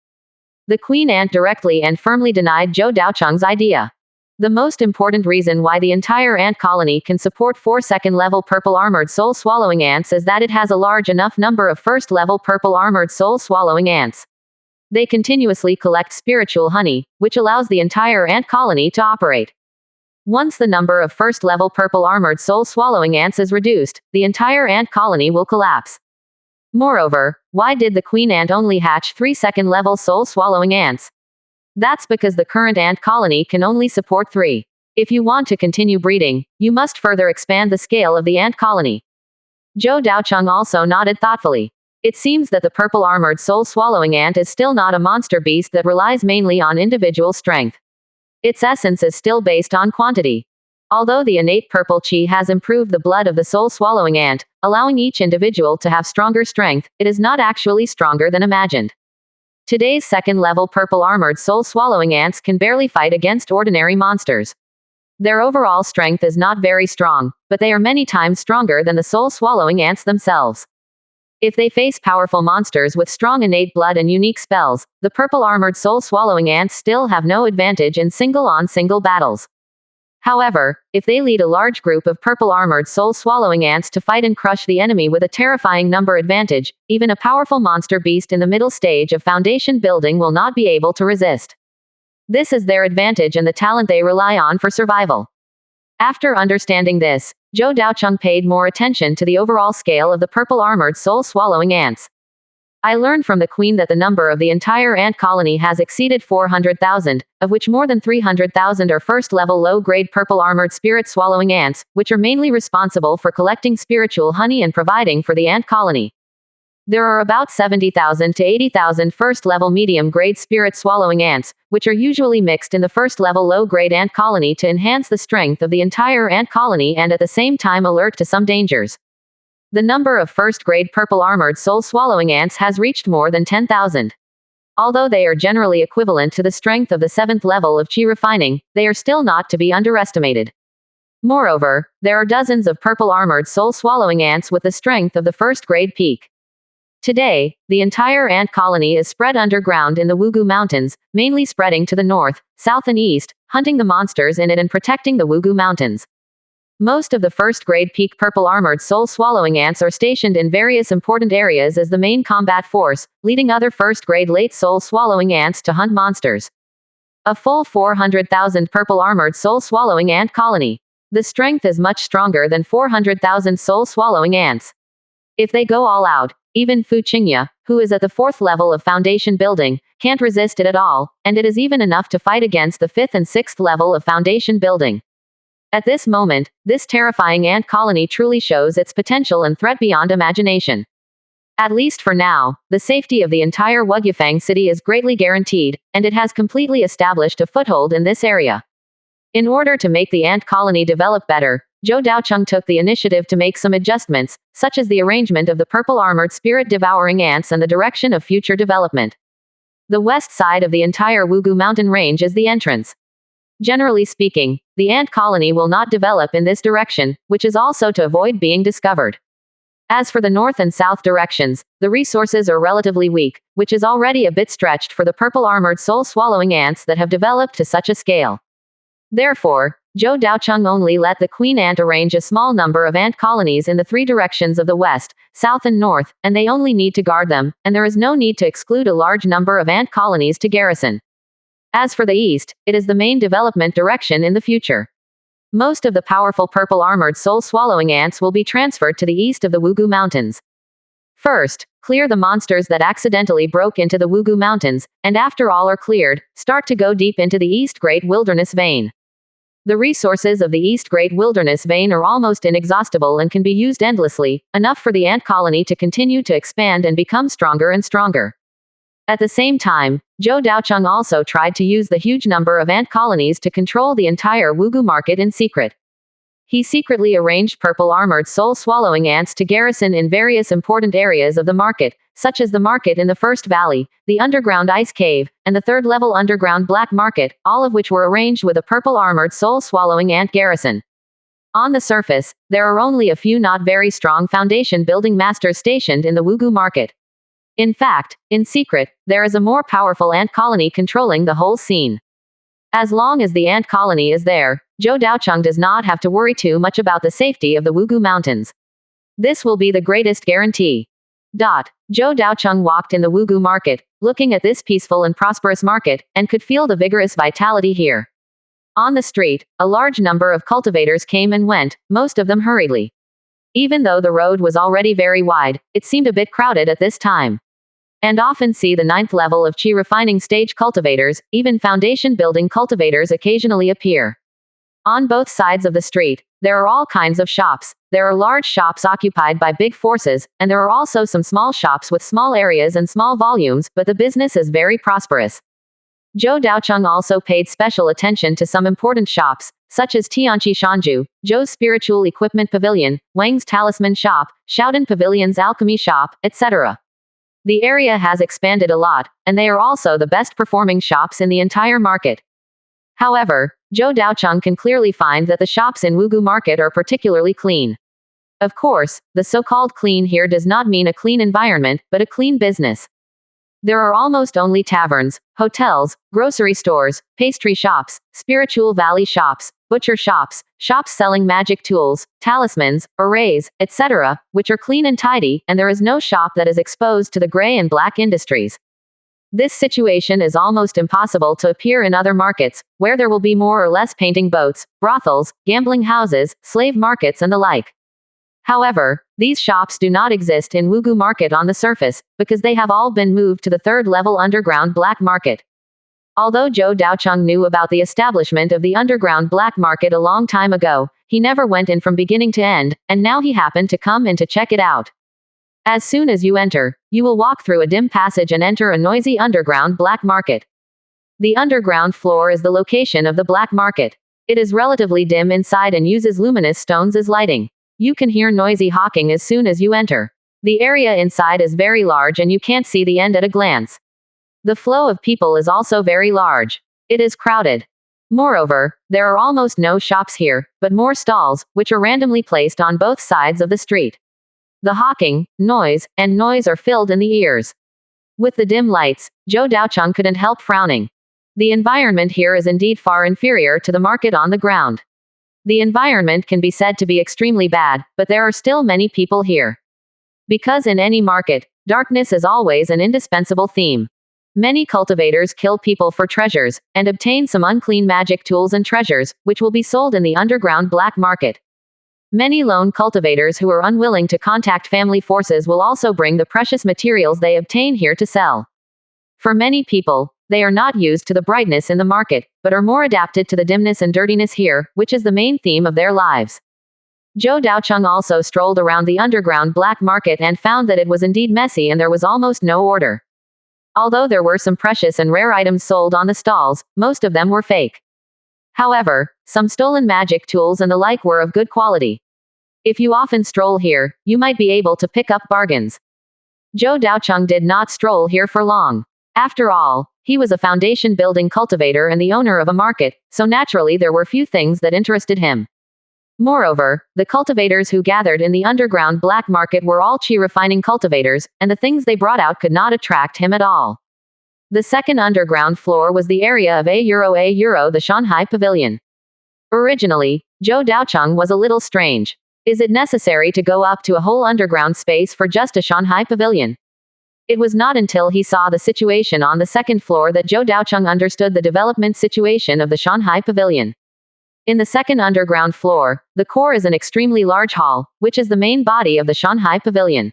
The queen ant directly and firmly denied Zhou Daocheng's idea. The most important reason why the entire ant colony can support 4 second-level purple armored soul-swallowing ants is that it has a large enough number of first-level purple armored soul-swallowing ants. They continuously collect spiritual honey, which allows the entire ant colony to operate. Once the number of first-level purple armored soul-swallowing ants is reduced, the entire ant colony will collapse. Moreover, why did the queen ant only hatch 3 second-level soul-swallowing ants? That's because the current ant colony can only support 3. If you want to continue breeding, you must further expand the scale of the ant colony. Zhou Daocheng also nodded thoughtfully. It seems that the purple armored soul-swallowing ant is still not a monster beast that relies mainly on individual strength. Its essence is still based on quantity. Although the innate purple qi has improved the blood of the soul-swallowing ant, allowing each individual to have stronger strength, it is not actually stronger than imagined. Today's second-level purple armored soul-swallowing ants can barely fight against ordinary monsters. Their overall strength is not very strong, but they are many times stronger than the soul-swallowing ants themselves. If they face powerful monsters with strong innate blood and unique spells, the purple armored soul-swallowing ants still have no advantage in single-on-single battles. However, if they lead a large group of purple armored soul-swallowing ants to fight and crush the enemy with a terrifying number advantage, even a powerful monster beast in the middle stage of foundation building will not be able to resist. This is their advantage and the talent they rely on for survival. After understanding this, Zhou Daocheng paid more attention to the overall scale of the purple armored soul-swallowing ants. I learned from the queen that the number of the entire ant colony has exceeded 400,000, of which more than 300,000 are first-level low-grade purple armored spirit-swallowing ants, which are mainly responsible for collecting spiritual honey and providing for the ant colony. There are about 70,000 to 80,000 first-level medium-grade spirit-swallowing ants, which are usually mixed in the first-level low-grade ant colony to enhance the strength of the entire ant colony and at the same time alert to some dangers. The number of first-grade purple armored soul-swallowing ants has reached more than 10,000. Although they are generally equivalent to the strength of the 7th level of qi refining, they are still not to be underestimated. Moreover, there are dozens of purple armored soul-swallowing ants with the strength of the first-grade peak. Today, the entire ant colony is spread underground in the Wugu Mountains, mainly spreading to the north, south and east, hunting the monsters in it and protecting the Wugu Mountains. Most of the first-grade peak purple armored soul-swallowing ants are stationed in various important areas as the main combat force, leading other first-grade late soul-swallowing ants to hunt monsters. A full 400,000 purple armored soul-swallowing ant colony. The strength is much stronger than 400,000 soul-swallowing ants. If they go all out, even Fu Qingya, who is at the 4th level of foundation building, can't resist it at all, and it is even enough to fight against the 5th and 6th level of foundation building. At this moment, this terrifying ant colony truly shows its potential and threat beyond imagination. At least for now, the safety of the entire Wugyufang city is greatly guaranteed, and it has completely established a foothold in this area. In order to make the ant colony develop better, Zhou Daocheng took the initiative to make some adjustments, such as the arrangement of the purple armored spirit-devouring ants and the direction of future development. The west side of the entire Wugu mountain range is the entrance. Generally speaking, the ant colony will not develop in this direction, which is also to avoid being discovered. As for the north and south directions, the resources are relatively weak, which is already a bit stretched for the purple armored soul-swallowing ants that have developed to such a scale. Therefore, Zhou Daocheng only let the queen ant arrange a small number of ant colonies in the three directions of the west, south and north, and they only need to guard them, and there is no need to exclude a large number of ant colonies to garrison. As for the east, it is the main development direction in the future. Most of the powerful purple armored soul-swallowing ants will be transferred to the east of the Wugu Mountains. First, clear the monsters that accidentally broke into the Wugu Mountains, and after all are cleared, start to go deep into the East Great Wilderness Vein. The resources of the East Great Wilderness Vein are almost inexhaustible and can be used endlessly, enough for the ant colony to continue to expand and become stronger and stronger. At the same time, Zhou Daocheng also tried to use the huge number of ant colonies to control the entire Wugu market in secret. He secretly arranged purple armored soul-swallowing ants to garrison in various important areas of the market, such as the market in the First Valley, the underground ice cave, and the third-level underground black market, all of which were arranged with a purple armored soul-swallowing ant garrison. On the surface, there are only a few not very strong foundation-building masters stationed in the Wugu market. In fact, in secret, there is a more powerful ant colony controlling the whole scene. As long as the ant colony is there, Zhou Daocheng does not have to worry too much about the safety of the Wugu Mountains. This will be the greatest guarantee. Zhou Daocheng walked in the Wugu market, looking at this peaceful and prosperous market, and could feel the vigorous vitality here. On the street, a large number of cultivators came and went, most of them hurriedly. Even though the road was already very wide, it seemed a bit crowded at this time. And often see the 9th level of Qi refining stage cultivators, even foundation building cultivators occasionally appear. On both sides of the street, there are all kinds of shops. There are large shops occupied by big forces, and there are also some small shops with small areas and small volumes, but the business is very prosperous. Zhou Daocheng also paid special attention to some important shops, such as Tianqi Shanju, Zhou's Spiritual Equipment Pavilion, Wang's Talisman Shop, Shaodun Pavilion's Alchemy Shop, etc. The area has expanded a lot, and they are also the best performing shops in the entire market. However, Zhou Daocheng can clearly find that the shops in Wugu market are particularly clean. Of course, the so-called clean here does not mean a clean environment, but a clean business. There are almost only taverns, hotels, grocery stores, pastry shops, spiritual valley shops, butcher shops, shops selling magic tools, talismans, arrays, etc., which are clean and tidy, and there is no shop that is exposed to the gray and black industries. This situation is almost impossible to appear in other markets, where there will be more or less painting boats, brothels, gambling houses, slave markets and the like. However, these shops do not exist in Wugu market on the surface, because they have all been moved to the third-level underground black market. Although Zhou Daocheng knew about the establishment of the underground black market a long time ago, he never went in from beginning to end, and now he happened to come in to check it out. As soon as you enter, you will walk through a dim passage and enter a noisy underground black market. The underground floor is the location of the black market. It is relatively dim inside and uses luminous stones as lighting. You can hear noisy hawking as soon as you enter. The area inside is very large and you can't see the end at a glance. The flow of people is also very large. It is crowded. Moreover, there are almost no shops here, but more stalls, which are randomly placed on both sides of the street. The hawking, noise, and noise are filled in the ears. With the dim lights, Zhou Daocheng couldn't help frowning. The environment here is indeed far inferior to the market on the ground. The environment can be said to be extremely bad, but there are still many people here. Because in any market, darkness is always an indispensable theme. Many cultivators kill people for treasures, and obtain some unclean magic tools and treasures, which will be sold in the underground black market. Many lone cultivators who are unwilling to contact family forces will also bring the precious materials they obtain here to sell. For many people, they are not used to the brightness in the market, but are more adapted to the dimness and dirtiness here, which is the main theme of their lives. Zhou Daocheng also strolled around the underground black market and found that it was indeed messy and there was almost no order. Although there were some precious and rare items sold on the stalls, most of them were fake. However, some stolen magic tools and the like were of good quality. If you often stroll here, you might be able to pick up bargains. Zhou Daocheng did not stroll here for long. After all, he was a foundation-building cultivator and the owner of a market, so naturally there were few things that interested him. Moreover, the cultivators who gathered in the underground black market were all Qi refining cultivators, and the things they brought out could not attract him at all. The second underground floor was the area of A Euro the Shanghai Pavilion. Originally, Zhou Daocheng was a little strange. Is it necessary to go up to a whole underground space for just a Shanghai pavilion? It was not until he saw the situation on the second floor that Zhou Daocheng understood the development situation of the Shanghai pavilion. In the second underground floor, the core is an extremely large hall, which is the main body of the Shanghai pavilion.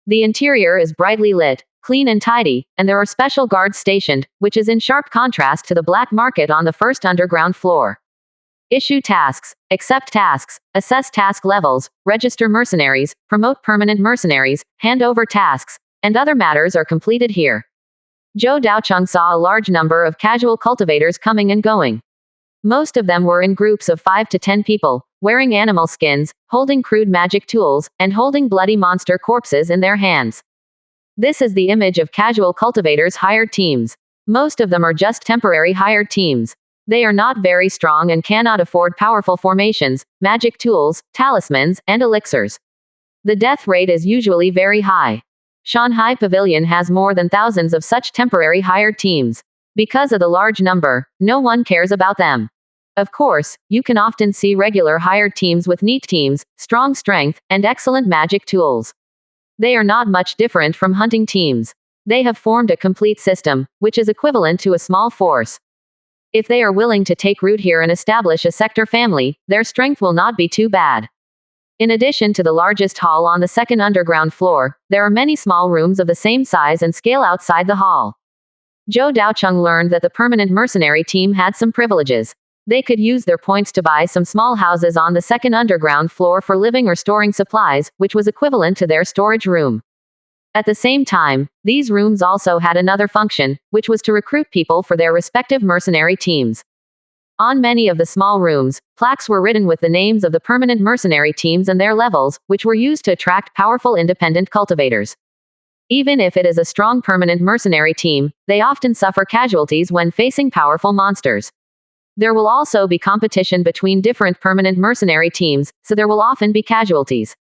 The interior is brightly lit, clean and tidy, and there are special guards stationed, which is in sharp contrast to the black market on the first underground floor. Issue tasks, accept tasks, assess task levels, register mercenaries, promote permanent mercenaries, hand over tasks, and other matters are completed here. Zhou Daocheng saw a large number of casual cultivators coming and going. Most of them were in groups of 5 to 10 people, wearing animal skins, holding crude magic tools, and holding bloody monster corpses in their hands. This is the image of casual cultivators' hired teams. Most of them are just temporary hired teams. They are not very strong and cannot afford powerful formations, magic tools, talismans, and elixirs. The death rate is usually very high. Shanghai Pavilion has more than thousands of such temporary hired teams. Because of the large number, no one cares about them. Of course, you can often see regular hired teams with neat teams, strong strength, and excellent magic tools. They are not much different from hunting teams. They have formed a complete system, which is equivalent to a small force. If they are willing to take root here and establish a sector family, their strength will not be too bad. In addition to the largest hall on the second underground floor, there are many small rooms of the same size and scale outside the hall. Zhou Daocheng learned that the permanent mercenary team had some privileges. They could use their points to buy some small houses on the second underground floor for living or storing supplies, which was equivalent to their storage room. At the same time, these rooms also had another function, which was to recruit people for their respective mercenary teams. On many of the small rooms, plaques were written with the names of the permanent mercenary teams and their levels, which were used to attract powerful independent cultivators. Even if it is a strong permanent mercenary team, they often suffer casualties when facing powerful monsters. There will also be competition between different permanent mercenary teams, so there will often be casualties.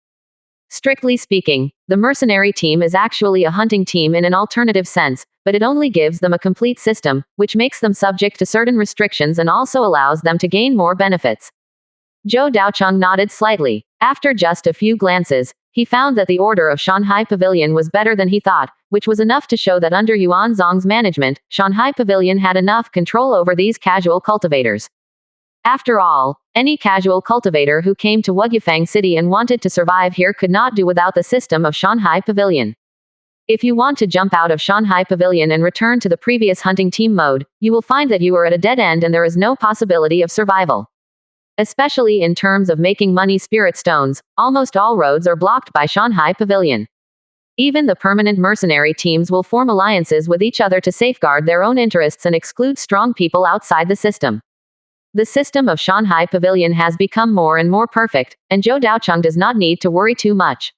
Strictly speaking, the mercenary team is actually a hunting team in an alternative sense, but it only gives them a complete system, which makes them subject to certain restrictions and also allows them to gain more benefits. Zhou Daocheng nodded slightly. After just a few glances, he found that the order of Shanghai Pavilion was better than he thought, which was enough to show that under Yuan Zong's management, Shanghai Pavilion had enough control over these casual cultivators. After all, any casual cultivator who came to Wugufang City and wanted to survive here could not do without the system of Shanghai Pavilion. If you want to jump out of Shanghai Pavilion and return to the previous hunting team mode, you will find that you are at a dead end and there is no possibility of survival. Especially in terms of making money spirit stones, almost all roads are blocked by Shanghai Pavilion. Even the permanent mercenary teams will form alliances with each other to safeguard their own interests and exclude strong people outside the system. The system of Shanghai Pavilion has become more and more perfect, and Zhou Daocheng does not need to worry too much.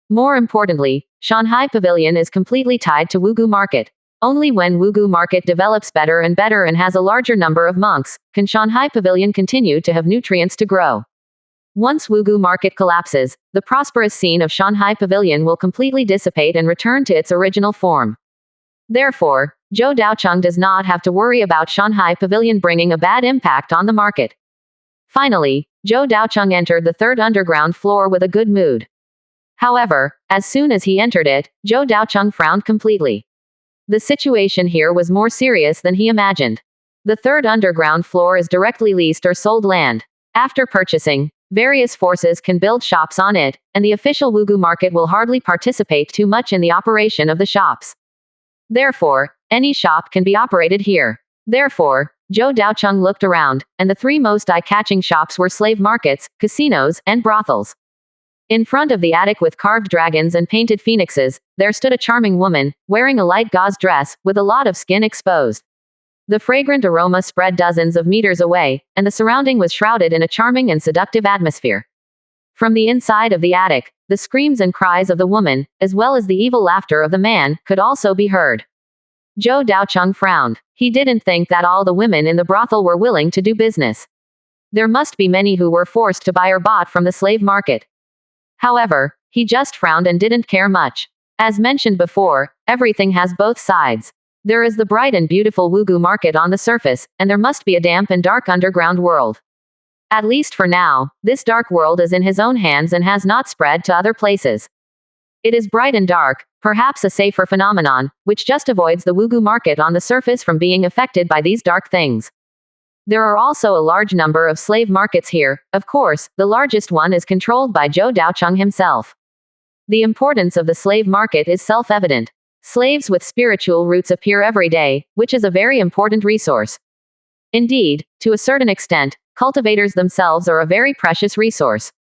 More importantly, Shanghai Pavilion is completely tied to Wugu Market. Only when Wugu Market develops better and has a larger number of monks, can Shanghai Pavilion continue to have nutrients to grow. Once Wugu Market collapses, the prosperous scene of Shanghai Pavilion will completely dissipate and return to its original form. Therefore, Zhou Daocheng does not have to worry about Shanghai Pavilion bringing a bad impact on the market. Finally, Zhou Daocheng entered the third underground floor with a good mood. However, as soon as he entered it, Zhou Daocheng frowned completely. The situation here was more serious than he imagined. The third underground floor is directly leased or sold land. After purchasing, various forces can build shops on it, and the official Wugu market will hardly participate too much in the operation of the shops. Therefore, any shop can be operated here. Therefore, Zhou Daocheng looked around, and the three most eye-catching shops were slave markets, casinos, and brothels. In front of the attic with carved dragons and painted phoenixes, there stood a charming woman, wearing a light gauze dress, with a lot of skin exposed. The fragrant aroma spread dozens of meters away, and the surrounding was shrouded in a charming and seductive atmosphere. From the inside of the attic, the screams and cries of the woman, as well as the evil laughter of the man, could also be heard. Zhou Daocheng frowned. He didn't think that all the women in the brothel were willing to do business. There must be many who were forced to buy or bought from the slave market. However, he just frowned and didn't care much. As mentioned before, everything has both sides. There is the bright and beautiful Wugu market on the surface, and there must be a damp and dark underground world. At least for now, this dark world is in his own hands and has not spread to other places. It is bright and dark, perhaps a safer phenomenon, which just avoids the wugu market on the surface from being affected by these dark things. There are also a large number of slave markets here. Of course, the largest one is controlled by Zhou Daocheng himself. The importance of the slave market is self-evident. Slaves with spiritual roots appear every day, which is a very important resource. Indeed, to a certain extent, cultivators themselves are a very precious resource.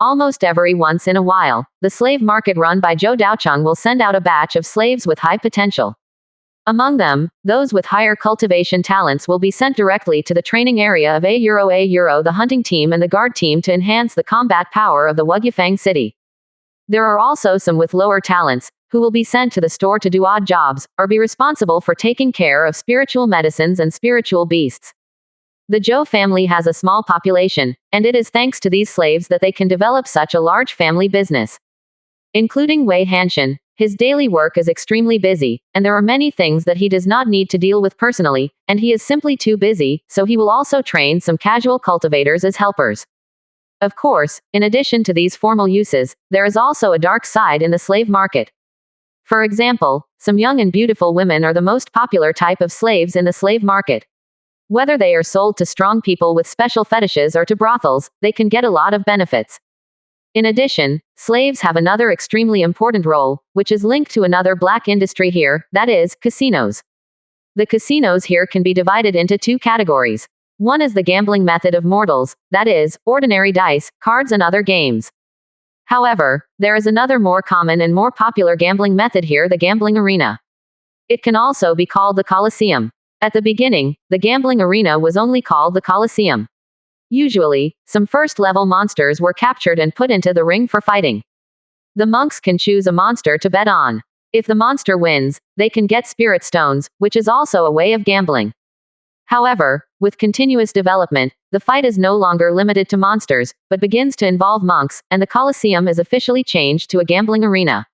Almost every once in a while, the slave market run by Zhou Daocheng will send out a batch of slaves with high potential. Among them, those with higher cultivation talents will be sent directly to the training area of A-Euro the hunting team and the guard team to enhance the combat power of the Wugyufang city. There are also some with lower talents, who will be sent to the store to do odd jobs, or be responsible for taking care of spiritual medicines and spiritual beasts. The Zhou family has a small population, and it is thanks to these slaves that they can develop such a large family business. Including Wei Hanshan, his daily work is extremely busy, and there are many things that he does not need to deal with personally, and he is simply too busy, so he will also train some casual cultivators as helpers. Of course, in addition to these formal uses, there is also a dark side in the slave market. For example, some young and beautiful women are the most popular type of slaves in the slave market. Whether they are sold to strong people with special fetishes or to brothels, they can get a lot of benefits. In addition, slaves have another extremely important role, which is linked to another black industry here, that is, casinos. The casinos here can be divided into two categories. One is the gambling method of mortals, that is, ordinary dice, cards and other games. However, there is another more common and more popular gambling method here, the gambling arena. It can also be called the Colosseum. At the beginning, the gambling arena was only called the Colosseum. Usually, some first-level monsters were captured and put into the ring for fighting. The monks can choose a monster to bet on. If the monster wins, they can get spirit stones, which is also a way of gambling. However, with continuous development, the fight is no longer limited to monsters, but begins to involve monks, and the Colosseum is officially changed to a gambling arena.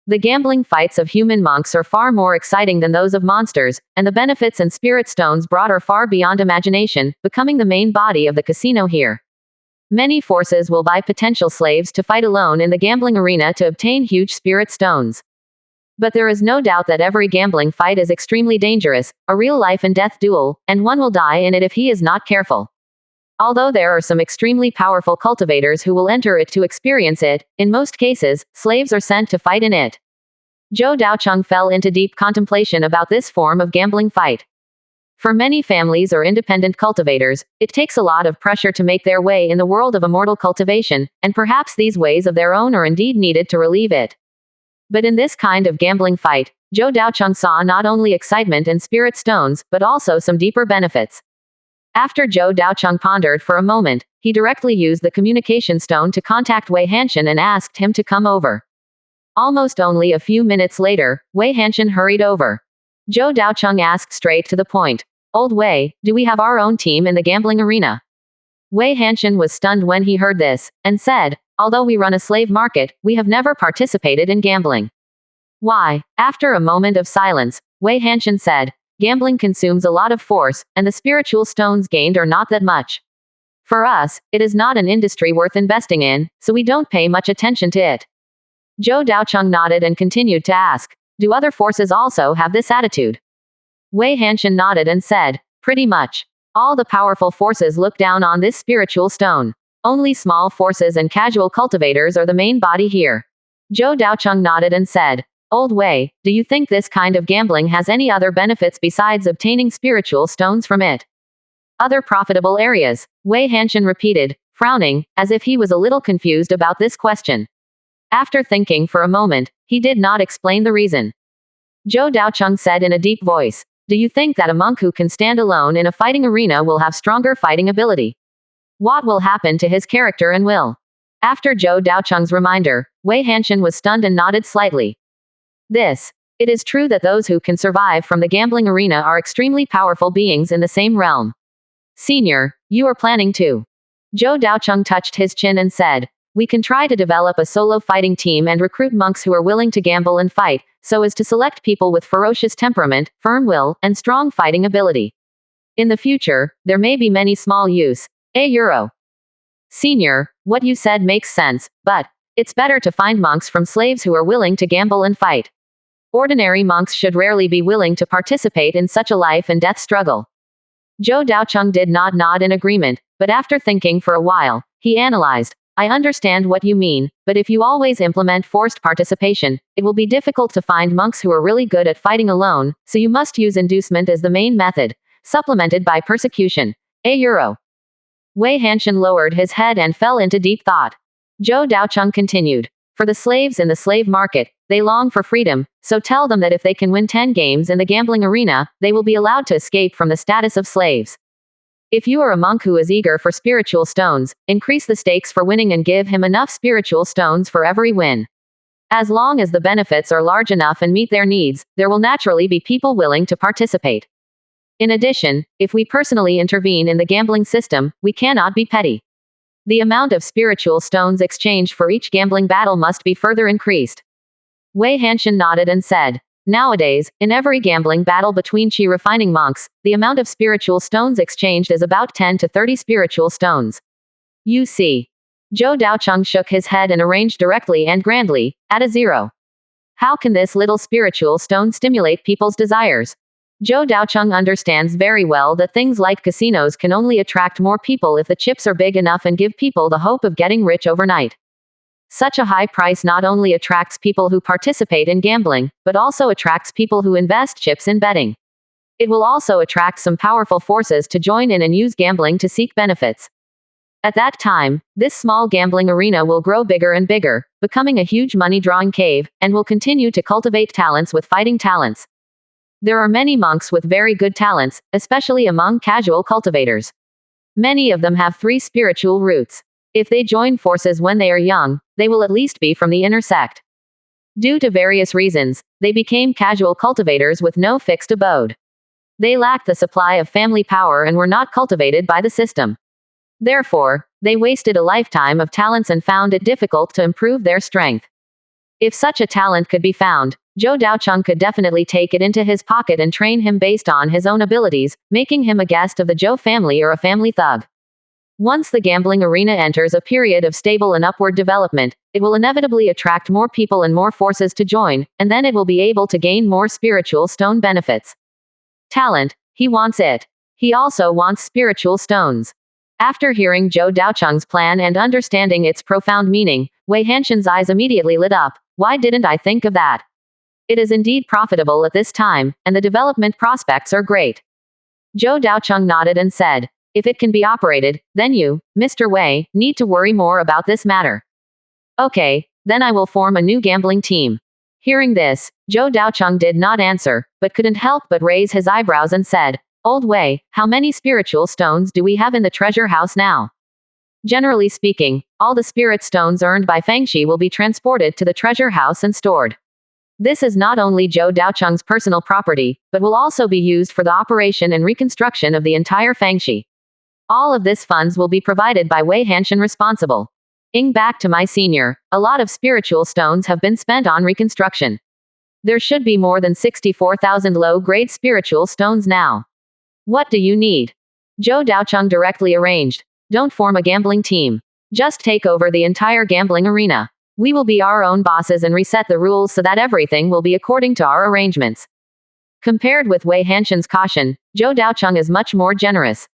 The gambling fights of human monks are far more exciting than those of monsters, and the benefits and spirit stones brought are far beyond imagination, becoming the main body of the casino here. Many forces will buy potential slaves to fight alone in the gambling arena to obtain huge spirit stones. But there is no doubt that every gambling fight is extremely dangerous, a real life and death duel, and one will die in it if he is not careful. Although there are some extremely powerful cultivators who will enter it to experience it, in most cases, slaves are sent to fight in it. Zhou Daocheng fell into deep contemplation about this form of gambling fight. For many families or independent cultivators, it takes a lot of pressure to make their way in the world of immortal cultivation, and perhaps these ways of their own are indeed needed to relieve it. But in this kind of gambling fight, Zhou Daocheng saw not only excitement and spirit stones, but also some deeper benefits. After Zhou Daocheng pondered for a moment, he directly used the communication stone to contact Wei Hanshan and asked him to come over. Almost only a few minutes later, Wei Hanshan hurried over. Zhou Daocheng asked straight to the point. "Old Wei, do we have our own team in the gambling arena?" Wei Hanshan was stunned when he heard this, and said, "Although we run a slave market, we have never participated in gambling." "Why?" After a moment of silence, Wei Hanshan said, "Gambling consumes a lot of force, and the spiritual stones gained are not that much. For us, it is not an industry worth investing in, so we don't pay much attention to it." Zhou Daocheng nodded and continued to ask, "Do other forces also have this attitude?" Wei Hanshan nodded and said, "Pretty much. All the powerful forces look down on this spiritual stone. Only small forces and casual cultivators are the main body here." Zhou Daocheng nodded and said, "Old Wei, do you think this kind of gambling has any other benefits besides obtaining spiritual stones from it?" "Other profitable areas?" Wei Hanshan repeated, frowning, as if he was a little confused about this question. After thinking for a moment, he did not explain the reason. Zhou Daocheng said in a deep voice, "Do you think that a monk who can stand alone in a fighting arena will have stronger fighting ability? What will happen to his character and will?" After Zhou Daocheng's reminder, Wei Hanshan was stunned and nodded slightly. It is true that those who can survive from the gambling arena are extremely powerful beings in the same realm. Senior, you are planning to. Zhou Daocheng touched his chin and said, "We can try to develop a solo fighting team and recruit monks who are willing to gamble and fight, so as to select people with ferocious temperament, firm will, and strong fighting ability. In the future, there may be many small use, €. Senior, what you said makes sense, but it's better to find monks from slaves who are willing to gamble and fight. Ordinary monks should rarely be willing to participate in such a life and death struggle. Zhou Daocheng did not nod in agreement, but after thinking for a while, he analyzed. I understand what you mean, but if you always implement forced participation, it will be difficult to find monks who are really good at fighting alone, so you must use inducement as the main method, supplemented by persecution. €. Wei Hanshan lowered his head and fell into deep thought. Zhou Daocheng continued. For the slaves in the slave market, they long for freedom, so tell them that if they can win 10 games in the gambling arena, they will be allowed to escape from the status of slaves. If you are a monk who is eager for spiritual stones, increase the stakes for winning and give him enough spiritual stones for every win. As long as the benefits are large enough and meet their needs, there will naturally be people willing to participate. In addition, if we personally intervene in the gambling system, we cannot be petty. The amount of spiritual stones exchanged for each gambling battle must be further increased. Wei Hanshan nodded and said, nowadays, in every gambling battle between Qi refining monks, the amount of spiritual stones exchanged is about 10 to 30 spiritual stones. You see. Zhou Daocheng shook his head and arranged directly and grandly, at a 0. How can this little spiritual stone stimulate people's desires? Zhou Daocheng understands very well that things like casinos can only attract more people if the chips are big enough and give people the hope of getting rich overnight. Such a high price not only attracts people who participate in gambling, but also attracts people who invest chips in betting. It will also attract some powerful forces to join in and use gambling to seek benefits. At that time, this small gambling arena will grow bigger and bigger, becoming a huge money-drawing cave, and will continue to cultivate talents with fighting talents. There are many monks with very good talents, especially among casual cultivators. Many of them have 3 spiritual roots. If they join forces when they are young, they will at least be from the inner sect. Due to various reasons, they became casual cultivators with no fixed abode. They lacked the supply of family power and were not cultivated by the system. Therefore, they wasted a lifetime of talents and found it difficult to improve their strength. If such a talent could be found, Zhou Daocheng could definitely take it into his pocket and train him based on his own abilities, making him a guest of the Zhou family or a family thug. Once the gambling arena enters a period of stable and upward development, it will inevitably attract more people and more forces to join, and then it will be able to gain more spiritual stone benefits. Talent, he wants it. He also wants spiritual stones. After hearing Zhou Daocheng's plan and understanding its profound meaning, Wei Hanshan's eyes immediately lit up. Why didn't I think of that? It is indeed profitable at this time, and the development prospects are great. Zhou Daocheng nodded and said, if it can be operated, then you, Mr. Wei, need to worry more about this matter. Okay, then I will form a new gambling team. Hearing this, Zhou Daocheng did not answer, but couldn't help but raise his eyebrows and said, Old Wei, how many spiritual stones do we have in the treasure house now? Generally speaking, all the spirit stones earned by Fangxi will be transported to the treasure house and stored. This is not only Zhou Daocheng's personal property, but will also be used for the operation and reconstruction of the entire Fangxi. All of this funds will be provided by Wei Hanshan responsible. Back to my senior, a lot of spiritual stones have been spent on reconstruction. There should be more than 64,000 low-grade spiritual stones now. What do you need? Zhou Daocheng directly arranged. Don't form a gambling team. Just take over the entire gambling arena. We will be our own bosses and reset the rules so that everything will be according to our arrangements. Compared with Wei Hanshan's caution, Zhou Daocheng is much more generous.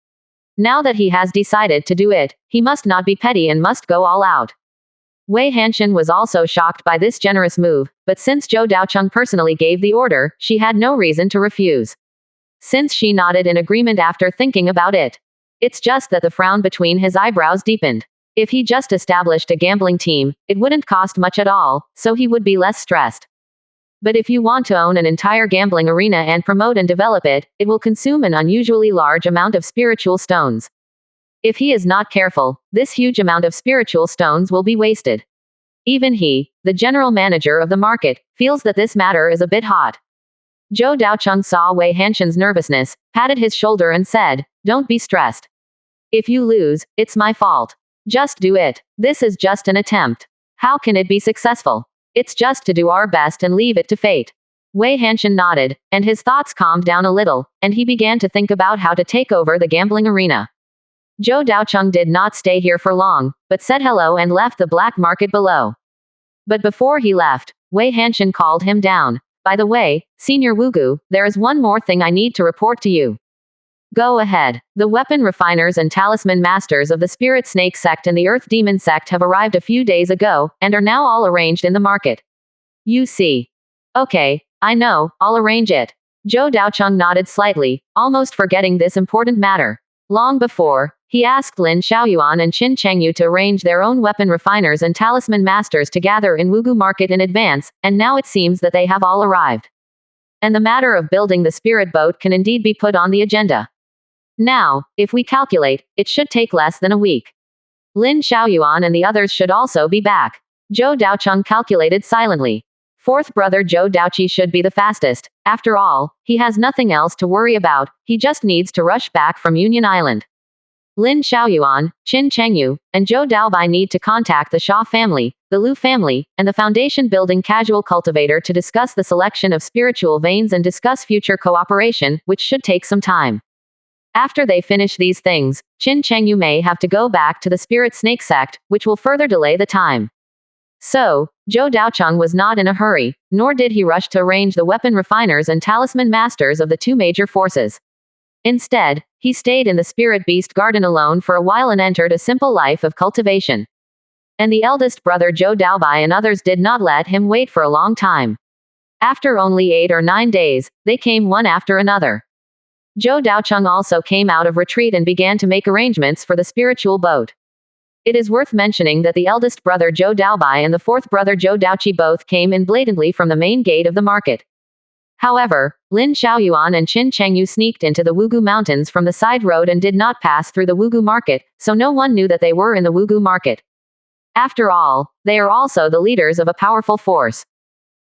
Now that he has decided to do it, he must not be petty and must go all out. Wei Hanshan was also shocked by this generous move, but since Zhou Daocheng personally gave the order, she had no reason to refuse. Since she nodded in agreement after thinking about it. It's just that the frown between his eyebrows deepened. If he just established a gambling team, it wouldn't cost much at all, so he would be less stressed. But if you want to own an entire gambling arena and promote and develop it, it will consume an unusually large amount of spiritual stones. If he is not careful, this huge amount of spiritual stones will be wasted. Even he, the general manager of the market, feels that this matter is a bit hot. Zhou Daocheng saw Wei Hanshan's nervousness, patted his shoulder and said, Don't be stressed. If you lose, it's my fault. Just do it. This is just an attempt. How can it be successful? It's just to do our best and leave it to fate. Wei Hanshan nodded, and his thoughts calmed down a little, and he began to think about how to take over the gambling arena. Zhou Daocheng did not stay here for long, but said hello and left the black market below. But before he left, Wei Hanshan called him down. By the way, Senior Wugu, there is one more thing I need to report to you. Go ahead. The weapon refiners and talisman masters of the Spirit Snake sect and the Earth Demon sect have arrived a few days ago, and are now all arranged in the market. You see. Okay, I know, I'll arrange it. Zhou Daocheng nodded slightly, almost forgetting this important matter. Long before, he asked Lin Xiaoyuan and Qin Chengyu to arrange their own weapon refiners and talisman masters to gather in Wugu market in advance, and now it seems that they have all arrived. And the matter of building the spirit boat can indeed be put on the agenda. Now, if we calculate, it should take less than a week. Lin Xiaoyuan and the others should also be back. Zhou Daocheng calculated silently. Fourth brother Zhou Daoqi should be the fastest. After all, he has nothing else to worry about, he just needs to rush back from Union Island. Lin Xiaoyuan, Qin Chengyu, and Zhou Daobai need to contact the Xia family, the Lu family, and the Foundation Building Casual Cultivator to discuss the selection of spiritual veins and discuss future cooperation, which should take some time. After they finish these things, Qin Chengyu may have to go back to the Spirit Snake sect, which will further delay the time. So, Zhou Daocheng was not in a hurry, nor did he rush to arrange the weapon refiners and talisman masters of the two major forces. Instead, he stayed in the Spirit Beast Garden alone for a while and entered a simple life of cultivation. And the eldest brother Zhou Daobai and others did not let him wait for a long time. After only 8 or 9 days, they came one after another. Zhou Daocheng also came out of retreat and began to make arrangements for the spiritual boat. It is worth mentioning that the eldest brother Zhou Daobai and the fourth brother Zhou Daoqi both came in blatantly from the main gate of the market. However, Lin Xiaoyuan and Qin Chengyu sneaked into the Wugu Mountains from the side road and did not pass through the Wugu market, so no one knew that they were in the Wugu market. After all, they are also the leaders of a powerful force.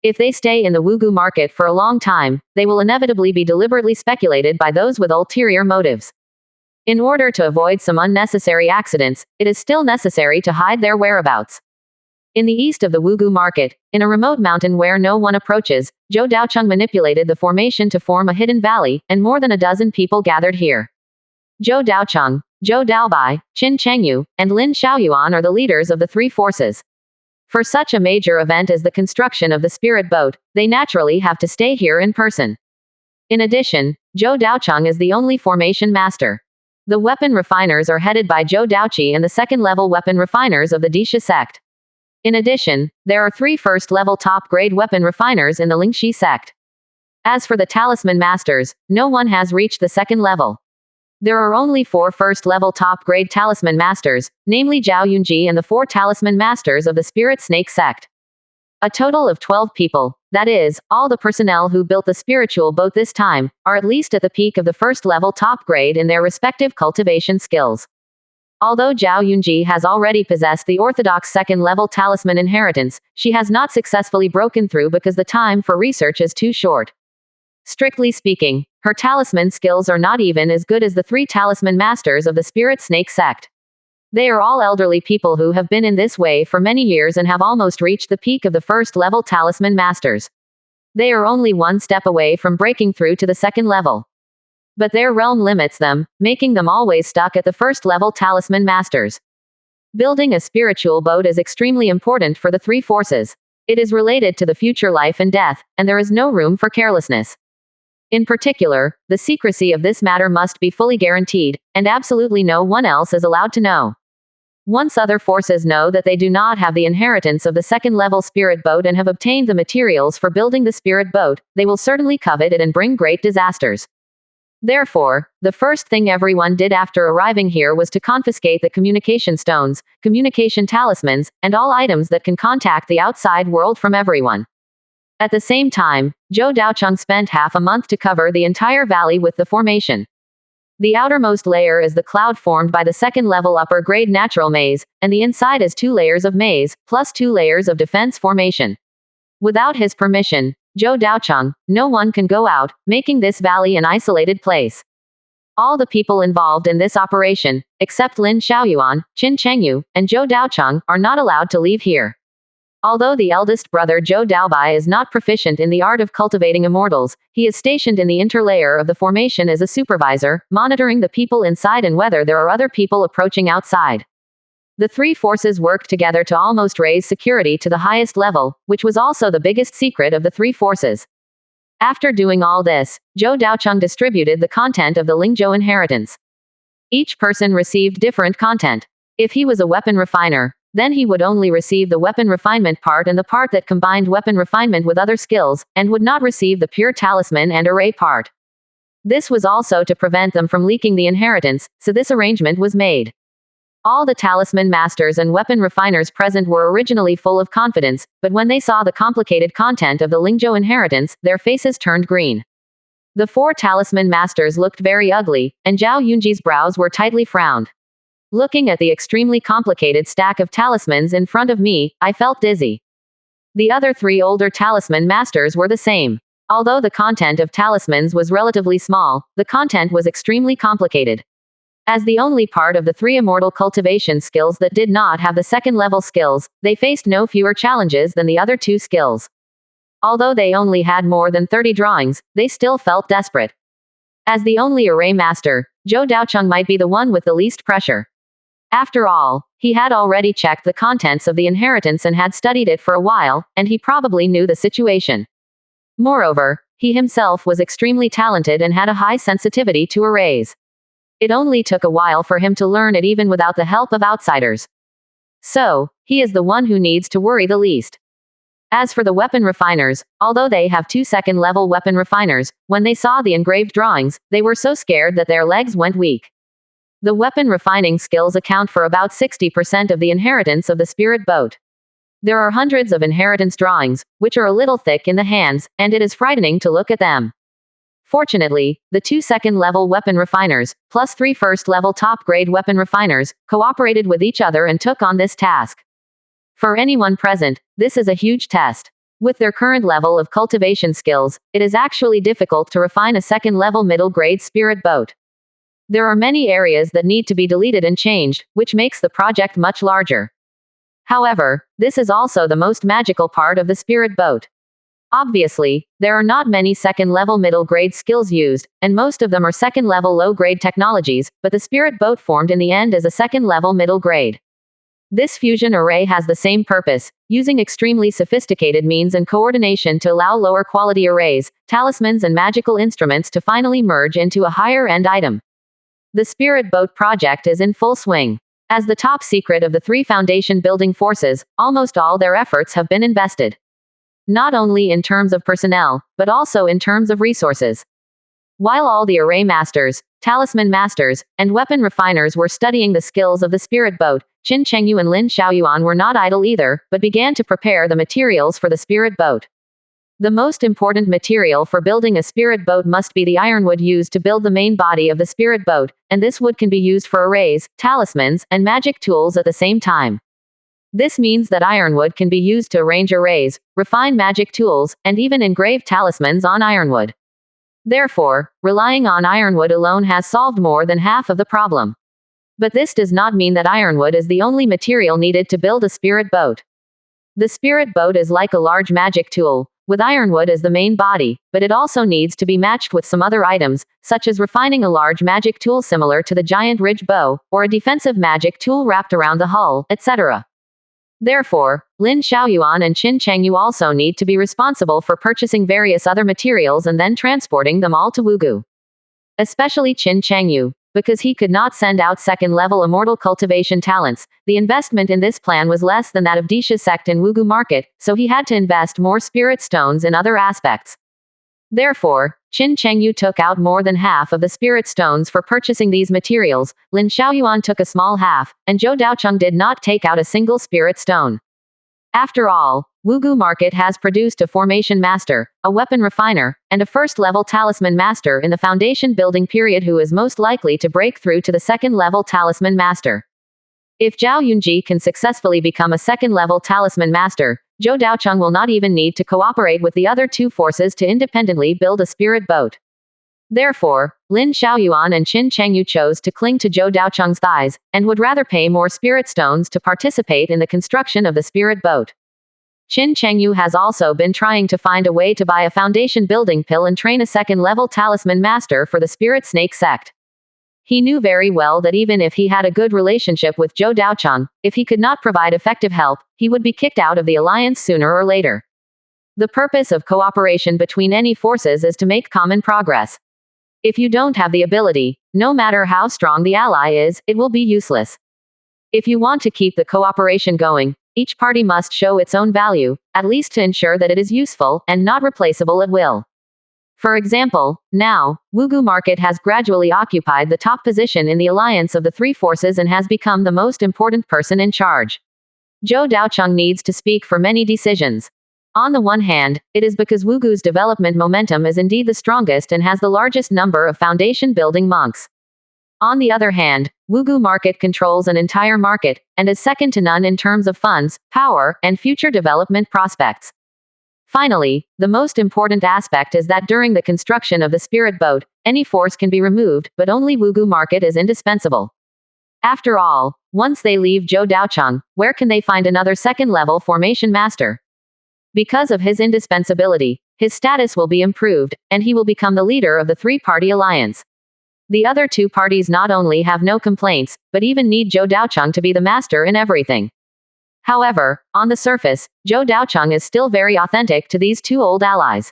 If they stay in the Wugu market for a long time, they will inevitably be deliberately speculated by those with ulterior motives. In order to avoid some unnecessary accidents, it is still necessary to hide their whereabouts. In the east of the Wugu market, in a remote mountain where no one approaches, Zhou Daocheng manipulated the formation to form a hidden valley, and more than a dozen people gathered here. Zhou Daocheng, Zhou Daobai, Qin Chengyu, and Lin Xiaoyuan are the leaders of the three forces. For such a major event as the construction of the spirit boat, they naturally have to stay here in person. In addition, Zhou Daocheng is the only formation master. The weapon refiners are headed by Zhou Daoqi and the second-level weapon refiners of the Disha sect. In addition, there are 3 first-level top-grade weapon refiners in the Lingxi sect. As for the talisman masters, no one has reached the second level. There are only 4 first-level top-grade talisman masters, namely Zhao Yunji and the 4 talisman masters of the Spirit Snake sect. A total of 12 people, that is, all the personnel who built the spiritual boat this time, are at least at the peak of the first-level top grade in their respective cultivation skills. Although Zhao Yunji has already possessed the orthodox second-level talisman inheritance, she has not successfully broken through because the time for research is too short. Strictly speaking, her talisman skills are not even as good as the 3 talisman masters of the Spirit Snake sect. They are all elderly people who have been in this way for many years and have almost reached the peak of the first-level talisman masters. They are only one step away from breaking through to the second level. But their realm limits them, making them always stuck at the first-level talisman masters. Building a spiritual boat is extremely important for the 3 forces. It is related to the future life and death, and there is no room for carelessness. In particular, the secrecy of this matter must be fully guaranteed, and absolutely no one else is allowed to know. Once other forces know that they do not have the inheritance of the second-level spirit boat and have obtained the materials for building the spirit boat, they will certainly covet it and bring great disasters. Therefore, the first thing everyone did after arriving here was to confiscate the communication stones, communication talismans, and all items that can contact the outside world from everyone. At the same time, Zhou Daocheng spent half a month to cover the entire valley with the formation. The outermost layer is the cloud formed by the second-level upper-grade natural maze, and the inside is 2 layers of maze, plus 2 layers of defense formation. Without his permission, Zhou Daocheng, no one can go out, making this valley an isolated place. All the people involved in this operation, except Lin Xiaoyuan, Qin Chengyu, and Zhou Daocheng, are not allowed to leave here. Although the eldest brother Zhou Daobai is not proficient in the art of cultivating immortals, he is stationed in the interlayer of the formation as a supervisor, monitoring the people inside and whether there are other people approaching outside. The three forces worked together to almost raise security to the highest level, which was also the biggest secret of the three forces. After doing all this, Zhou Daocheng distributed the content of the Lingzhou inheritance. Each person received different content. If he was a weapon refiner, then he would only receive the weapon refinement part and the part that combined weapon refinement with other skills, and would not receive the pure talisman and array part. This was also to prevent them from leaking the inheritance, so this arrangement was made. All the talisman masters and weapon refiners present were originally full of confidence, but when they saw the complicated content of the Lingzhou inheritance, their faces turned green. The four talisman masters looked very ugly, and Zhao Yunji's brows were tightly frowned. Looking at the extremely complicated stack of talismans in front of me, I felt dizzy. The other three older talisman masters were the same. Although the content of talismans was relatively small, the content was extremely complicated. As the only part of the three immortal cultivation skills that did not have the second-level skills, they faced no fewer challenges than the other two skills. Although they only had more than 30 drawings, they still felt desperate. As the only array master, Zhou Daocheng might be the one with the least pressure. After all, he had already checked the contents of the inheritance and had studied it for a while, and he probably knew the situation. Moreover, he himself was extremely talented and had a high sensitivity to arrays. It only took a while for him to learn it even without the help of outsiders. So, he is the one who needs to worry the least. As for the weapon refiners, although they have 2 second-level weapon refiners, when they saw the engraved drawings, they were so scared that their legs went weak. The weapon refining skills account for about 60% of the inheritance of the spirit boat. There are hundreds of inheritance drawings, which are a little thick in the hands, and it is frightening to look at them. Fortunately, the 2 second-level weapon refiners, plus 3 first-level top-grade weapon refiners, cooperated with each other and took on this task. For anyone present, this is a huge test. With their current level of cultivation skills, it is actually difficult to refine a second-level middle-grade spirit boat. There are many areas that need to be deleted and changed, which makes the project much larger. However, this is also the most magical part of the spirit boat. Obviously, there are not many second-level middle-grade skills used, and most of them are second-level low-grade technologies, but the spirit boat formed in the end as a second-level middle-grade. This fusion array has the same purpose, using extremely sophisticated means and coordination to allow lower-quality arrays, talismans and magical instruments to finally merge into a higher-end item. The spirit boat project is in full swing. As the top secret of the 3 foundation building forces, almost all their efforts have been invested. Not only in terms of personnel, but also in terms of resources. While all the array masters, talisman masters, and weapon refiners were studying the skills of the spirit boat, Qin Chengyu and Lin Xiaoyuan were not idle either, but began to prepare the materials for the spirit boat. The most important material for building a spirit boat must be the ironwood used to build the main body of the spirit boat, and this wood can be used for arrays, talismans, and magic tools at the same time. This means that ironwood can be used to arrange arrays, refine magic tools, and even engrave talismans on ironwood. Therefore, relying on ironwood alone has solved more than half of the problem. But this does not mean that ironwood is the only material needed to build a spirit boat. The spirit boat is like a large magic tool, with ironwood as the main body, but it also needs to be matched with some other items, such as refining a large magic tool similar to the giant ridge bow, or a defensive magic tool wrapped around the hull, etc. Therefore, Lin Xiaoyuan and Qin Chengyu also need to be responsible for purchasing various other materials and then transporting them all to Wugu. Especially Qin Chengyu, because he could not send out second-level immortal cultivation talents. The investment in this plan was less than that of Disha's sect in Wugu market, so he had to invest more spirit stones in other aspects. Therefore, Qin Chengyu took out more than half of the spirit stones for purchasing these materials, Lin Xiaoyuan took a small half, and Zhou Daocheng did not take out a single spirit stone. After all, Wugu market has produced a formation master, a weapon refiner, and a first-level talisman master in the foundation building period who is most likely to break through to the second-level talisman master. If Zhao Yunji can successfully become a second-level talisman master, Zhou Daocheng will not even need to cooperate with the other 2 forces to independently build a spirit boat. Therefore, Lin Xiaoyuan and Qin Chengyu chose to cling to Zhou Daocheng's thighs, and would rather pay more spirit stones to participate in the construction of the spirit boat. Qin Chengyu has also been trying to find a way to buy a foundation building pill and train a second-level talisman master for the Spirit Snake sect. He knew very well that even if he had a good relationship with Zhou Daocheng, if he could not provide effective help, he would be kicked out of the alliance sooner or later. The purpose of cooperation between any forces is to make common progress. If you don't have the ability, no matter how strong the ally is, it will be useless. If you want to keep the cooperation going, each party must show its own value, at least to ensure that it is useful and not replaceable at will. For example, now, Wugu Market has gradually occupied the top position in the alliance of the three forces and has become the most important person in charge. Zhou Daocheng needs to speak for many decisions. On the one hand, it is because Wugu's development momentum is indeed the strongest and has the largest number of foundation-building monks. On the other hand, Wugu Market controls an entire market, and is second to none in terms of funds, power, and future development prospects. Finally, the most important aspect is that during the construction of the spirit boat, any force can be removed, but only Wugu Market is indispensable. After all, once they leave Zhou Daocheng, where can they find another second-level formation master? Because of his indispensability, his status will be improved, and he will become the leader of the three-party alliance. The other two parties not only have no complaints, but even need Zhou Daocheng to be the master in everything. However, on the surface, Zhou Daocheng is still very authentic to these two old allies.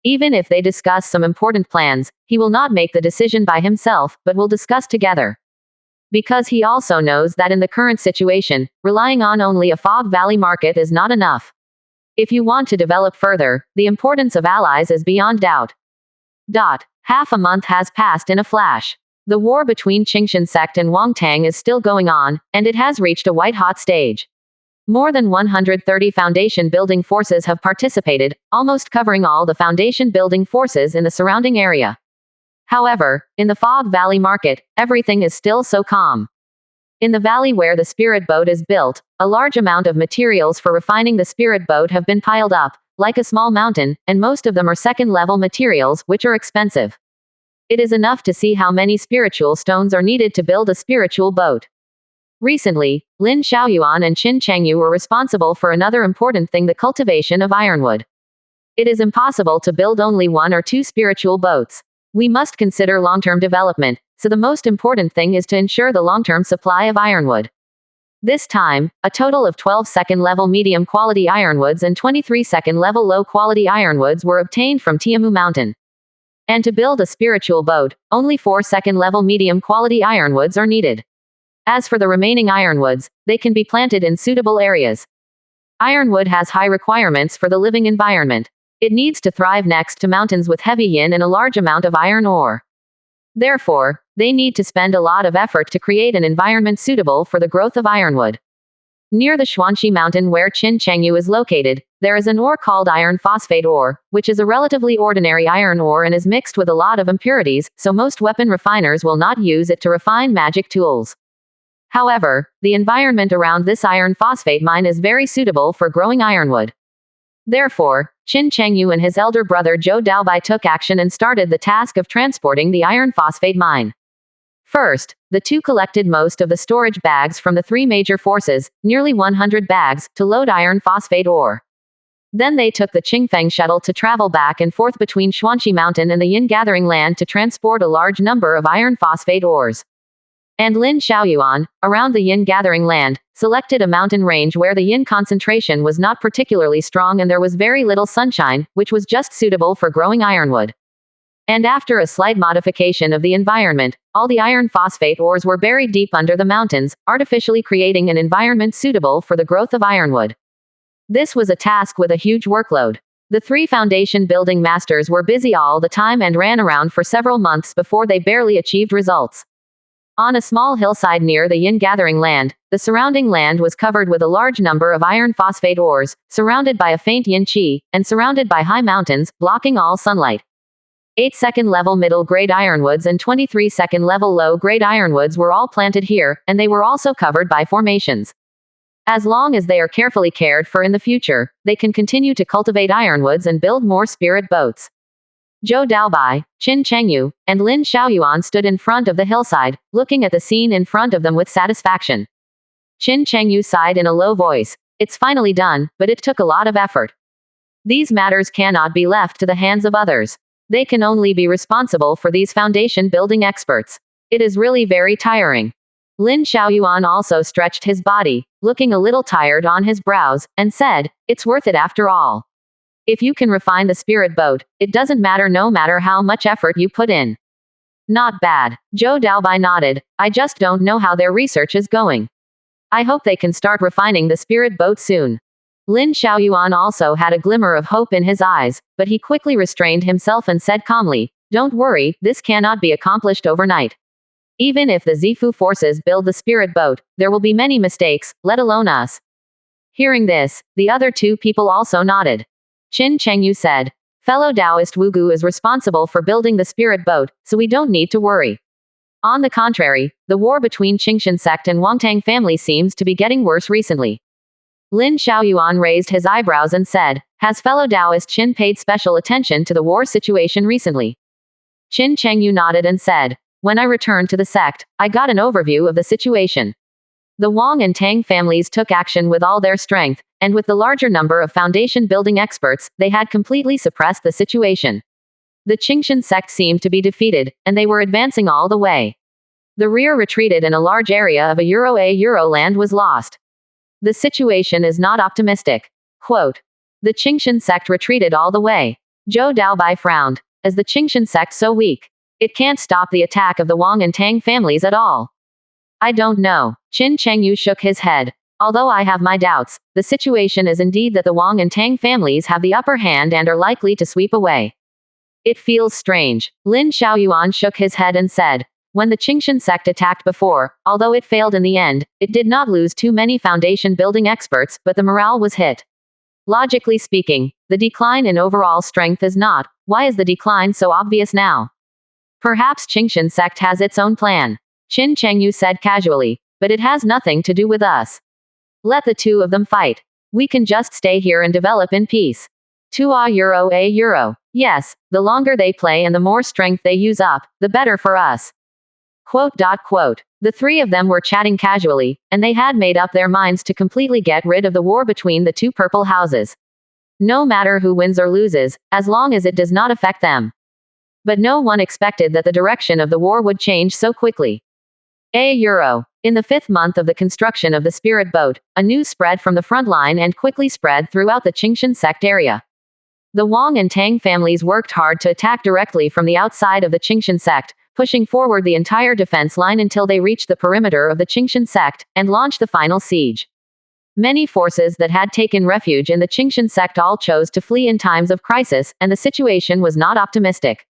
Even if they discuss some important plans, he will not make the decision by himself, but will discuss together. Because he also knows that in the current situation, relying on only a Fog Valley market is not enough. If you want to develop further, the importance of allies is beyond doubt. Half a month has passed in a flash. The war between Qingshan sect and Wangtang is still going on, and it has reached a white-hot stage. More than 130 foundation-building forces have participated, almost covering all the foundation-building forces in the surrounding area. However, in the Fog Valley market, everything is still so calm. In the valley where the spirit boat is built, a large amount of materials for refining the spirit boat have been piled up, like a small mountain, and most of them are second-level materials, which are expensive. It is enough to see how many spiritual stones are needed to build a spiritual boat. Recently, Lin Xiaoyuan and Qin Chengyu were responsible for another important thing: the cultivation of ironwood. It is impossible to build only one or two spiritual boats. We must consider long-term development, so the most important thing is to ensure the long-term supply of ironwood. This time, a total of 12 second-level medium-quality ironwoods and 23 second-level low-quality ironwoods were obtained from Tiamu Mountain. And to build a spiritual boat, only 4 second-level medium-quality ironwoods are needed. As for the remaining ironwoods, they can be planted in suitable areas. Ironwood has high requirements for the living environment. It needs to thrive next to mountains with heavy yin and a large amount of iron ore. Therefore, they need to spend a lot of effort to create an environment suitable for the growth of ironwood. Near the Xuanxi mountain where Qin Chengyu is located, there is an ore called iron phosphate ore, which is a relatively ordinary iron ore and is mixed with a lot of impurities, so most weapon refiners will not use it to refine magic tools. However, the environment around this iron phosphate mine is very suitable for growing ironwood. Therefore, Qin Chengyu and his elder brother Zhou Daobai took action and started the task of transporting the iron phosphate mine. First, the two collected most of the storage bags from the three major forces, nearly 100 bags, to load iron phosphate ore. Then they took the Qingfeng shuttle to travel back and forth between Xuanxi Mountain and the Yin Gathering Land to transport a large number of iron phosphate ores. And Lin Xiaoyuan, around the Yin Gathering Land, selected a mountain range where the yin concentration was not particularly strong and there was very little sunshine, which was just suitable for growing ironwood. And after a slight modification of the environment, all the iron phosphate ores were buried deep under the mountains, artificially creating an environment suitable for the growth of ironwood. This was a task with a huge workload. The three foundation building masters were busy all the time and ran around for several months before they barely achieved results. On a small hillside near the Yin Gathering Land, the surrounding land was covered with a large number of iron phosphate ores, surrounded by a faint yin qi, and surrounded by high mountains, blocking all sunlight. 8 second-level middle-grade ironwoods and 23 second-level low-grade ironwoods were all planted here, and they were also covered by formations. As long as they are carefully cared for in the future, they can continue to cultivate ironwoods and build more spirit boats. Zhou Daobai, Qin Chengyu, and Lin Xiaoyuan stood in front of the hillside, looking at the scene in front of them with satisfaction. Qin Chengyu sighed in a low voice. It's finally done, but it took a lot of effort. These matters cannot be left to the hands of others. They can only be responsible for these foundation building experts. It is really very tiring. Lin Xiaoyuan also stretched his body, looking a little tired on his brows, and said, "It's worth it after all. If you can refine the spirit boat, it doesn't matter no matter how much effort you put in." "Not bad." Zhou Daobai nodded. "I just don't know how their research is going. I hope they can start refining the spirit boat soon." Lin Xiaoyuan also had a glimmer of hope in his eyes, but he quickly restrained himself and said calmly, "Don't worry, this cannot be accomplished overnight. Even if the Zifu forces build the spirit boat, there will be many mistakes, let alone us." Hearing this, the other two people also nodded. Qin Chengyu said, "Fellow Taoist Wugu is responsible for building the spirit boat, so we don't need to worry." On the contrary, the war between Qingshan sect and Wangtang family seems to be getting worse recently. Lin Xiaoyuan raised his eyebrows and said, "Has fellow Taoist Qin paid special attention to the war situation recently?" Qin Chengyu nodded and said, "When I returned to the sect, I got an overview of the situation. The Wang and Tang families took action with all their strength, and with the larger number of foundation building experts, they had completely suppressed the situation. The Qingshan sect seemed to be defeated, and they were advancing all the way. The rear retreated and a large area of a Euro land was lost. The situation is not optimistic." Quote. "The Qingshan sect retreated all the way." Zhou Daobai frowned. "Is the Qingshan sect so weak? It can't stop the attack of the Wang and Tang families at all." "I don't know." Qin Chengyu shook his head. "Although I have my doubts, the situation is indeed that the Wang and Tang families have the upper hand and are likely to sweep away. It feels strange." Lin Xiaoyuan shook his head and said, "When the Qingshan sect attacked before, although it failed in the end, it did not lose too many foundation building experts, but the morale was hit. Logically speaking, the decline in overall strength is not. Why is the decline so obvious now? Perhaps Qingshan sect has its own plan." Qin Chengyu said casually, "But it has nothing to do with us. Let the two of them fight. We can just stay here and develop in peace. A Euro. Yes, the longer they play and the more strength they use up, the better for us." Quote. The three of them were chatting casually, and they had made up their minds to completely get rid of the war between the two purple houses. No matter who wins or loses, as long as it does not affect them. But no one expected that the direction of the war would change so quickly. A Euro. In the 5th month of the construction of the spirit boat, a news spread from the front line and quickly spread throughout the Qingshan sect area. The Wang and Tang families worked hard to attack directly from the outside of the Qingshan sect, pushing forward the entire defense line until they reached the perimeter of the Qingshan sect, and launched the final siege. Many forces that had taken refuge in the Qingshan sect all chose to flee in times of crisis, and the situation was not optimistic.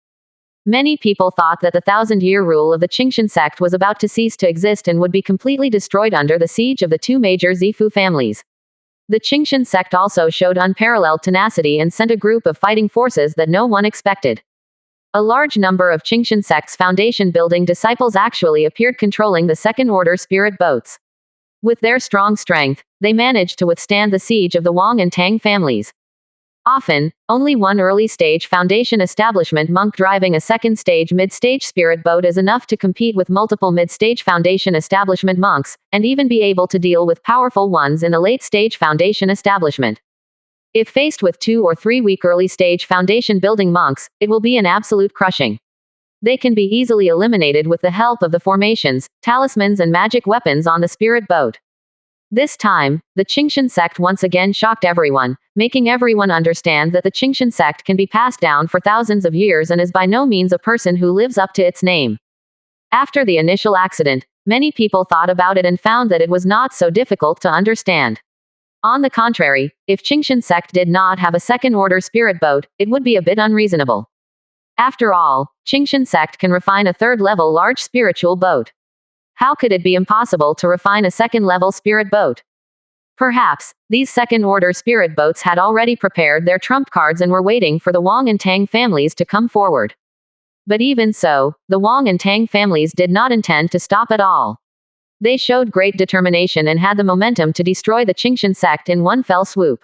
Many people thought that the 1,000-year rule of the Qingshan sect was about to cease to exist and would be completely destroyed under the siege of the two major Zifu families. The Qingshan sect also showed unparalleled tenacity and sent a group of fighting forces that no one expected. A large number of Qingshan sect's foundation-building disciples actually appeared controlling the second-order spirit boats. With their strong strength, they managed to withstand the siege of the Wang and Tang families. Often, only one early-stage foundation establishment monk driving a second-stage mid-stage spirit boat is enough to compete with multiple mid-stage foundation establishment monks, and even be able to deal with powerful ones in the late-stage foundation establishment. If faced with 2 or 3 weak early-stage foundation-building monks, it will be an absolute crushing. They can be easily eliminated with the help of the formations, talismans and magic weapons on the spirit boat. This time, the Qingshan sect once again shocked everyone, making everyone understand that the Qingshan sect can be passed down for thousands of years and is by no means a person who lives up to its name. After the initial accident, many people thought about it and found that it was not so difficult to understand. On the contrary, if Qingshan sect did not have a second-order spirit boat, it would be a bit unreasonable. After all, Qingshan sect can refine a third-level large spiritual boat. How could it be impossible to refine a second-level spirit boat? Perhaps, these second-order spirit boats had already prepared their trump cards and were waiting for the Wang and Tang families to come forward. But even so, the Wang and Tang families did not intend to stop at all. They showed great determination and had the momentum to destroy the Qingshan sect in one fell swoop.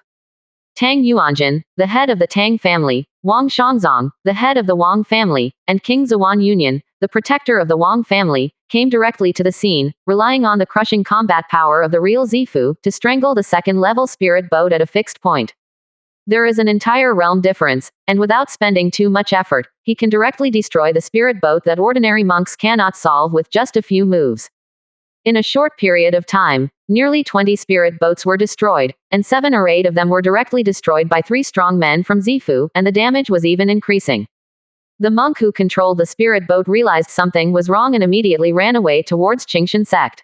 Tang Yuanjin, the head of the Tang family, Wang Shangzong, the head of the Wang family, and King Zuan Union, the protector of the Wang family, came directly to the scene, relying on the crushing combat power of the real Zifu to strangle the second-level spirit boat at a fixed point. There is an entire realm difference, and without spending too much effort, he can directly destroy the spirit boat that ordinary monks cannot solve with just a few moves. In a short period of time, nearly 20 spirit boats were destroyed, and 7 or 8 of them were directly destroyed by 3 strong men from Zifu, and the damage was even increasing. The monk who controlled the spirit boat realized something was wrong and immediately ran away towards Qingshan sect.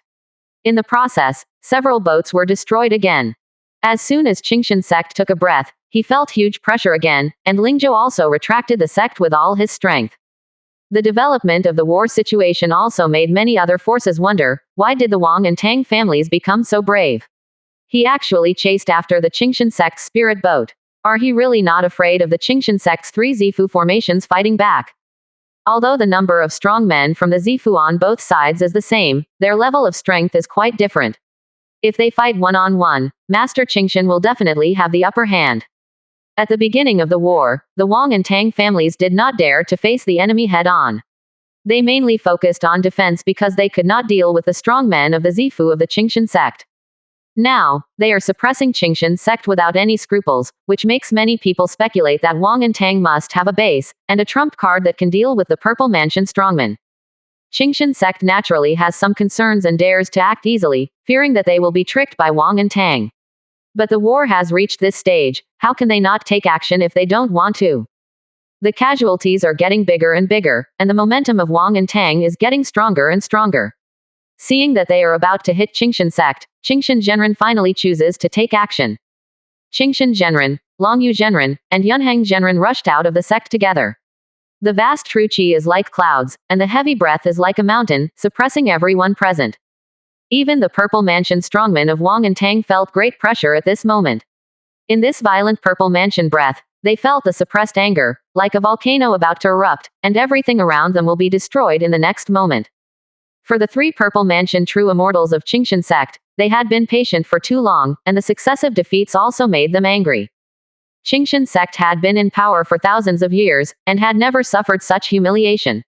In the process, several boats were destroyed again. As soon as Qingshan sect took a breath, he felt huge pressure again, and Lingzhou also retracted the sect with all his strength. The development of the war situation also made many other forces wonder, why did the Wang and Tang families become so brave? He actually chased after the Qingshan sect's spirit boat. Are he really not afraid of the Qingshan sect's 3 Zifu formations fighting back? Although the number of strong men from the Zifu on both sides is the same, their level of strength is quite different. If they fight one-on-one, Master Qingshan will definitely have the upper hand. At the beginning of the war, the Wang and Tang families did not dare to face the enemy head-on. They mainly focused on defense because they could not deal with the strong men of the Zifu of the Qingshan sect. Now, they are suppressing Qingshan sect without any scruples, which makes many people speculate that Wang and Tang must have a base, and a trump card that can deal with the Purple Mansion strongmen. Qingshan sect naturally has some concerns and dares to act easily, fearing that they will be tricked by Wang and Tang. But the war has reached this stage, how can they not take action if they don't want to? The casualties are getting bigger and bigger, and the momentum of Wang and Tang is getting stronger and stronger. Seeing that they are about to hit Qingshan sect, Qingshan Zhenren finally chooses to take action. Qingshan Zhenren, Longyu Zhenren, and Yunheng Zhenren rushed out of the sect together. The vast true qi is like clouds, and the heavy breath is like a mountain, suppressing everyone present. Even the Purple Mansion strongmen of Wang and Tang felt great pressure at this moment. In this violent Purple Mansion breath, they felt the suppressed anger, like a volcano about to erupt, and everything around them will be destroyed in the next moment. For the 3 Purple Mansion true immortals of Qingshan sect, they had been patient for too long, and the successive defeats also made them angry. Qingshan sect had been in power for thousands of years, and had never suffered such humiliation.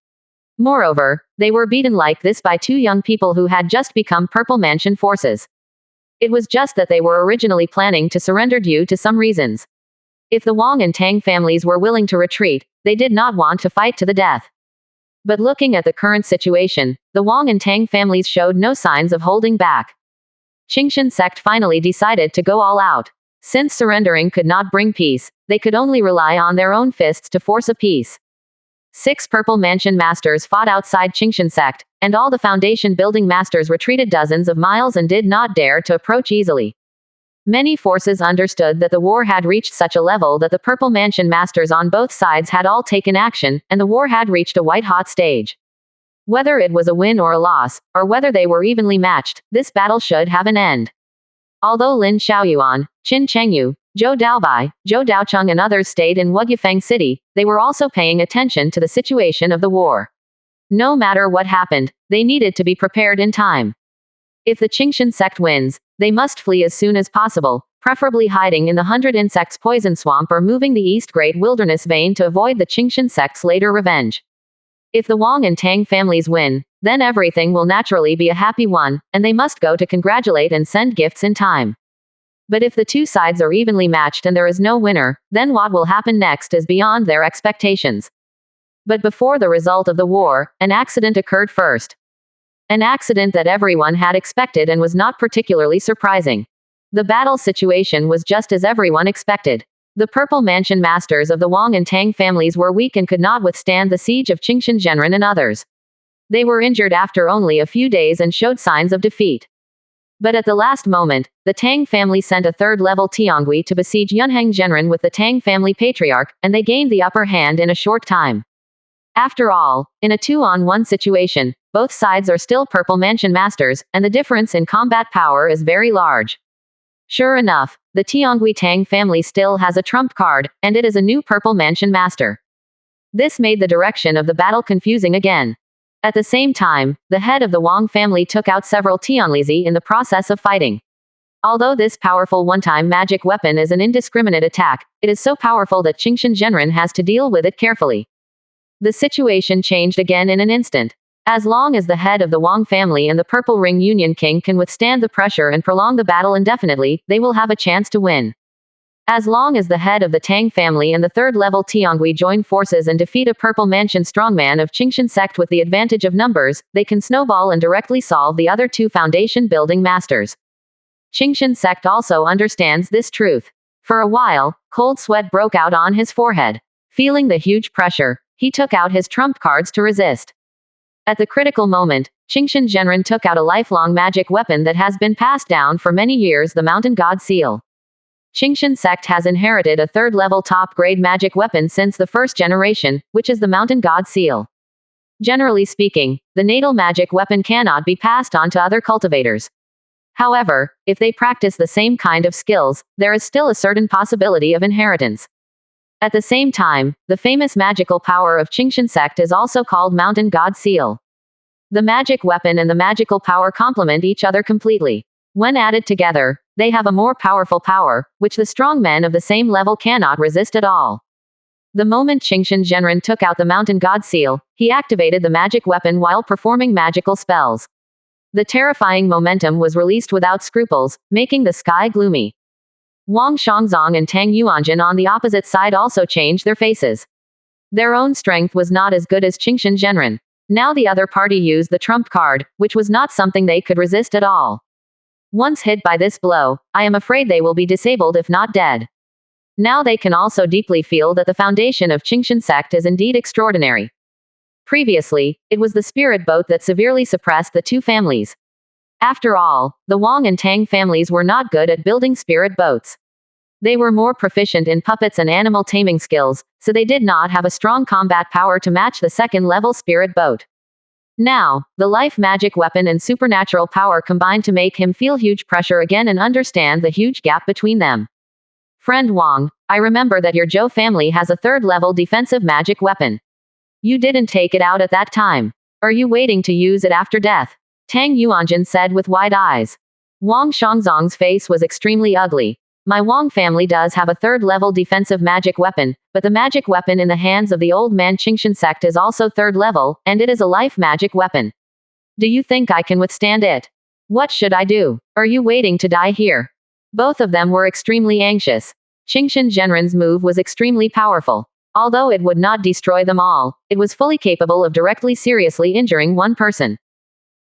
Moreover, they were beaten like this by 2 young people who had just become Purple Mansion forces. It was just that they were originally planning to surrender due to some reasons. If the Wang and Tang families were willing to retreat, they did not want to fight to the death. But looking at the current situation, the Wang and Tang families showed no signs of holding back. Qingshan sect finally decided to go all out. Since surrendering could not bring peace, they could only rely on their own fists to force a peace. 6 Purple Mansion masters fought outside Qingshan sect, and all the foundation building masters retreated dozens of miles and did not dare to approach easily. Many forces understood that the war had reached such a level that the Purple Mansion masters on both sides had all taken action, and the war had reached a white-hot stage. Whether it was a win or a loss, or whether they were evenly matched, this battle should have an end. Although Lin Xiaoyuan, Qin Chengyu, Zhou Daobai, Zhou Daocheng and others stayed in Wugufeng City, they were also paying attention to the situation of the war. No matter what happened, they needed to be prepared in time. If the Qingshan sect wins, they must flee as soon as possible, preferably hiding in the 100 Insects Poison Swamp or moving the East Great Wilderness Vein to avoid the Qingshan sect's later revenge. If the Wang and Tang families win, then everything will naturally be a happy one, and they must go to congratulate and send gifts in time. But if the 2 sides are evenly matched and there is no winner, then what will happen next is beyond their expectations. But before the result of the war, an accident occurred first. An accident that everyone had expected and was not particularly surprising. The battle situation was just as everyone expected. The Purple Mansion masters of the Wang and Tang families were weak and could not withstand the siege of Qingshan Zhenren and others. They were injured after only a few days and showed signs of defeat. But at the last moment, the Tang family sent a 3rd-level Tiangui to besiege Yunheng Zhenren with the Tang family patriarch, and they gained the upper hand in a short time. After all, in a 2-on-1 situation, both sides are still Purple Mansion masters, and the difference in combat power is very large. Sure enough, the Tiangui Tang family still has a trump card, and it is a new Purple Mansion master. This made the direction of the battle confusing again. At the same time, the head of the Wang family took out several Tianlizi in the process of fighting. Although this powerful one-time magic weapon is an indiscriminate attack, it is so powerful that Qingshan Zhenren has to deal with it carefully. The situation changed again in an instant. As long as the head of the Wang family and the Purple Ring Union King can withstand the pressure and prolong the battle indefinitely, they will have a chance to win. As long as the head of the Tang family and the third-level Tiangui join forces and defeat a Purple Mansion strongman of Qingshan sect with the advantage of numbers, they can snowball and directly solve the other two foundation-building masters. Qingshan sect also understands this truth. For a while, cold sweat broke out on his forehead. Feeling the huge pressure, he took out his trump cards to resist. At the critical moment, Qingshan Zhenren took out a lifelong magic weapon that has been passed down for many years, the Mountain God Seal. Qingshan sect has inherited a third-level top-grade magic weapon since the first generation, which is the Mountain God Seal. Generally speaking, the natal magic weapon cannot be passed on to other cultivators. However, if they practice the same kind of skills, there is still a certain possibility of inheritance. At the same time, the famous magical power of Qingshan sect is also called Mountain God Seal. The magic weapon and the magical power complement each other completely. When added together, they have a more powerful power, which the strong men of the same level cannot resist at all. The moment Qingshan Zhenren took out the Mountain God Seal, he activated the magic weapon while performing magical spells. The terrifying momentum was released without scruples, making the sky gloomy. Wang Xiongzong and Tang Yuanjun on the opposite side also changed their faces. Their own strength was not as good as Qingshan Zhenren. Now the other party used the trump card, which was not something they could resist at all. Once hit by this blow, I am afraid they will be disabled if not dead. Now they can also deeply feel that the foundation of Qingshan sect is indeed extraordinary. Previously, it was the spirit boat that severely suppressed the two families. After all, the Wang and Tang families were not good at building spirit boats. They were more proficient in puppets and animal taming skills, so they did not have a strong combat power to match the second-level spirit boat. Now, the life magic weapon and supernatural power combined to make him feel huge pressure again and understand the huge gap between them. Friend Wang, I remember that your Zhou family has a third-level defensive magic weapon. You didn't take it out at that time. Are you waiting to use it after death? Tang Yuanjun said with wide eyes. Wang Xiongzong's face was extremely ugly. My Wang family does have a third-level defensive magic weapon, but the magic weapon in the hands of the old man Qingshan sect is also third-level, and it is a life magic weapon. Do you think I can withstand it? What should I do? Are you waiting to die here? Both of them were extremely anxious. Qingshan Zhenren's move was extremely powerful. Although it would not destroy them all, it was fully capable of directly seriously injuring one person.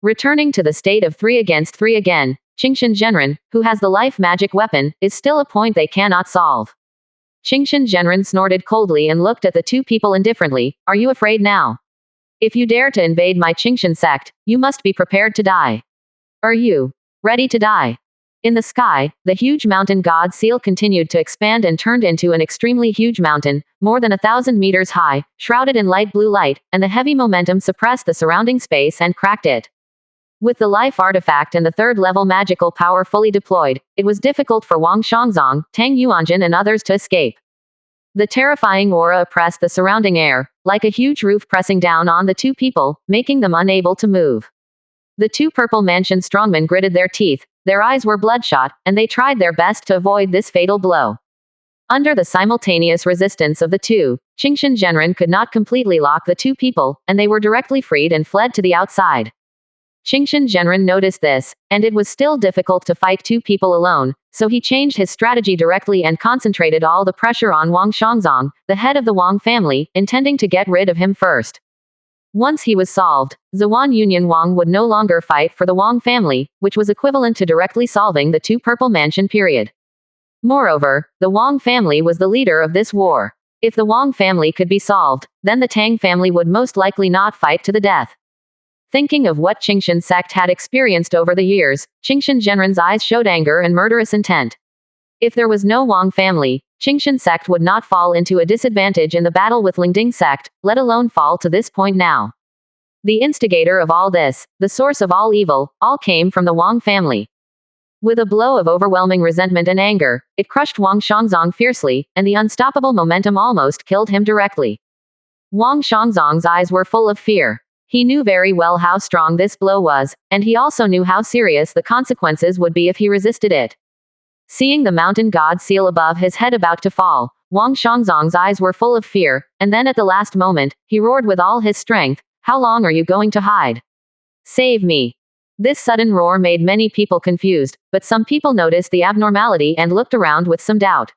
Returning to the state of 3 against 3 again, Qingshan Zhenren, who has the life magic weapon, is still a point they cannot solve. Qingshan Zhenren snorted coldly and looked at the two people indifferently. Are you afraid now? If you dare to invade my Qingshan sect, you must be prepared to die. Are you ready to die? In the sky, the huge mountain god seal continued to expand and turned into an extremely huge mountain, more than 1,000 meters high, shrouded in light blue light, and the heavy momentum suppressed the surrounding space and cracked it. With the life artifact and the third-level magical power fully deployed, it was difficult for Wang Xiongzong, Tang Yuanjun and others to escape. The terrifying aura oppressed the surrounding air, like a huge roof pressing down on the two people, making them unable to move. The two Purple Mansion strongmen gritted their teeth, their eyes were bloodshot, and they tried their best to avoid this fatal blow. Under the simultaneous resistance of the two, Qingshan Zhenren could not completely lock the two people, and they were directly freed and fled to the outside. Qingshan Zhenren noticed this, and it was still difficult to fight two people alone, so he changed his strategy directly and concentrated all the pressure on Wang Xiongzong, the head of the Wang family, intending to get rid of him first. Once he was solved, Zuan Union Wang would no longer fight for the Wang family, which was equivalent to directly solving the two Purple Mansion period. Moreover, the Wang family was the leader of this war. If the Wang family could be solved, then the Tang family would most likely not fight to the death. Thinking of what Qingshan sect had experienced over the years, Qingshan Zhenren's eyes showed anger and murderous intent. If there was no Wang family, Qingshan sect would not fall into a disadvantage in the battle with Lingding sect, let alone fall to this point now. The instigator of all this, the source of all evil, all came from the Wang family. With a blow of overwhelming resentment and anger, it crushed Wang Xiongzong fiercely, and the unstoppable momentum almost killed him directly. Wang Xiongzong's eyes were full of fear. He knew very well how strong this blow was, and he also knew how serious the consequences would be if he resisted it. Seeing the mountain god seal above his head about to fall, Wang Xiongzong's eyes were full of fear, and then at the last moment, he roared with all his strength, How long are you going to hide? Save me. This sudden roar made many people confused, but some people noticed the abnormality and looked around with some doubt.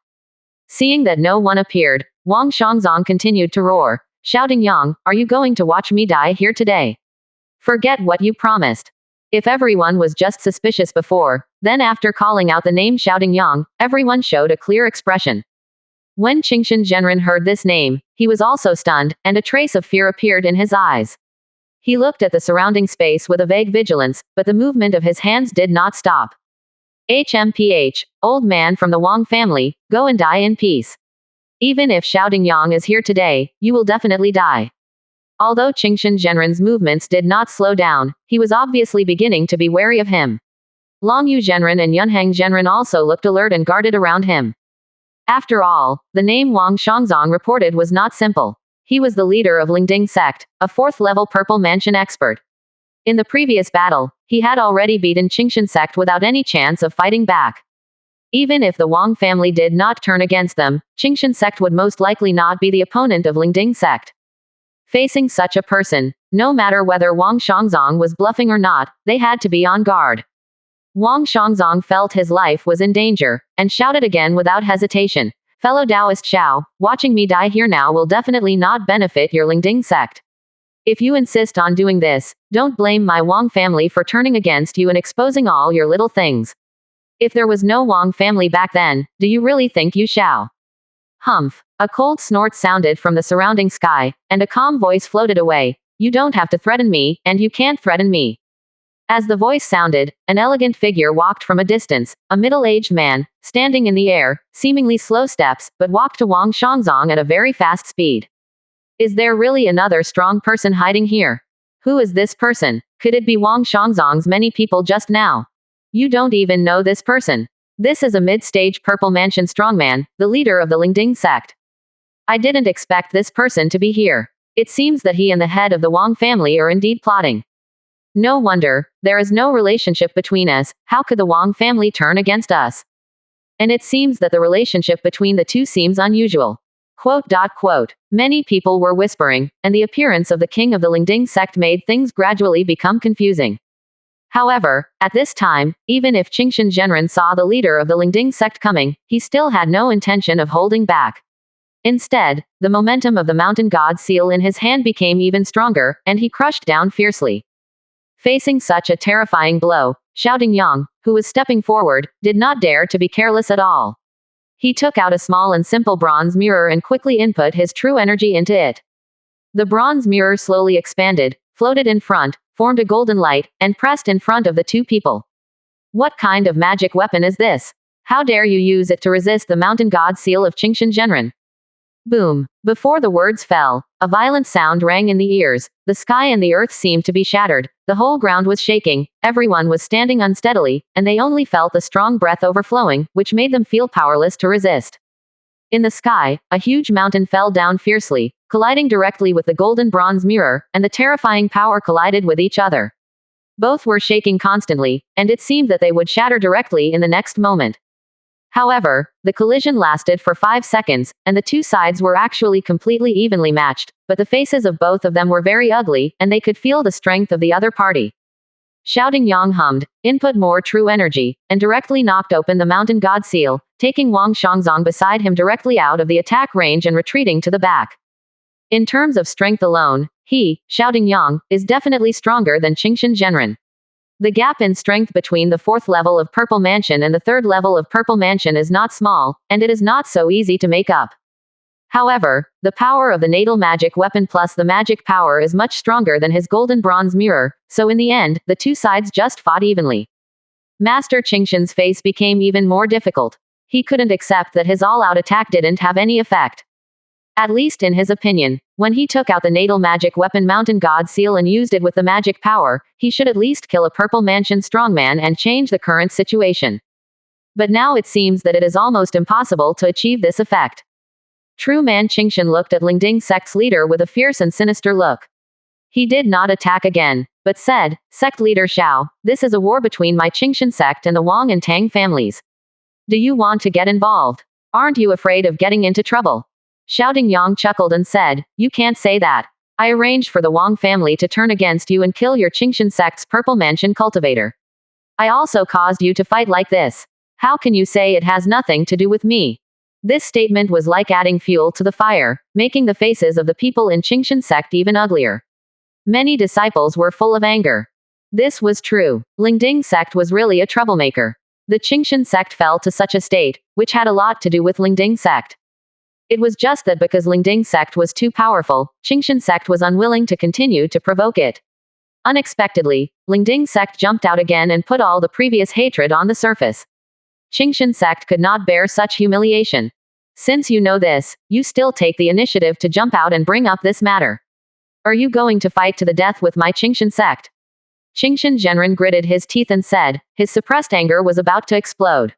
Seeing that no one appeared, Wang Xiangzong continued to roar, shouting, Yang, are you going to watch me die here today? Forget what you promised. If everyone was just suspicious before, then after calling out the name shouting Yang, everyone showed a clear expression. When Qingshan Zhenren heard this name, he was also stunned, and a trace of fear appeared in his eyes. He looked at the surrounding space with a vague vigilance, but the movement of his hands did not stop. HMPH, old man from the Wang family, go and die in peace. Even if shouting Yang is here today, you will definitely die. Although Qingshan Zhenren's movements did not slow down, he was obviously beginning to be wary of him. Longyu Zhenren and Yunheng Zhenren also looked alert and guarded around him. After all, the name Wang Xiangzong reported was not simple. He was the leader of Lingding sect, a 4th-level Purple Mansion expert. In the previous battle, he had already beaten Qingshan sect without any chance of fighting back. Even if the Wang family did not turn against them, Qingshan sect would most likely not be the opponent of Lingding sect. Facing such a person, no matter whether Wang Xiangzong was bluffing or not, they had to be on guard. Wang Xiangzong felt his life was in danger, and shouted again without hesitation, fellow Taoist Xiao, watching me die here now will definitely not benefit your Lingding sect. If you insist on doing this, don't blame my Wang family for turning against you and exposing all your little things. If there was no Wang family back then, do you really think you shall? Humph. A cold snort sounded from the surrounding sky, and a calm voice floated away. You don't have to threaten me, and you can't threaten me. As the voice sounded, an elegant figure walked from a distance, a middle-aged man, standing in the air, seemingly slow steps, but walked to Wang Xiangzong at a very fast speed. Is there really another strong person hiding here? Who is this person? Could it be Wang Xiangzong's many people just now? You don't even know this person. This is a mid-stage Purple Mansion strongman, the leader of the Lingding sect. I didn't expect this person to be here. It seems that he and the head of the Wang family are indeed plotting. No wonder, there is no relationship between us, how could the Wang family turn against us? And it seems that the relationship between the two seems unusual. Quote. Many people were whispering, and the appearance of the king of the Lingding sect made things gradually become confusing. However, at this time, even if Qingshan Zhenren saw the leader of the Lingding sect coming, he still had no intention of holding back. Instead, the momentum of the mountain god seal in his hand became even stronger, and he crushed down fiercely. Facing such a terrifying blow, shouting Yang, who was stepping forward, did not dare to be careless at all. He took out a small and simple bronze mirror and quickly input his true energy into it. The bronze mirror slowly expanded, floated in front, formed a golden light, and pressed in front of the two people. What kind of magic weapon is this? How dare you use it to resist the mountain god seal of Qingshan Zhenren? Boom. Before the words fell, a violent sound rang in the ears, the sky and the earth seemed to be shattered, the whole ground was shaking, everyone was standing unsteadily, and they only felt the strong breath overflowing, which made them feel powerless to resist. In the sky, a huge mountain fell down fiercely, colliding directly with the golden bronze mirror, and the terrifying power collided with each other. Both were shaking constantly, and it seemed that they would shatter directly in the next moment. However, the collision lasted for 5 seconds, and the two sides were actually completely evenly matched, but the faces of both of them were very ugly, and they could feel the strength of the other party. Shouting Yang hummed, input more true energy, and directly knocked open the mountain god seal, taking Wang Xiangzong beside him directly out of the attack range and retreating to the back. In terms of strength alone, he, shouting Yang, is definitely stronger than Qingshan Zhenren. The gap in strength between the 4th level of Purple Mansion and the 3rd level of Purple Mansion is not small, and it is not so easy to make up. However, the power of the natal magic weapon plus the magic power is much stronger than his golden bronze mirror, so in the end, the two sides just fought evenly. Master Qingshan's face became even more difficult. He couldn't accept that his all-out attack didn't have any effect. At least in his opinion, when he took out the natal magic weapon mountain god seal and used it with the magic power, he should at least kill a Purple Mansion strongman and change the current situation. But now it seems that it is almost impossible to achieve this effect. True man Qingshan looked at Lingding sect's leader with a fierce and sinister look. He did not attack again, but said, Sect leader Xiao, this is a war between my Qingshan sect and the Wang and Tang families. Do you want to get involved? Aren't you afraid of getting into trouble? Shouting Yang chuckled and said, You can't say that. I arranged for the Wang family to turn against you and kill your Qingshan sect's Purple Mansion cultivator. I also caused you to fight like this. How can you say it has nothing to do with me? This statement was like adding fuel to the fire, making the faces of the people in Qingshan sect even uglier. Many disciples were full of anger. This was true. Lingding sect was really a troublemaker. The Qingshan sect fell to such a state, which had a lot to do with Lingding sect. It was just that because Lingding sect was too powerful, Qingshan sect was unwilling to continue to provoke it. Unexpectedly, Lingding sect jumped out again and put all the previous hatred on the surface. Qingshan sect could not bear such humiliation. Since you know this, you still take the initiative to jump out and bring up this matter. Are you going to fight to the death with my Qingshan sect? Qingshan Zhenren gritted his teeth and said, his suppressed anger was about to explode.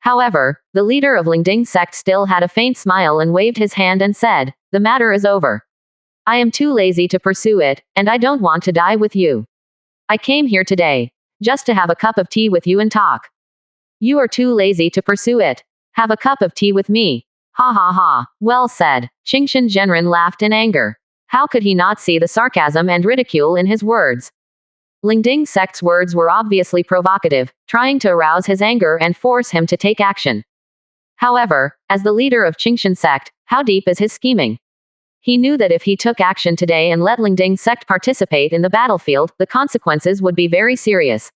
However, the leader of Lingding sect still had a faint smile and waved his hand and said, the matter is over. I am too lazy to pursue it, and I don't want to die with you. I came here today, just to have a cup of tea with you and talk. You are too lazy to pursue it. Have a cup of tea with me. Ha ha ha. Well said. Qingshan Zhenren laughed in anger. How could he not see the sarcasm and ridicule in his words? Lingding sect's words were obviously provocative, trying to arouse his anger and force him to take action. However, as the leader of Qingshan sect, how deep is his scheming? He knew that if he took action today and let Lingding sect participate in the battlefield, the consequences would be very serious.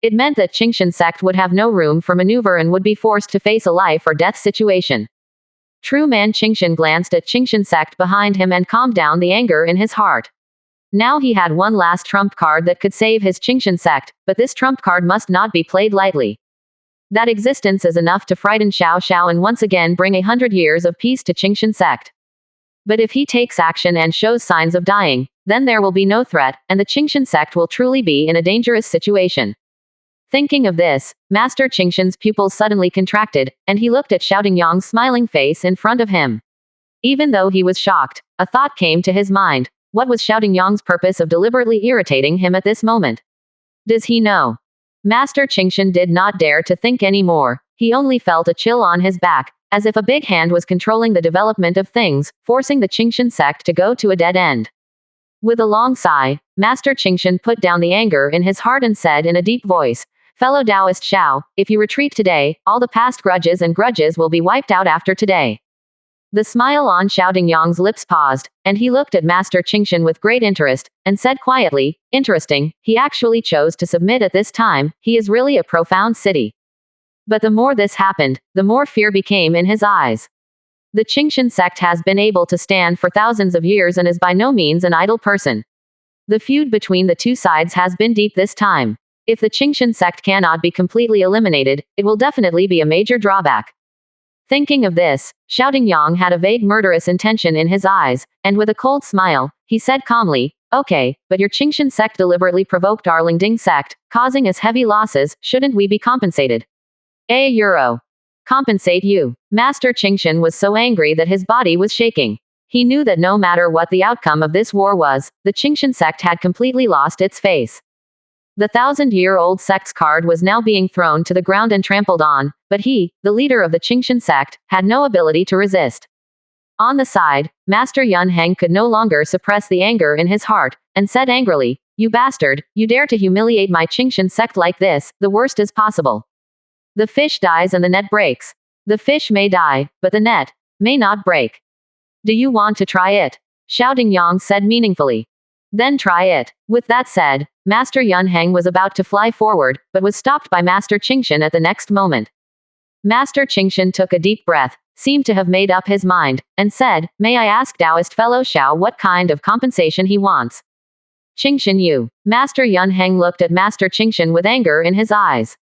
It meant that Qingshan sect would have no room for maneuver and would be forced to face a life or death situation. True man Qingshan glanced at Qingshan sect behind him and calmed down the anger in his heart. Now he had one last trump card that could save his Qingshan sect, but this trump card must not be played lightly. That existence is enough to frighten Xiao Xiao and once again bring 100 years of peace to Qingshan sect. But if he takes action and shows signs of dying, then there will be no threat, and the Qingshan sect will truly be in a dangerous situation. Thinking of this, Master Qingshan's pupils suddenly contracted, and he looked at Shouting Yang's smiling face in front of him. Even though he was shocked, a thought came to his mind. What was Shouting Yang's purpose of deliberately irritating him at this moment? Does he know? Master Qingshan did not dare to think anymore. He only felt a chill on his back, as if a big hand was controlling the development of things, forcing the Qingshan sect to go to a dead end. With a long sigh, Master Qingshan put down the anger in his heart and said in a deep voice, Fellow Taoist Xiao, if you retreat today, all the past grudges will be wiped out after today. The smile on Shouting Yang's lips paused, and he looked at Master Qingshan with great interest, and said quietly, interesting, he actually chose to submit at this time, he is really a profound city. But the more this happened, the more fear became in his eyes. The Qingshan sect has been able to stand for thousands of years and is by no means an idle person. The feud between the two sides has been deep this time. If the Qingshan sect cannot be completely eliminated, it will definitely be a major drawback. Thinking of this, Shouting Yang had a vague murderous intention in his eyes, and with a cold smile, he said calmly, okay, but your Qingshan sect deliberately provoked our Lingding sect, causing us heavy losses, shouldn't we be compensated? €1. Compensate you. Master Qingshan was so angry that his body was shaking. He knew that no matter what the outcome of this war was, the Qingshan sect had completely lost its face. The 1,000-year-old sect's card was now being thrown to the ground and trampled on, but he, the leader of the Qingshan sect, had no ability to resist. On the side, Master Yun Heng could no longer suppress the anger in his heart, and said angrily, you bastard, you dare to humiliate my Qingshan sect like this, the worst is possible. The fish dies and the net breaks. The fish may die, but the net may not break. Do you want to try it? Shouting Yang said meaningfully. Then try it. With that said, Master Yun Heng was about to fly forward, but was stopped by Master Qingshan at the next moment. Master Qingshan took a deep breath, seemed to have made up his mind, and said, may I ask Taoist fellow Xiao what kind of compensation he wants? Qingshan you. Master Yun Heng looked at Master Qingshan with anger in his eyes.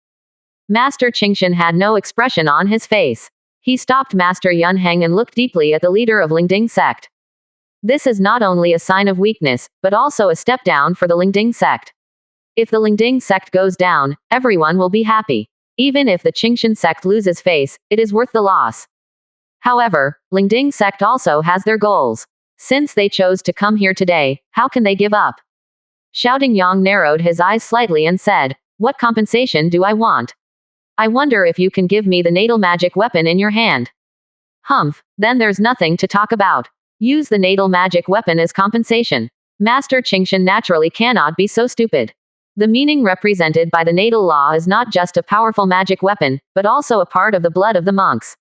Master Qingshan had no expression on his face. He stopped Master Yun Heng and looked deeply at the leader of Lingding sect. This is not only a sign of weakness, but also a step down for the Lingding sect. If the Lingding sect goes down, everyone will be happy. Even if the Qingshan sect loses face, it is worth the loss. However, Lingding sect also has their goals. Since they chose to come here today, how can they give up? Shouting Yang narrowed his eyes slightly and said, what compensation do I want? I wonder if you can give me the natal magic weapon in your hand. Humph, then there's nothing to talk about. Use the natal magic weapon as compensation. Master Qingshan naturally cannot be so stupid. The meaning represented by the natal law is not just a powerful magic weapon, but also a part of the blood of the monks.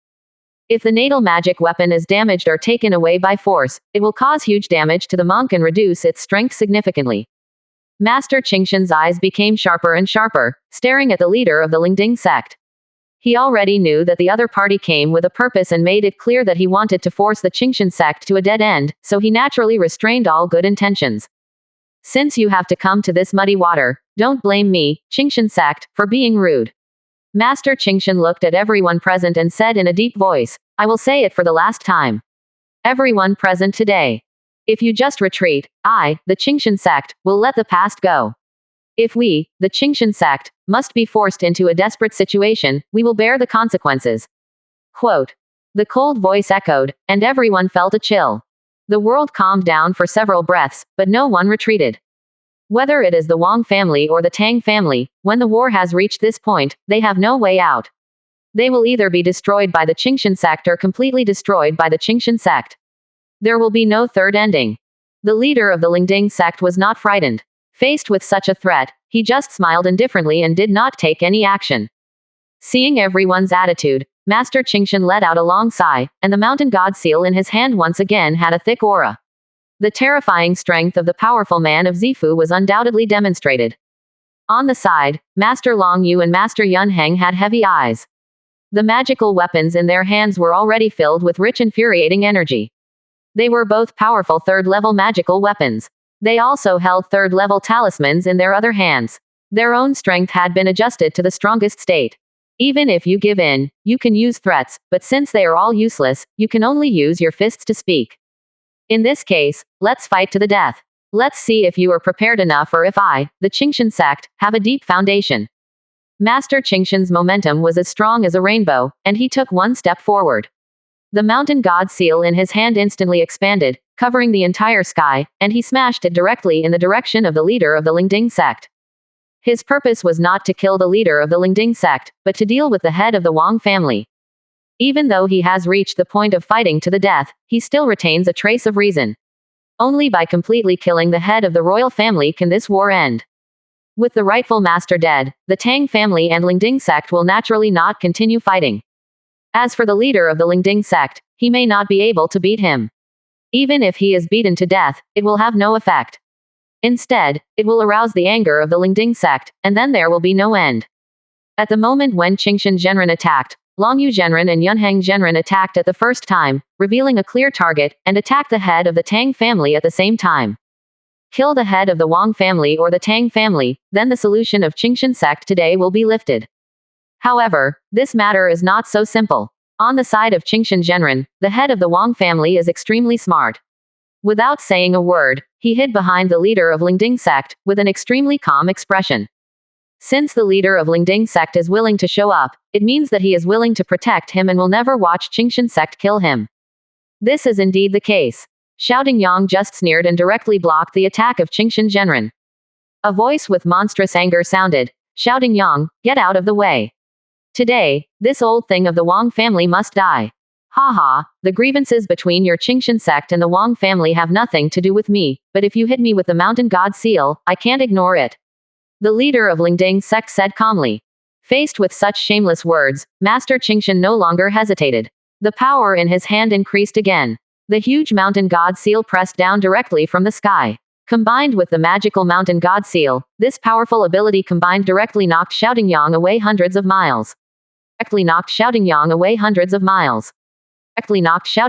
If the natal magic weapon is damaged or taken away by force, it will cause huge damage to the monk and reduce its strength significantly. Master Qingshan's eyes became sharper and sharper, staring at the leader of the Lingding sect. He already knew that the other party came with a purpose and made it clear that he wanted to force the Qingshan sect to a dead end, so he naturally restrained all good intentions. Since you have to come to this muddy water, don't blame me, Qingshan sect, for being rude. Master Qingshan looked at everyone present and said in a deep voice, I will say it for the last time. Everyone present today. If you just retreat, I, the Qingshan sect, will let the past go. If we, the Qingshan sect, must be forced into a desperate situation, we will bear the consequences. Quote. The cold voice echoed, and everyone felt a chill. The world calmed down for several breaths, but no one retreated. Whether it is the Wang family or the Tang family, when the war has reached this point, they have no way out. They will either be destroyed by the Qingshan sect or completely destroyed by the Qingshan sect. There will be no third ending. The leader of the Lingding sect was not frightened. Faced with such a threat, he just smiled indifferently and did not take any action. Seeing everyone's attitude, Master Qingshan let out a long sigh, and the mountain god seal in his hand once again had a thick aura. The terrifying strength of the powerful man of Zifu was undoubtedly demonstrated. On the side, Master Long Yu and Master Yun Heng had heavy eyes. The magical weapons in their hands were already filled with rich infuriating energy. They were both powerful third-level magical weapons. They also held third-level talismans in their other hands. Their own strength had been adjusted to the strongest state. Even if you give in, you can use threats, but since they are all useless, you can only use your fists to speak. In this case, let's fight to the death. Let's see if you are prepared enough or if I, the Qingshan sect, have a deep foundation. Master Qingshan's momentum was as strong as a rainbow, and he took one step forward. The mountain god seal in his hand instantly expanded, covering the entire sky, and he smashed it directly in the direction of the leader of the Lingding sect. His purpose was not to kill the leader of the Lingding sect, but to deal with the head of the Wang family. Even though he has reached the point of fighting to the death, he still retains a trace of reason. Only by completely killing the head of the royal family can this war end. With the rightful master dead, the Tang family and Lingding sect will naturally not continue fighting. As for the leader of the Lingding sect, he may not be able to beat him. Even if he is beaten to death, it will have no effect. Instead, it will arouse the anger of the Lingding sect, and then there will be no end. At the moment when Qingshan Zhenren attacked, Longyu Zhenren and Yunheng Zhenren attacked at the first time, revealing a clear target, and attacked the head of the Tang family at the same time. Kill the head of the Wang family or the Tang family, then the solution of Qingshan sect today will be lifted. However, this matter is not so simple. On the side of Qingshan Zhenren, the head of the Wang family is extremely smart. Without saying a word, he hid behind the leader of Lingding sect, with an extremely calm expression. Since the leader of Lingding sect is willing to show up, it means that he is willing to protect him and will never watch Qingshan sect kill him. This is indeed the case. Shouting Yang just sneered and directly blocked the attack of Qingshan Zhenren. A voice with monstrous anger sounded, shouting Yang, get out of the way. Today, this old thing of the Wang family must die. Ha ha, the grievances between your Qingshan sect and the Wang family have nothing to do with me, but if you hit me with the mountain god seal, I can't ignore it. The leader of Lingding sect said calmly. Faced with such shameless words, Master Qingshan no longer hesitated. The power in his hand increased again. The huge mountain god seal pressed down directly from the sky. Combined with the magical mountain god seal, this powerful ability combined directly knocked Shouting Yang away hundreds of miles. Directly knocked Shouting Yang away hundreds of miles. Directly knocked Shouting